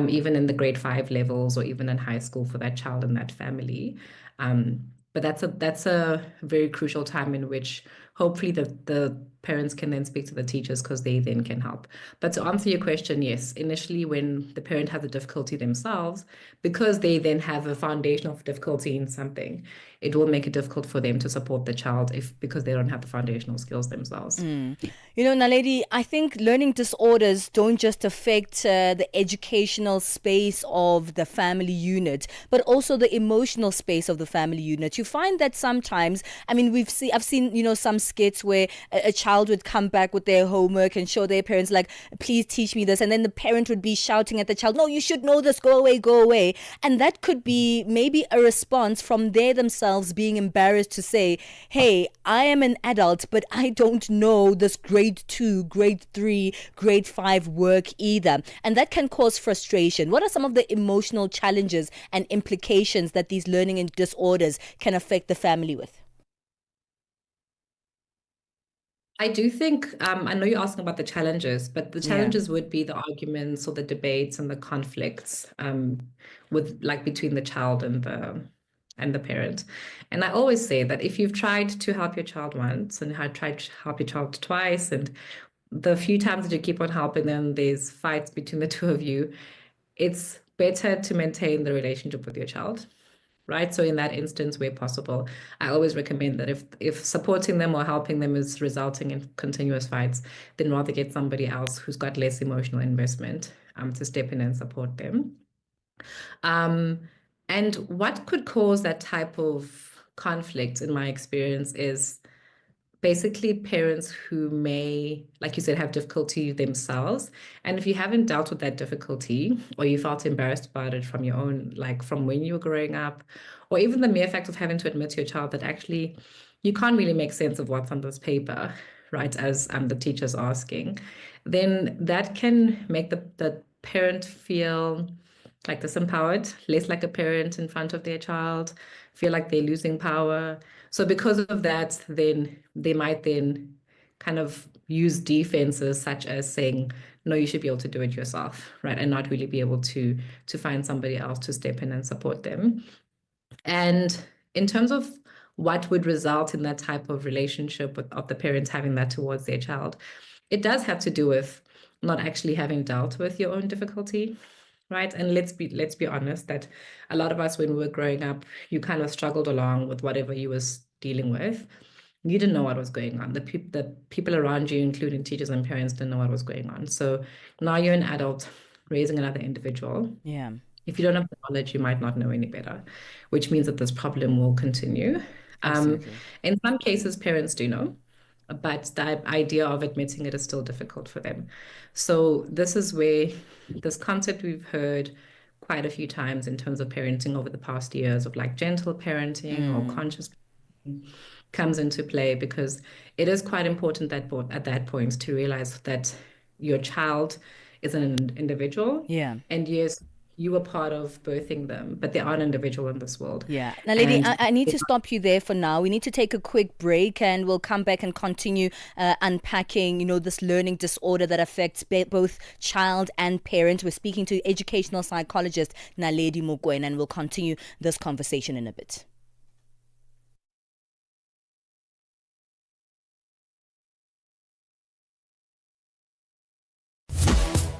even in the grade 5 levels or even in high school for that child and that family. But that's a very crucial time in which hopefully the parents can then speak to the teachers, because they then can help. But to answer your question, yes, initially when the parent has a difficulty themselves, because they then have a foundation of difficulty in something, it will make it difficult for them to support the child because they don't have the foundational skills themselves. You know, Naledi, I think learning disorders don't just affect the educational space of the family unit, but also the emotional space of the family unit. You find that sometimes, I mean, I've seen, you know, some skits where a child would come back with their homework and show their parents like, please teach me this. And then the parent would be shouting at the child, no, you should know this, go away, go away. And that could be maybe a response from they themselves being embarrassed to say, hey, I am an adult, but I don't know this grade 2, grade 3, grade 5 work either. And that can cause frustration. What are some of the emotional challenges and implications that these learning disorders can affect the family with? I do think, I know you're asking about the challenges, but the challenges would be the arguments or the debates and the conflicts with like between the child and the parent. And I always say that if you've tried to help your child once and had tried to help your child twice, and the few times that you keep on helping them, there's fights between the two of you, it's better to maintain the relationship with your child. Right. So in that instance, where possible, I always recommend that if supporting them or helping them is resulting in continuous fights, then rather get somebody else who's got less emotional investment to step in and support them. And what could cause that type of conflict, in my experience, is basically parents who may, like you said, have difficulty themselves. And if you haven't dealt with that difficulty, or you felt embarrassed about it from your own, like from when you were growing up, or even the mere fact of having to admit to your child that actually you can't really make sense of what's on this paper, right, as the teacher's asking, then that can make the parent feel like disempowered, less like a parent in front of their child, feel like they're losing power. So because of that, then they might then kind of use defenses such as saying, no, you should be able to do it yourself, right? And not really be able to find somebody else to step in and support them. And in terms of what would result in that type of relationship of the parents having that towards their child, it does have to do with not actually having dealt with your own difficulty. Right. And let's be honest that a lot of us, when we were growing up, you kind of struggled along with whatever you was dealing with. You didn't know what was going on. The people around you, including teachers and parents, didn't know what was going on. So now you're an adult raising another individual. Yeah. If you don't have the knowledge, you might not know any better, which means that this problem will continue. In some cases, parents do know, but the idea of admitting it is still difficult for them. So this is where this concept we've heard quite a few times in terms of parenting over the past years of like gentle parenting or conscious parenting comes into play, because it is quite important that at that point to realize that your child is an individual. Yeah. And yes, you were part of birthing them, but they are an individual in this world. Yeah. Now, lady, I need to stop you there for now. We need to take a quick break, and we'll come back and continue unpacking, you know, this learning disorder that affects both child and parent. We're speaking to educational psychologist Naledi Mokoena, and we'll continue this conversation in a bit.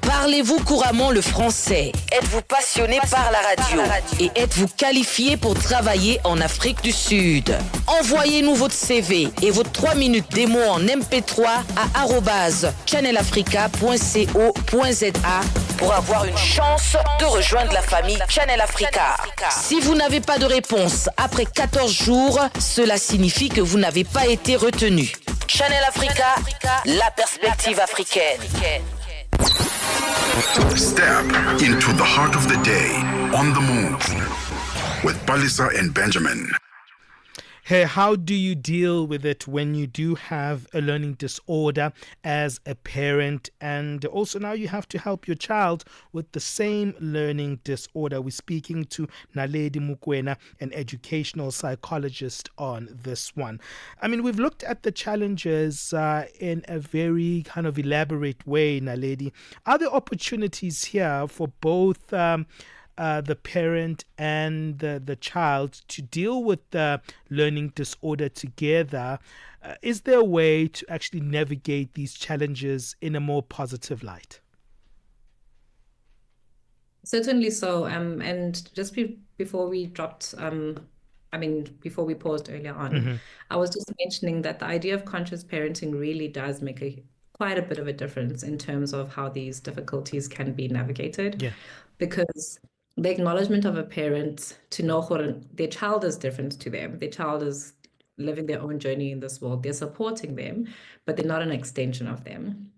Parlez-vous couramment le français? Êtes-vous passionné par la radio? Et êtes-vous qualifié pour travailler en Afrique du Sud? Envoyez-nous votre CV et votre 3 minutes démo en MP3 à @channelafrica.co.za pour avoir une chance de rejoindre la famille Channel Africa. Si vous n'avez pas de réponse après 14 jours, cela signifie que vous n'avez pas été retenu. Channel Africa, la perspective africaine. Step into the heart of the day on the move with Palesa and Benjamin. Hey, how do you deal with it when you do have a learning disorder as a parent, and also now you have to help your child with the same learning disorder? We're speaking to Naledi Mukwena, an educational psychologist, on this one. I mean, we've looked at the challenges in a very kind of elaborate way, Naledi. Are there opportunities here for both the parent and the child to deal with the learning disorder together? Is there a way to actually navigate these challenges in a more positive light? Certainly so. And just before we dropped, before we paused earlier on, I was just mentioning that the idea of conscious parenting really does make quite a bit of a difference in terms of how these difficulties can be navigated. Yeah. Because the acknowledgement of a parent to know their child is different to them. Their child is living their own journey in this world. They're supporting them, but they're not an extension of them.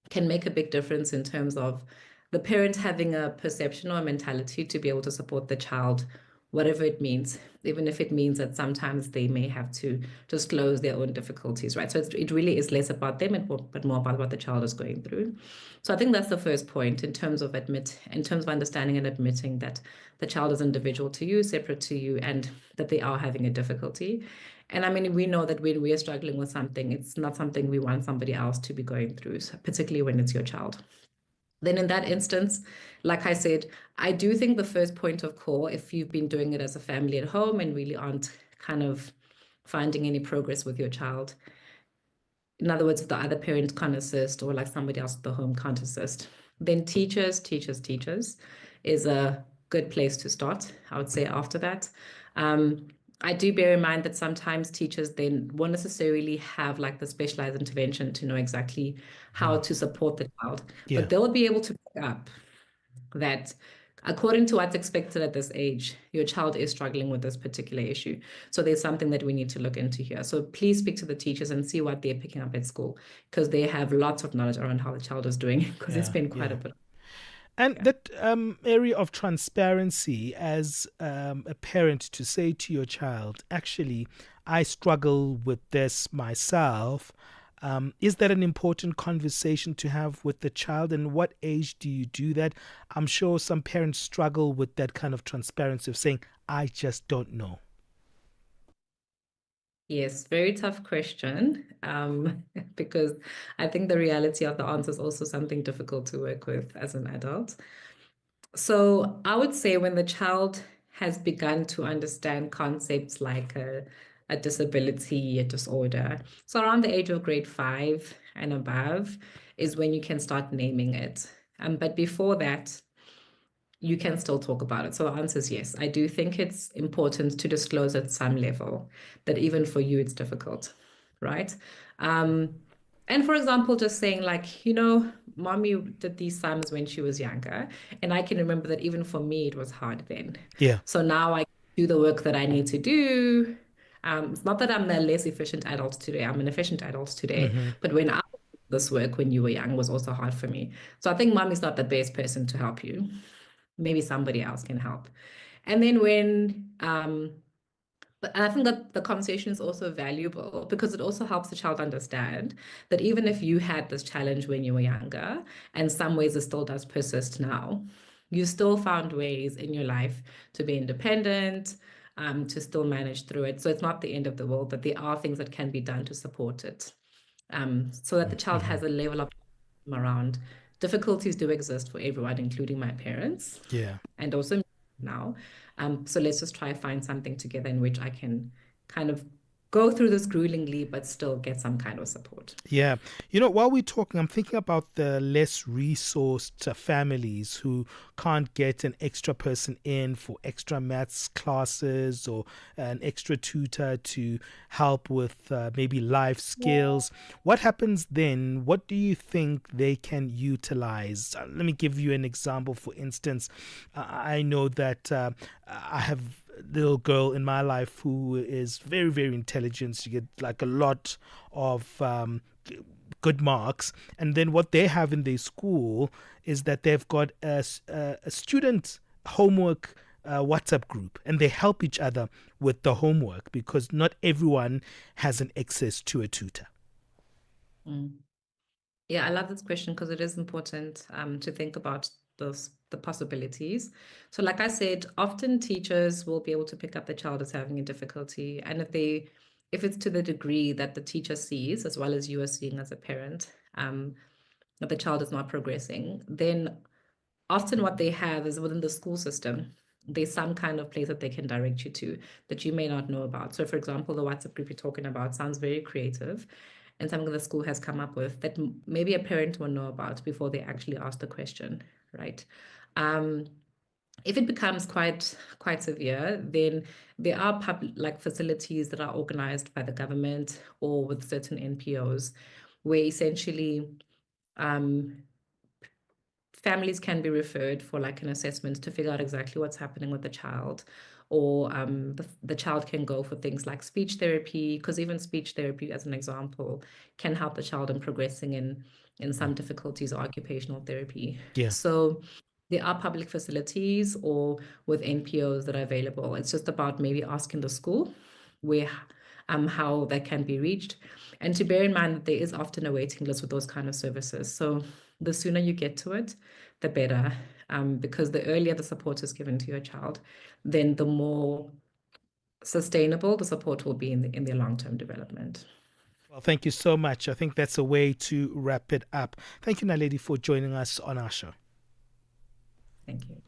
Can make a big difference in terms of the parent having a perception or a mentality to be able to support the child, whatever it means, even if it means that sometimes they may have to disclose their own difficulties, right? So it really is less about them, but more about what the child is going through. So I think that's the first point in terms of understanding and admitting that the child is individual to you, separate to you, and that they are having a difficulty. And I mean, we know that when we are struggling with something, it's not something we want somebody else to be going through, so particularly when it's your child. Then in that instance, like I said, I do think the first point of call, if you've been doing it as a family at home and really aren't kind of finding any progress with your child, in other words, if the other parent can't assist or like somebody else at the home can't assist, then teachers is a good place to start, I would say, after that. I do bear in mind that sometimes teachers then won't necessarily have like the specialized intervention to know exactly how to support the child, but they'll be able to pick up that according to what's expected at this age, your child is struggling with this particular issue. So there's something that we need to look into here. So please speak to the teachers and see what they're picking up at school, because they have lots of knowledge around how the child is doing, because it's been quite a bit. And that area of transparency as a parent to say to your child, actually, I struggle with this myself. Is that an important conversation to have with the child? And what age do you do that? I'm sure some parents struggle with that kind of transparency of saying, I just don't know. Yes, very tough question, because I think the reality of the answer is also something difficult to work with as an adult. So I would say when the child has begun to understand concepts like a disability, a disorder, so around the age of grade 5 and above is when you can start naming it. But before that, you can still talk about it. So the answer is yes. I do think it's important to disclose at some level that even for you, it's difficult, right? And for example, just saying like, mommy did these sums when she was younger. And I can remember that even for me, it was hard then. Yeah. So now I do the work that I need to do. It's not that I'm a less efficient adult today. I'm an efficient adult today. But when I did this work when you were young was also hard for me. So I think mommy's not the best person to help you. Maybe somebody else can help. And then but I think that the conversation is also valuable because it also helps the child understand that even if you had this challenge when you were younger, and some ways it still does persist now, you still found ways in your life to be independent, to still manage through it. So it's not the end of the world, but there are things that can be done to support it, so that the child has a level of around difficulties do exist for everyone, including my parents. Yeah. And also now. So let's just try to find something together in which I can kind of go through this gruelingly, but still get some kind of support. Yeah. While we're talking, I'm thinking about the less resourced families who can't get an extra person in for extra maths classes or an extra tutor to help with maybe life skills. What happens then? What do you think they can utilize? Let me give you an example. For instance, I know that I have little girl in my life who is very, very intelligent. She gets like a lot of good marks. And then what they have in their school is that they've got a student homework WhatsApp group, and they help each other with the homework because not everyone has an access to a tutor. Yeah, I love this question because it is important to think about the possibilities. So like I said, often teachers will be able to pick up the child as having a difficulty. And if it's to the degree that the teacher sees, as well as you are seeing as a parent, that the child is not progressing, then often what they have is within the school system, there's some kind of place that they can direct you to that you may not know about. So for example, the WhatsApp group you're talking about sounds very creative and something the school has come up with that maybe a parent will know about before they actually ask the question, right? If it becomes quite severe, then there are public facilities that are organized by the government or with certain NPOs where essentially families can be referred for like an assessment to figure out exactly what's happening with the child, or the child can go for things like speech therapy, because even speech therapy, as an example, can help the child in progressing in some difficulties, or occupational therapy. Yeah. So there are public facilities or with NPOs that are available. It's just about maybe asking the school where how that can be reached, and to bear in mind that there is often a waiting list with those kind of services. So the sooner you get to it, the better, because the earlier the support is given to your child, then the more sustainable the support will be in their long-term development. Well, thank you so much. I think that's a way to wrap it up. Thank you, Naledi, for joining us on our show. Thank you.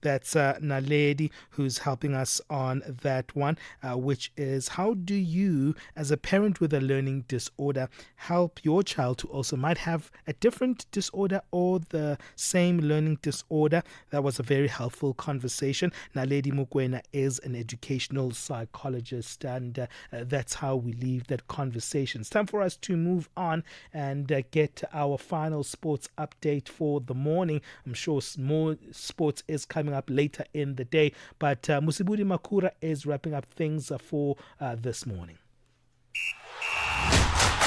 That's Naledi who's helping us on that one, which is how do you, as a parent with a learning disorder, help your child who also might have a different disorder or the same learning disorder? That was a very helpful conversation. Naledi Mokoena is an educational psychologist, and that's how we leave that conversation. It's time for us to move on and get our final sports update for the morning. I'm sure more sports is coming up later in the day, but Musibudi Makura is wrapping up things for this morning.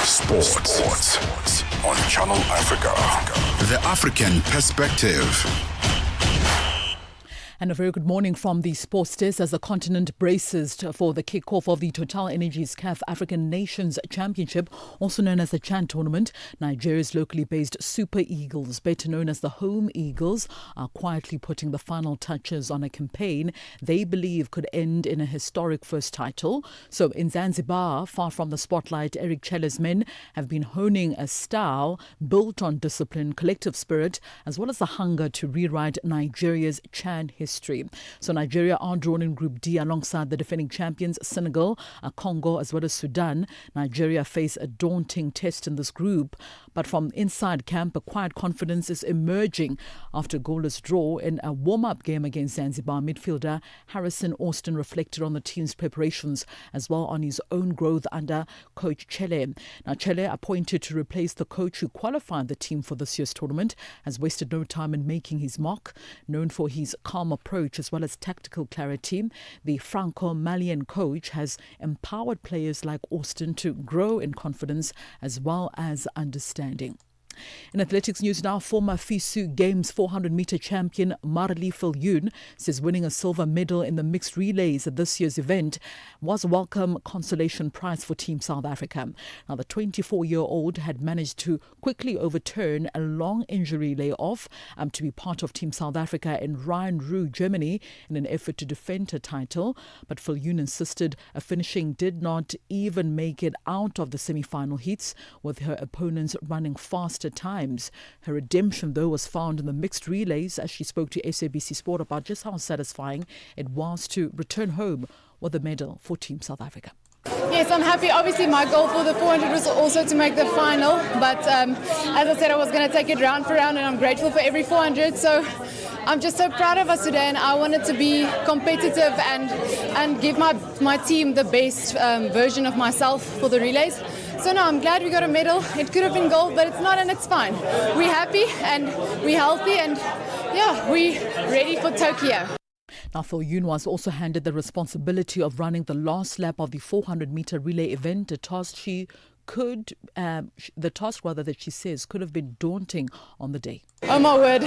Sports on Channel Africa. The African perspective. And a very good morning from the sports desk as the continent braces for the kick-off of the Total Energies CAF African Nations Championship, also known as the Chan Tournament. Nigeria's locally based Super Eagles, better known as the Home Eagles, are quietly putting the final touches on a campaign they believe could end in a historic first title. So in Zanzibar, far from the spotlight, Eric Chele's men have been honing a style built on discipline, collective spirit, as well as the hunger to rewrite Nigeria's Chan history. So Nigeria are drawn in Group D alongside the defending champions Senegal, Congo as well as Sudan. Nigeria face a daunting test in this group, but from inside camp a quiet confidence is emerging after a goalless draw in a warm-up game against Zanzibar. Midfielder Harrison Austin reflected on the team's preparations as well on his own growth under coach Chele. Now Chele, appointed to replace the coach who qualified the team for this year's tournament, has wasted no time in making his mark. Known for his calm approach as well as tactical clarity, the Franco-Malian coach has empowered players like Austin to grow in confidence as well as understanding. In athletics news now, former FISU Games 400-meter champion Marli Viljoen says winning a silver medal in the mixed relays at this year's event was a welcome consolation prize for Team South Africa. Now, the 24-year-old had managed to quickly overturn a long injury layoff to be part of Team South Africa in Rhein-Ruhr, Germany, in an effort to defend her title. But Viljoen insisted a finishing did not even make it out of the semi-final heats, with her opponents running fast at times. Her redemption, though, was found in the mixed relays as she spoke to SABC Sport about just how satisfying it was to return home with a medal for Team South Africa. Yeah, Yes, I'm happy. Obviously, my goal for the 400 was also to make the final, but as I said, I was going to take it round for round, and I'm grateful for every 400. So I'm just so proud of us today, and I wanted to be competitive and give my team the best version of myself for the relays. So no, I'm glad we got a medal. It could have been gold, but it's not, and it's fine. We're happy and we're healthy, and yeah, we're ready for Tokyo. Now, Phil Yoon was also handed the responsibility of running the last lap of the 400-meter relay event, a task that she says could have been daunting on the day. Oh my word.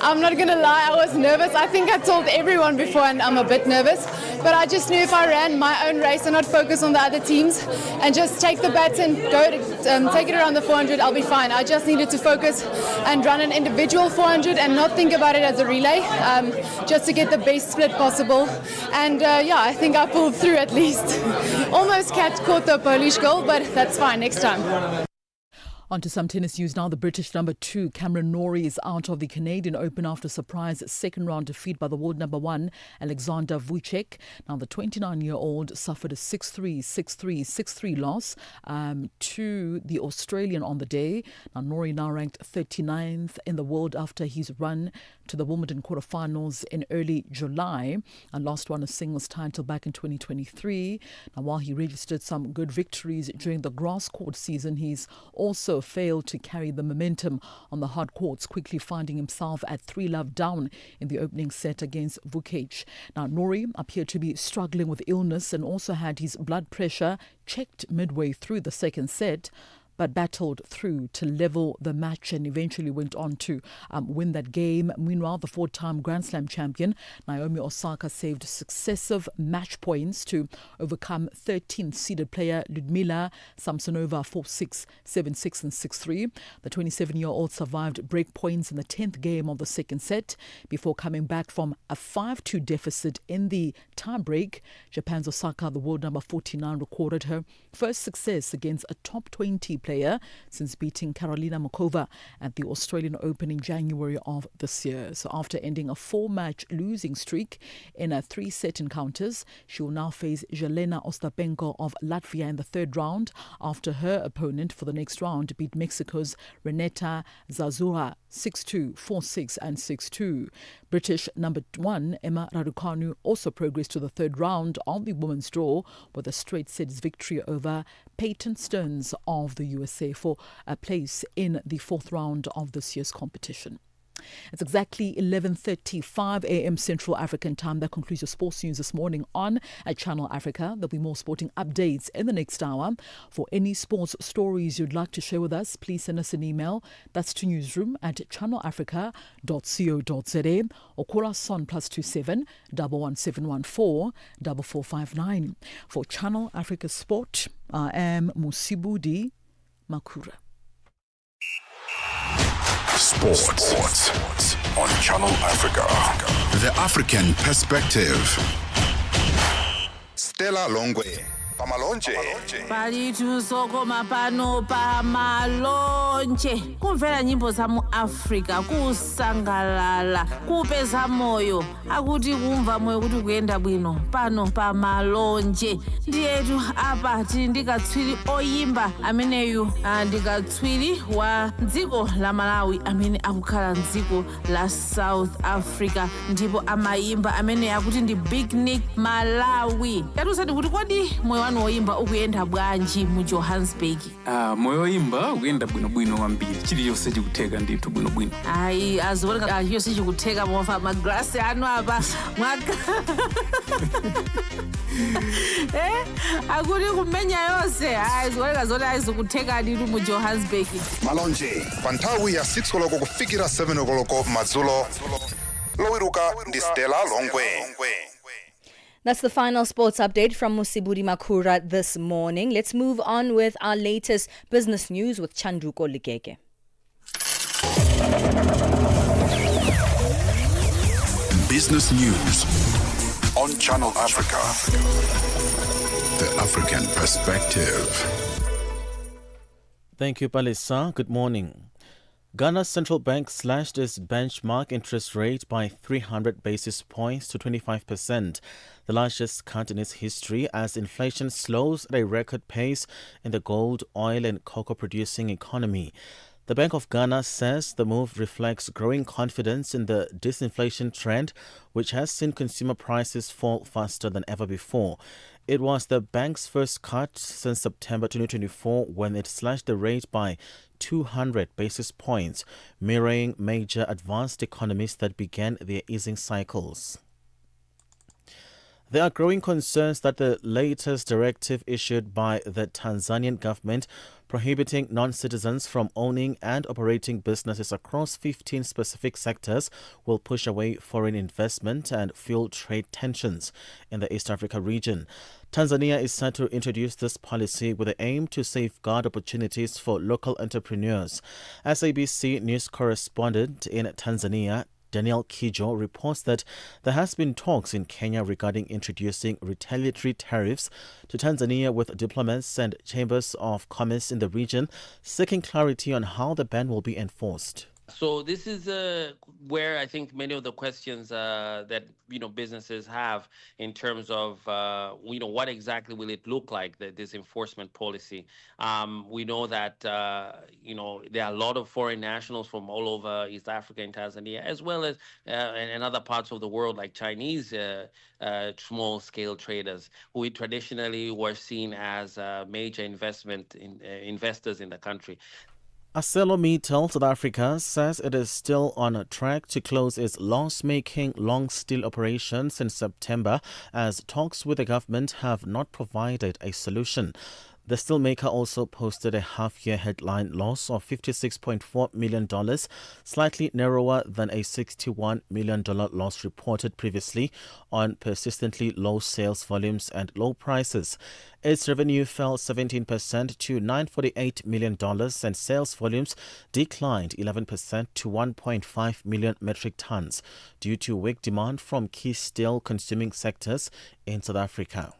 I'm not going to lie, I was nervous. I think I told everyone before, and I'm a bit nervous. But I just knew if I ran my own race and not focus on the other teams and just take the baton, go to, take it around the 400, I'll be fine. I just needed to focus and run an individual 400 and not think about it as a relay, just to get the best split possible. And I think I pulled through at least. Almost caught the Polish goal, but that's fine, next time. On to some tennis news now. The British number 2, Cameron Norrie, is out of the Canadian Open after a surprise second-round defeat by the world number 1, Alexander Vucek. Now, the 29-year-old suffered a 6-3, 6-3, 6-3 loss to the Australian on the day. Now, Norrie now ranked 39th in the world after his run to the Wimbledon quarterfinals in early July and last won a singles title back in 2023. Now, while he registered some good victories during the grass court season, he's also failed to carry the momentum on the hard courts, quickly finding himself at 3-love down in the opening set against Vucek. Now, Norrie appeared to be struggling with illness and also had his blood pressure checked midway through the second set, but battled through to level the match and eventually went on to win that game. Meanwhile, the 4-time Grand Slam champion Naomi Osaka saved successive match points to overcome 13th-seeded player Ludmila Samsonova 4-6, 7-6 and 6-3. The 27-year-old survived break points in the 10th game of the second set before coming back from a 5-2 deficit in the tie-break. Japan's Osaka, the world number 49, recorded her first success against a top 20 player since beating Karolina Muchova at the Australian Open in January of this year. So after ending a 4-match losing streak in a 3-set encounters, she will now face Jelena Ostapenko of Latvia in the third round after her opponent for the next round beat Mexico's Renata Zazura 6-2, 4-6 and 6-2. British number 1 Emma Raducanu also progressed to the third round of the women's draw with a straight sets victory over Peyton Stearns of the USA for a place in the fourth round of this year's competition. It's exactly 11:35 a.m. Central African time. That concludes your sports news this morning on Channel Africa. There'll be more sporting updates in the next hour. For any sports stories you'd like to share with us, please send us an email. That's to newsroom@channelafrica.co.za or call us on +27 11714 4459. For Channel Africa Sport, I am Musibudi Makura. Sports on Channel Africa. The African Perspective. Stella Longwe. Pamalonje. Palitusokoma pano pamalonje kumvera nyimbo za mu Africa kusangalala kupeza moyo akuti kumva moyo kuti kuyenda bwino pano pamalonje ndiyetu apa tili ndikatswiri oyimba ameneyu ndikatswiri wa dziko la Malawi amene akukhala mdziko la South Africa ndipo amayimba amene akuti ndi Big Nick Malawi. Yatusati kuti kodi moyo wanu woyimba ukuyenda bwanji mu Johannesburg? Moyo woyimba ukuyenda bwinobwino kwambiri chiliyonse chikutheka ndithu bwinobwino. Ayi aziwoneka chiliyonse chikutheka mofa magrasi anu apa mwaka akuti kumenya yonse aziwoneka zoti azikutheka ndithu mu Johannesburg. Malonje panthawi ya 6 koloko kufikira 7 koloko madzulo lowiruka ndi Stella Longwe. That's the final sports update from Musibudi Makura this morning. Let's move on with our latest business news with Chanduko Ligege. Business news on Channel Africa. The African Perspective. Thank you, Palesa. Good morning. Ghana's central bank slashed its benchmark interest rate by 300 basis points to 25%, the largest cut in its history as inflation slows at a record pace in the gold, oil and cocoa producing economy. The Bank of Ghana says the move reflects growing confidence in the disinflation trend, which has seen consumer prices fall faster than ever before. It was the bank's first cut since September 2024 when it slashed the rate by 200 basis points, mirroring major advanced economies that began their easing cycles. There are growing concerns that the latest directive issued by the Tanzanian government prohibiting non-citizens from owning and operating businesses across 15 specific sectors will push away foreign investment and fuel trade tensions in the East Africa region. Tanzania is set to introduce this policy with the aim to safeguard opportunities for local entrepreneurs. SABC news correspondent in Tanzania, Daniel Kijo, reports that there has been talks in Kenya regarding introducing retaliatory tariffs to Tanzania, with diplomats and chambers of commerce in the region seeking clarity on how the ban will be enforced. So this is where I think many of the questions that businesses have in terms of what exactly will it look like, this enforcement policy. We know that there are a lot of foreign nationals from all over East Africa and Tanzania, as well as in other parts of the world, like Chinese small scale traders who traditionally were seen as major investors in the country. ArcelorMittal South Africa says it is still on track to close its loss-making long steel operations in September, as talks with the government have not provided a solution. The steelmaker also posted a half-year headline loss of $56.4 million, slightly narrower than a $61 million loss reported previously on persistently low sales volumes and low prices. Its revenue fell 17% to $948 million and sales volumes declined 11% to 1.5 million metric tons due to weak demand from key steel-consuming sectors in South Africa.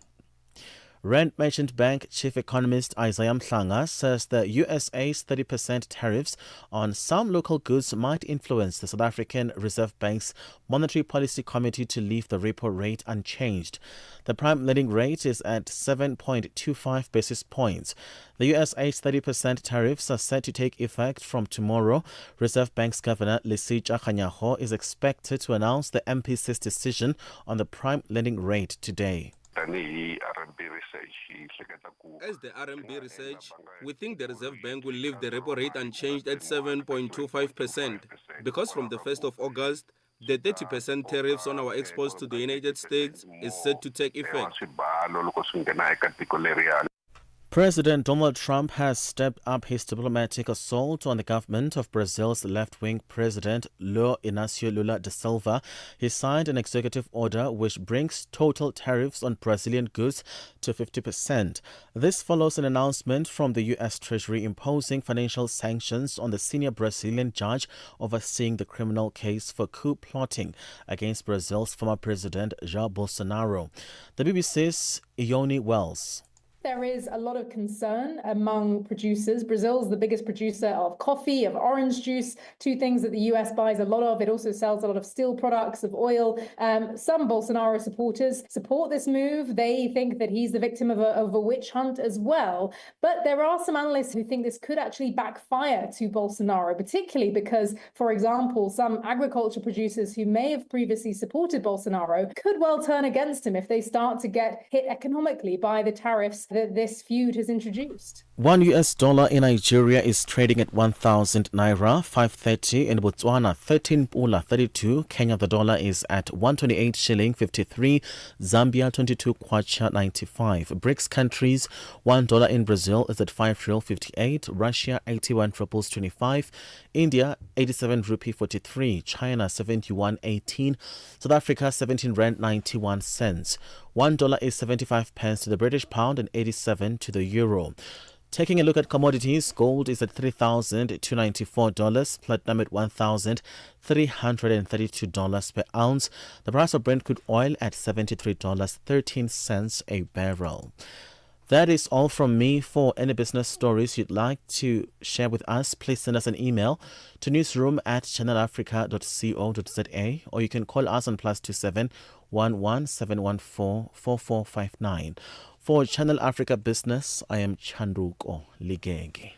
Rand Merchant Bank Chief Economist Isaiah Mhlanga says the USA's 30% tariffs on some local goods might influence the South African Reserve Bank's Monetary Policy Committee to leave the repo rate unchanged. The prime lending rate is at 7.25 basis points. The USA's 30% tariffs are set to take effect from tomorrow. Reserve Bank's Governor Lesitsha Kganyago is expected to announce the MPC's decision on the prime lending rate today. As the RMB research, we think the Reserve Bank will leave the repo rate unchanged at 7.25% because from the 1st of August, the 30% tariffs on our exports to the United States is set to take effect. President Donald Trump has stepped up his diplomatic assault on the government of Brazil's left-wing president Luiz Inácio Lula da Silva. He signed an executive order which brings total tariffs on Brazilian goods to 50%. This follows an announcement from the U.S. Treasury imposing financial sanctions on the senior Brazilian judge overseeing the criminal case for coup plotting against Brazil's former president Jair Bolsonaro. The BBC's Ione Wells. There is a lot of concern among producers. Brazil's the biggest producer of coffee, of orange juice, two things that the US buys a lot of. It also sells a lot of steel products, of oil. Some Bolsonaro supporters support this move. They think that he's the victim of a witch hunt as well. But there are some analysts who think this could actually backfire to Bolsonaro, particularly because, for example, some agriculture producers who may have previously supported Bolsonaro could well turn against him if they start to get hit economically by the tariffs that this feud has introduced. $1 in Nigeria is trading at 1,000 naira, 530. In Botswana, 13 pula 32. Kenya, the dollar is at 128 shilling 53. Zambia, 22 kwacha 95. BRICS countries, $1 in Brazil is at 5 real 58. Russia, 81 rupees 25. India, 87 rupee 43. China, 71.18. South Africa, 17 rand 91 cents. $1 is 75 pence to the British pound and 87 to the euro. Taking a look at commodities, gold is at $3,294, platinum at $1,332 per ounce. The price of Brent crude oil at $73.13 a barrel. That is all from me. For any business stories you'd like to share with us, please send us an email to newsroom@channelafrica.co.za, or you can call us on +27 11 714 4459. For Channel Africa Business, I am Chanduko Ligege.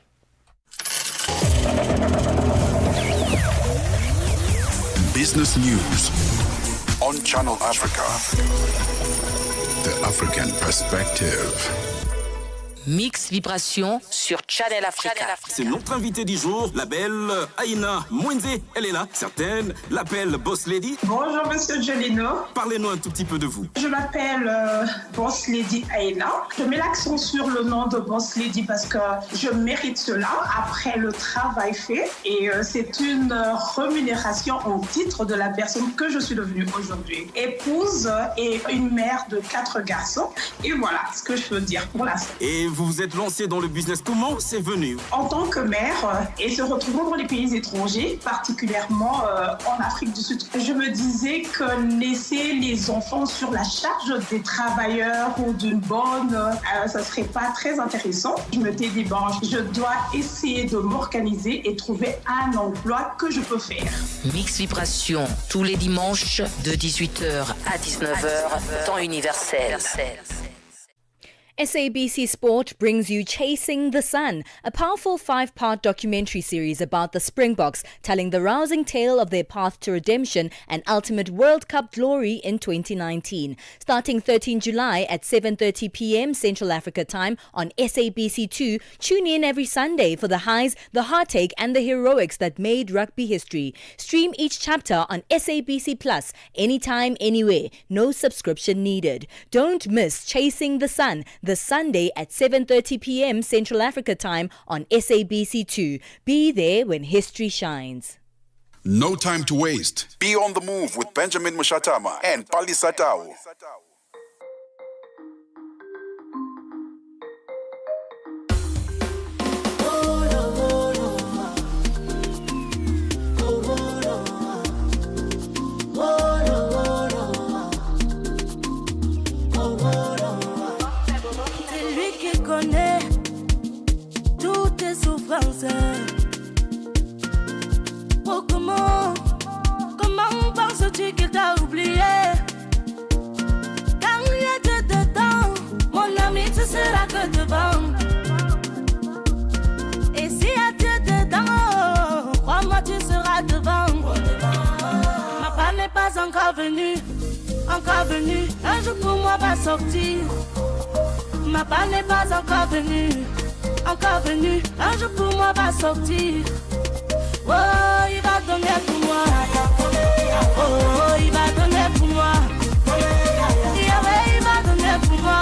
Business news on Channel Africa. The African perspective. Mix Vibration sur Channel Africa. C'est notre invité du jour, la belle Aïna Mwenze. Elle est là, certaines l'appellent Boss Lady. Bonjour Monsieur Jolino. Parlez-nous un tout petit peu de vous. Je m'appelle Boss Lady Aïna. Je mets l'accent sur le nom de Boss Lady parce que je mérite cela après le travail fait. Et c'est une rémunération en titre de la personne que je suis devenue aujourd'hui. Épouse et une mère de 4 garçons. Et voilà ce que je peux dire pour l'instant. Et vous vous êtes lancé dans le business. Comment c'est venu? En tant que mère et se retrouvant dans les pays étrangers, particulièrement en Afrique du Sud, je me disais que laisser les enfants sur la charge des travailleurs ou d'une bonne, ça serait pas très intéressant. Je me dis, je dois essayer de m'organiser et trouver un emploi que je peux faire. Mix Vibration, tous les dimanches de 18h à 19h, temps universel. SABC Sport brings you Chasing the Sun, a powerful 5-part documentary series about the Springboks, telling the rousing tale of their path to redemption and ultimate World Cup glory in 2019. Starting 13 July at 7:30 p.m. Central Africa time on SABC2, tune in every Sunday for the highs, the heartache and the heroics that made rugby history. Stream each chapter on SABC Plus, anytime, anywhere. No subscription needed. Don't miss Chasing the Sun, the Sunday at 7:30 p.m. Central Africa time on SABC2. Be there when history shines. No time to waste. Be on the move with Benjamin Moshatama and Palesa. Toutes tes souffrances. Oh, comment penses-tu qu'il t'a oublié? Quand il y a Dieu dedans, mon ami, tu seras que devant. Et s'il y a Dieu dedans, crois-moi, tu seras devant. Ma part n'est pas encore venue. Un jour pour moi va sortir. Ma part n'est pas encore venue. Un jour pour moi va sortir. Oh, il va donner pour moi. Oh, il va donner pour moi. Yahweh, il va donner pour moi.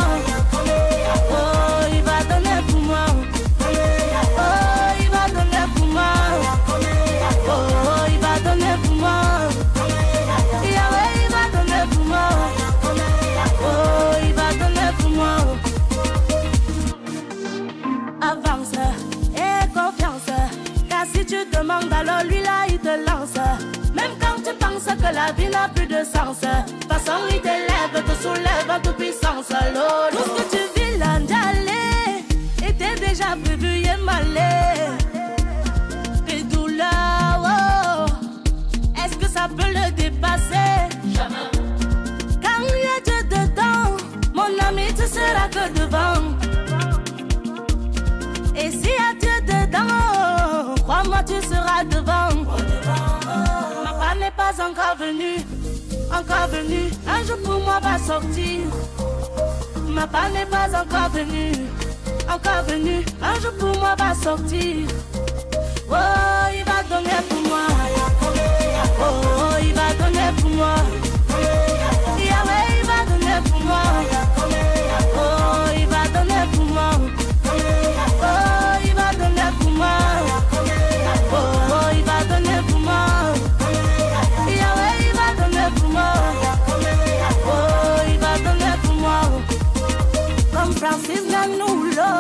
Oh, il va donner pour moi. Oh, il va donner pour moi. Oh, il va donner pour moi. Yahweh, il va donner pour moi. Oh, il va donner pour moi. Avance et confiance, car si tu demandes alors lui là il te lance. Même quand tu penses que la vie n'a plus de sens, façon il t'élève, te soulève en toute puissance. Tout ce que tu vis là d'aller était déjà prévu et malé. Tes douleurs, oh, est-ce que ça peut le dépasser? Jamais. Quand il y a Dieu dedans, mon ami tu seras que devant. Et s'il y a Dieu dedans, crois-moi, tu seras devant. Ma part n'est pas encore venue. Un jour pour moi va sortir. Ma part n'est pas encore venue. Un jour pour moi va sortir. Oh, il va donner pour moi. Oh, il va donner pour moi. Yahweh, il va donner pour moi. Oh, il va donner pour moi. Oh, il va donner pour moi. Oh, il va donner pour moi. Yahweh, il va donner pour moi. Oh, il va donner pour moi. Comme Francis Nanoulo.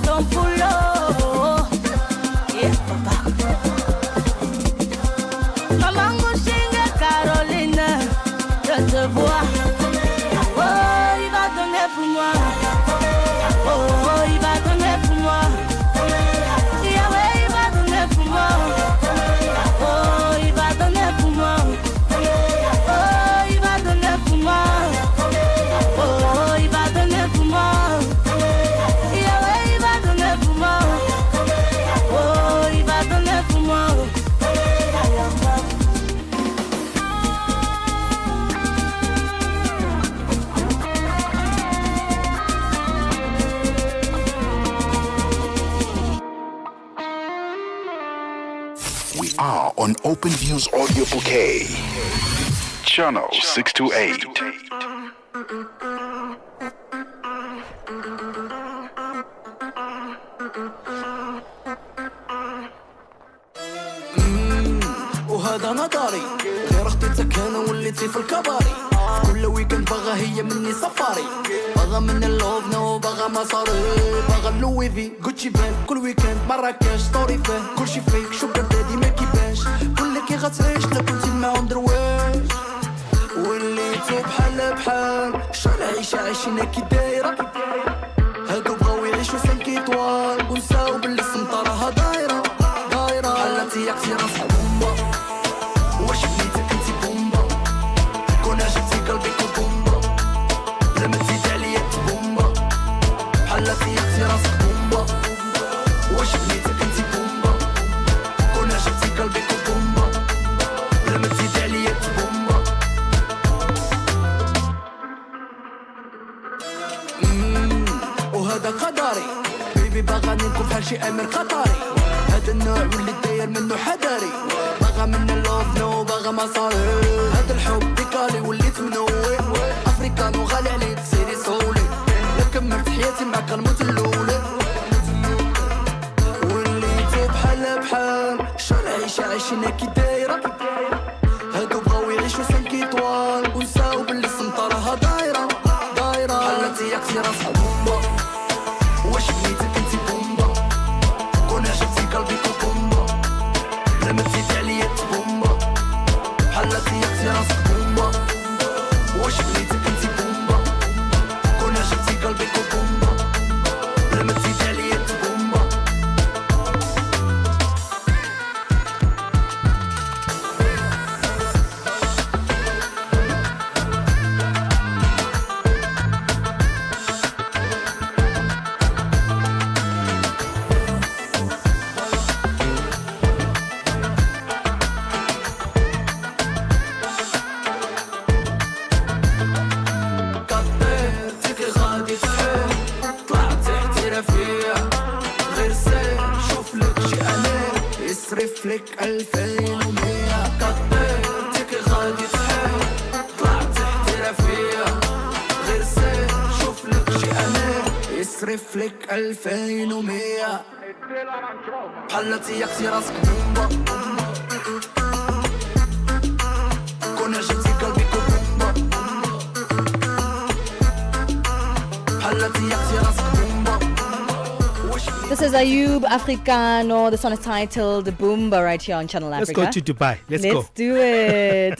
ton boulot. Yeah, papa. Maman Gouchinga Caroline, je te vois. Oh, il va donner pour moi. Oh, il va donner pour moi. Yahweh, il va donner pour moi. Oh, il va donner pour moi. Oh, il va donner pour moi. Oh, il va donner pour moi. Yahweh, il va donner pour moi. Oh, il va donner pour moi. We are on Open Views Audio Bouquet, Channel 628. وهذا نظري غير اختي تكهنا وليتي في الكباري كل ويكند باغا هي مني سفاري باغا من اللوف نو باغا مصاري باغا لوي في غوتشي بان كل ويكند مراكش ستوري فيه كلشي فيك شوكر دادي ما كيبانش كل كي غتعيش لا كنتي معاهم درويش وليتو بحال بحال شو العيشة عايشينها كي دايرة هادو بغاو يعيشو 5 ايطوال ونساو باللي السمطة راها دايرة دايرة بحال تياقتي راسك بومبا واش بنيتك انتي بومبا كون عجبتي قلبي كون بومبا لما تزيد عليا بومبا بحال تياقتي راسك بومبا واش بنيتك انتي بومبا كون عجبتي قلبي كون بومبا لما تزيد عليا بومبا وهذا قدري بيبي باغاني نكون بحال شي امير قطري هذا النوع واللي داير منه حذري باغا من اللوف نو باغا مصاري هذا الحب ديكالي وليت منوي افريكانو غالي عليك سيري سولي لا كملت حياتي معاك نموت الاولى وليتو بحال بحال شو العيشة عايشينها كي دايرة هادو بغاو يعيشو 5 ايطوال ونساو باللي السمطة راها دايرة دايرة بحال تياقتي راسك بومبا واش بنيتك انتي بومبا كون عجبتي قلبي كون بومبا لما تزيد عليا بومبا بحال تياقتي راسك بومبا واش بنيتك انتي بومبا كون عجبتي قلبي كون بومبا لما تزيد عليا بومبا لك 2100 كترتك غادي تحل طلعت احترافية غير سير شوف لك شي امير يصرف لك 2100 بحال تياقتي راسك بومبا كون عجبتي قلبي كون بومبا بحال تياقتي راسك بومبا. This is Ayub Africano. The song is titled Boomba right here on Channel Africa. Let's go to Dubai. Let's go. Let's do it.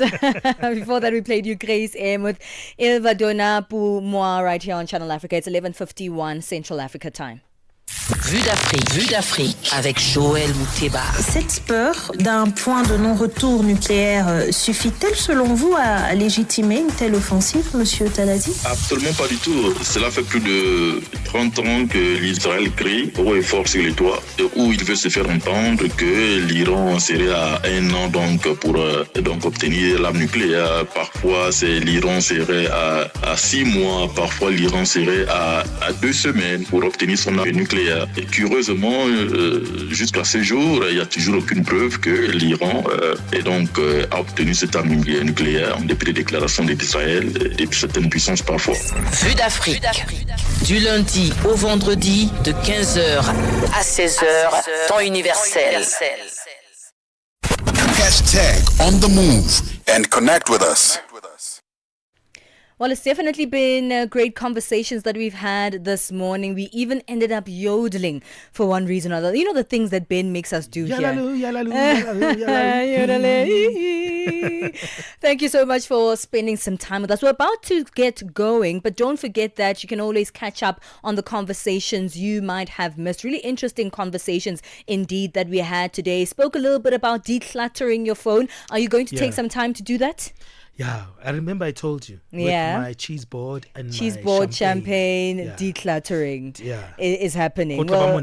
Before that, we played you Grace M with Ilva Dona pour moi right here on Channel Africa. It's 11:51 Central Africa time. Vue d'Afrique avec Joël Mouteba. Cette peur d'un point de non-retour nucléaire suffit-elle selon vous à légitimer une telle offensive, Monsieur Talati? Absolument pas du tout. Cela fait plus de 30 ans que l'Israël crie haut et fort sur les toits où il veut se faire entendre que l'Iran serait à 1 an pour obtenir l'arme nucléaire. Parfois, l'Iran serait à 6 mois. Parfois, l'Iran serait à 2 semaines pour obtenir son arme nucléaire. Et curieusement, jusqu'à ce jour, il n'y a toujours aucune preuve que l'Iran a obtenu cette arme nucléaire en dépit des déclarations d'Israël et de certaines puissances parfois. Vue d'Afrique. Du lundi au vendredi de 15h à 16h, temps universel. Hashtag on the move and connect with us. Well, it's definitely been great conversations that we've had this morning. We even ended up yodeling for one reason or another. You know, the things that Ben makes us do Yalalu, here. yalalu, yalalu, yalalu. Thank you so much for spending some time with us. We're about to get going, but don't forget that you can always catch up on the conversations you might have missed. Really interesting conversations indeed that we had today. Spoke a little bit about decluttering your phone. Are you going to take some time to do that? Yeah, I remember I told you. Yeah. With my cheese board and cheese my board, champagne. decluttering Yeah. is happening. Well,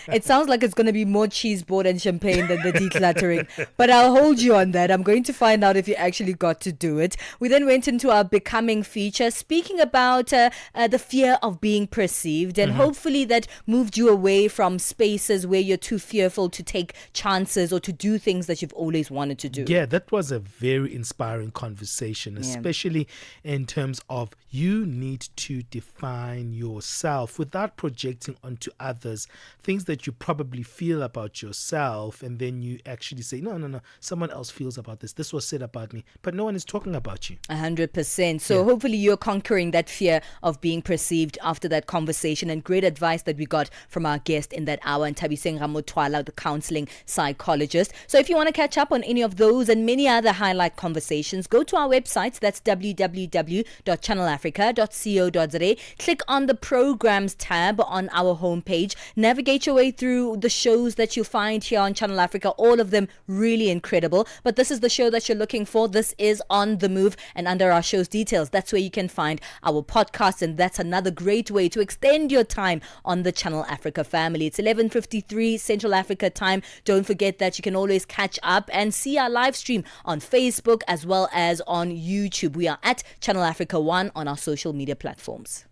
it sounds like it's going to be more cheese board and champagne than the decluttering. But I'll hold you on that. I'm going to find out if you actually got to do it. We then went into our becoming feature, speaking about the fear of being perceived, and hopefully that moved you away from spaces where you're too fearful to take chances or to do things that you've always wanted to do. Yeah, that was a very inspiring conversation, especially in terms of you need to define yourself without projecting onto others things that you probably feel about yourself, and then you actually say, no, someone else feels about this. This was said about me, but no one is talking about you. 100%. So hopefully you're conquering that fear of being perceived after that conversation, and great advice that we got from our guest in that hour, and Tabiseng Ramotwala, the counseling psychologist. So if you want to catch up on any of those and many other highlight conversations, go to our website. That's www.channelafrica.co.za. Click on the programs tab on our homepage. Navigate your way through the shows that you find here on Channel Africa. All of them really incredible. But this is the show that you're looking for. This is On the Move, and under our show's details, that's where you can find our podcast, and that's another great way to extend your time on the Channel Africa family. It's 11:53 Central Africa time. Don't forget that you can always catch up and see our live stream on Facebook as well as on YouTube. We are at Channel Africa 1 on our social media platforms.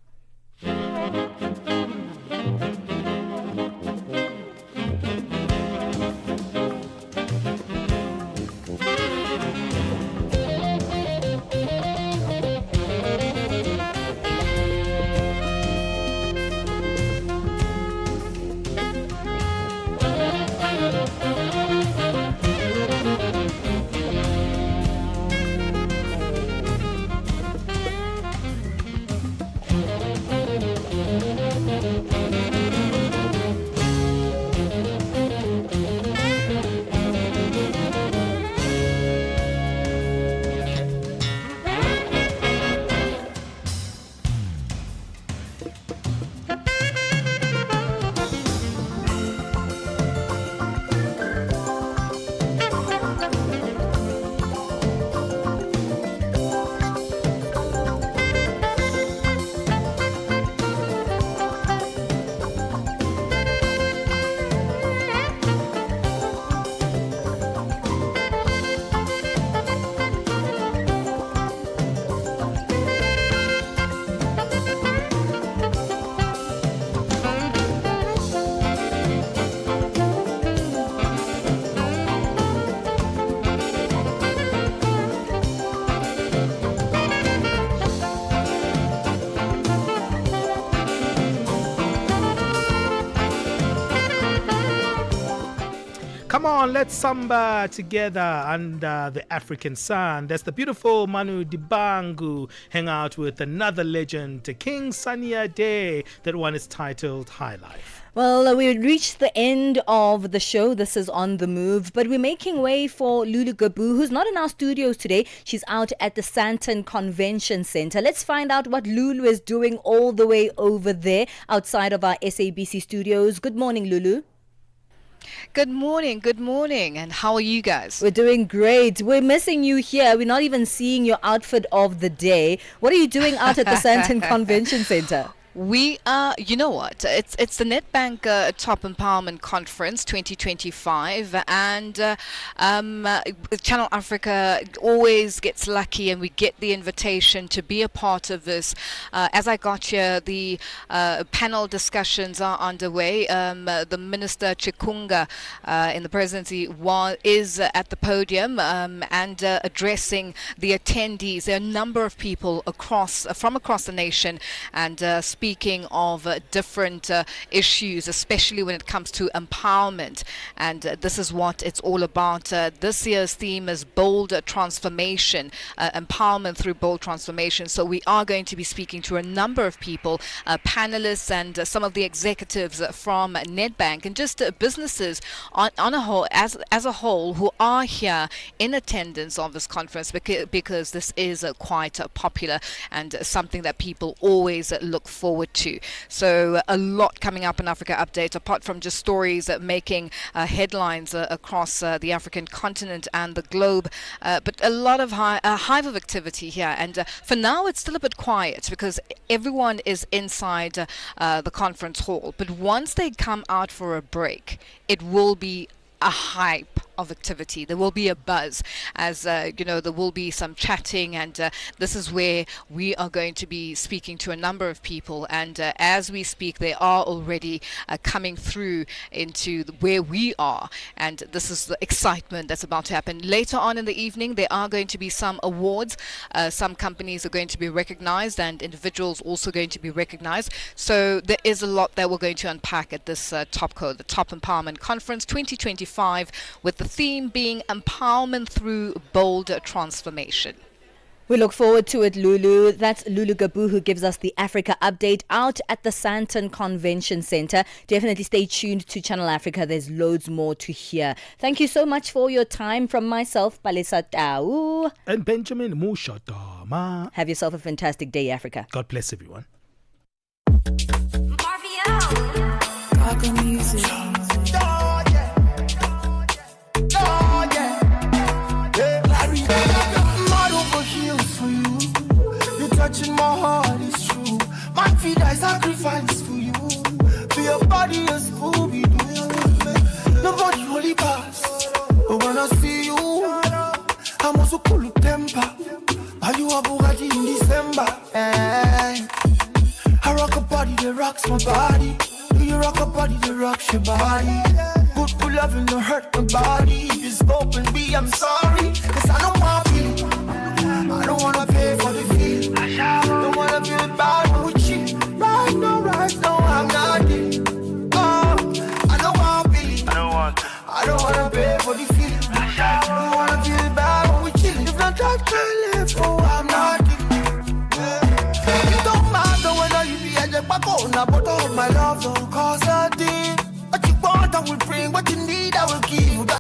Come on, let's samba together under the African sun. That's the beautiful Manu Dibangu hang out with another legend, King Sunny Ade. That one is titled High Life. Well, we reached the end of the show. This is On the Move, but we're making way for Lulu Gabu, who's not in our studios today. She's out at the Sandton Convention Center. Let's find out what Lulu is doing all the way over there outside of our SABC studios. Good morning, Lulu. Good morning, and how are you guys? We're doing great. We're missing you here. We're not even seeing your outfit of the day. What are you doing out at the Sandton Convention Center? We are, you know what, it's the Nedbank Top Empowerment Conference 2025, and Channel Africa always gets lucky and we get the invitation to be a part of this. As I got here, the panel discussions are underway. The Minister Chikunga in the presidency is at the podium and addressing the attendees. There are a number of people from across the nation, and speaking of different issues, especially when it comes to empowerment. And this is what it's all about. This year's theme is bold transformation, empowerment through bold transformation. So we are going to be speaking to a number of people, panelists and some of the executives from Nedbank and just businesses on a whole, as a whole, who are here in attendance of this conference because this is quite popular and something that people always look forward to. So a lot coming up in Africa Update, apart from just stories making headlines across the African continent and the globe, but a lot of hive of activity here. And for now, it's still a bit quiet because everyone is inside the conference hall. But once they come out for a break, it will be a hype of activity. There will be a buzz, as there will be some chatting, and this is where we are going to be speaking to a number of people. And as we speak, they are already coming through into where we are, and this is the excitement that's about to happen. Later on in the evening, there are going to be some awards. Some companies are going to be recognized, and individuals also going to be recognized. So there is a lot that we're going to unpack at this TOPCO, the Top Empowerment Conference 2025, with the theme being empowerment through bold transformation. We look forward to it, Lulu. That's Lulu Gabu, who gives us the Africa update out at the Sandton Convention Center. Definitely stay tuned to Channel Africa. There's loads more to hear. Thank you so much for your time. From myself, Palesa Tau. And Benjamin Moshatama. Have yourself a fantastic day, Africa. God bless everyone. Music. Touching my heart is true. My feet I sacrifice for you. For your body is Scooby Doo. Nobody holy pass. But when I see you, I'm also cool with temper. Are you a Bugatti in December? Hey. I rock a body that rocks my body. Do you rock a body that rocks your body? Good loving don't hurt my body. Just open me, I'm sorry. Cause I don't want you. I don't wanna pay for the fee. Don't wanna feel bad with you. Right now, I'm not it. Oh, I don't want Billy. I don't wanna pay for the fee. Don't wanna feel bad with you. If not that I live, oh, I'm not it. It don't matter whether you be a jackpot or not, but all my love don't cause a thing. What you want, I will bring. What you need, I will give.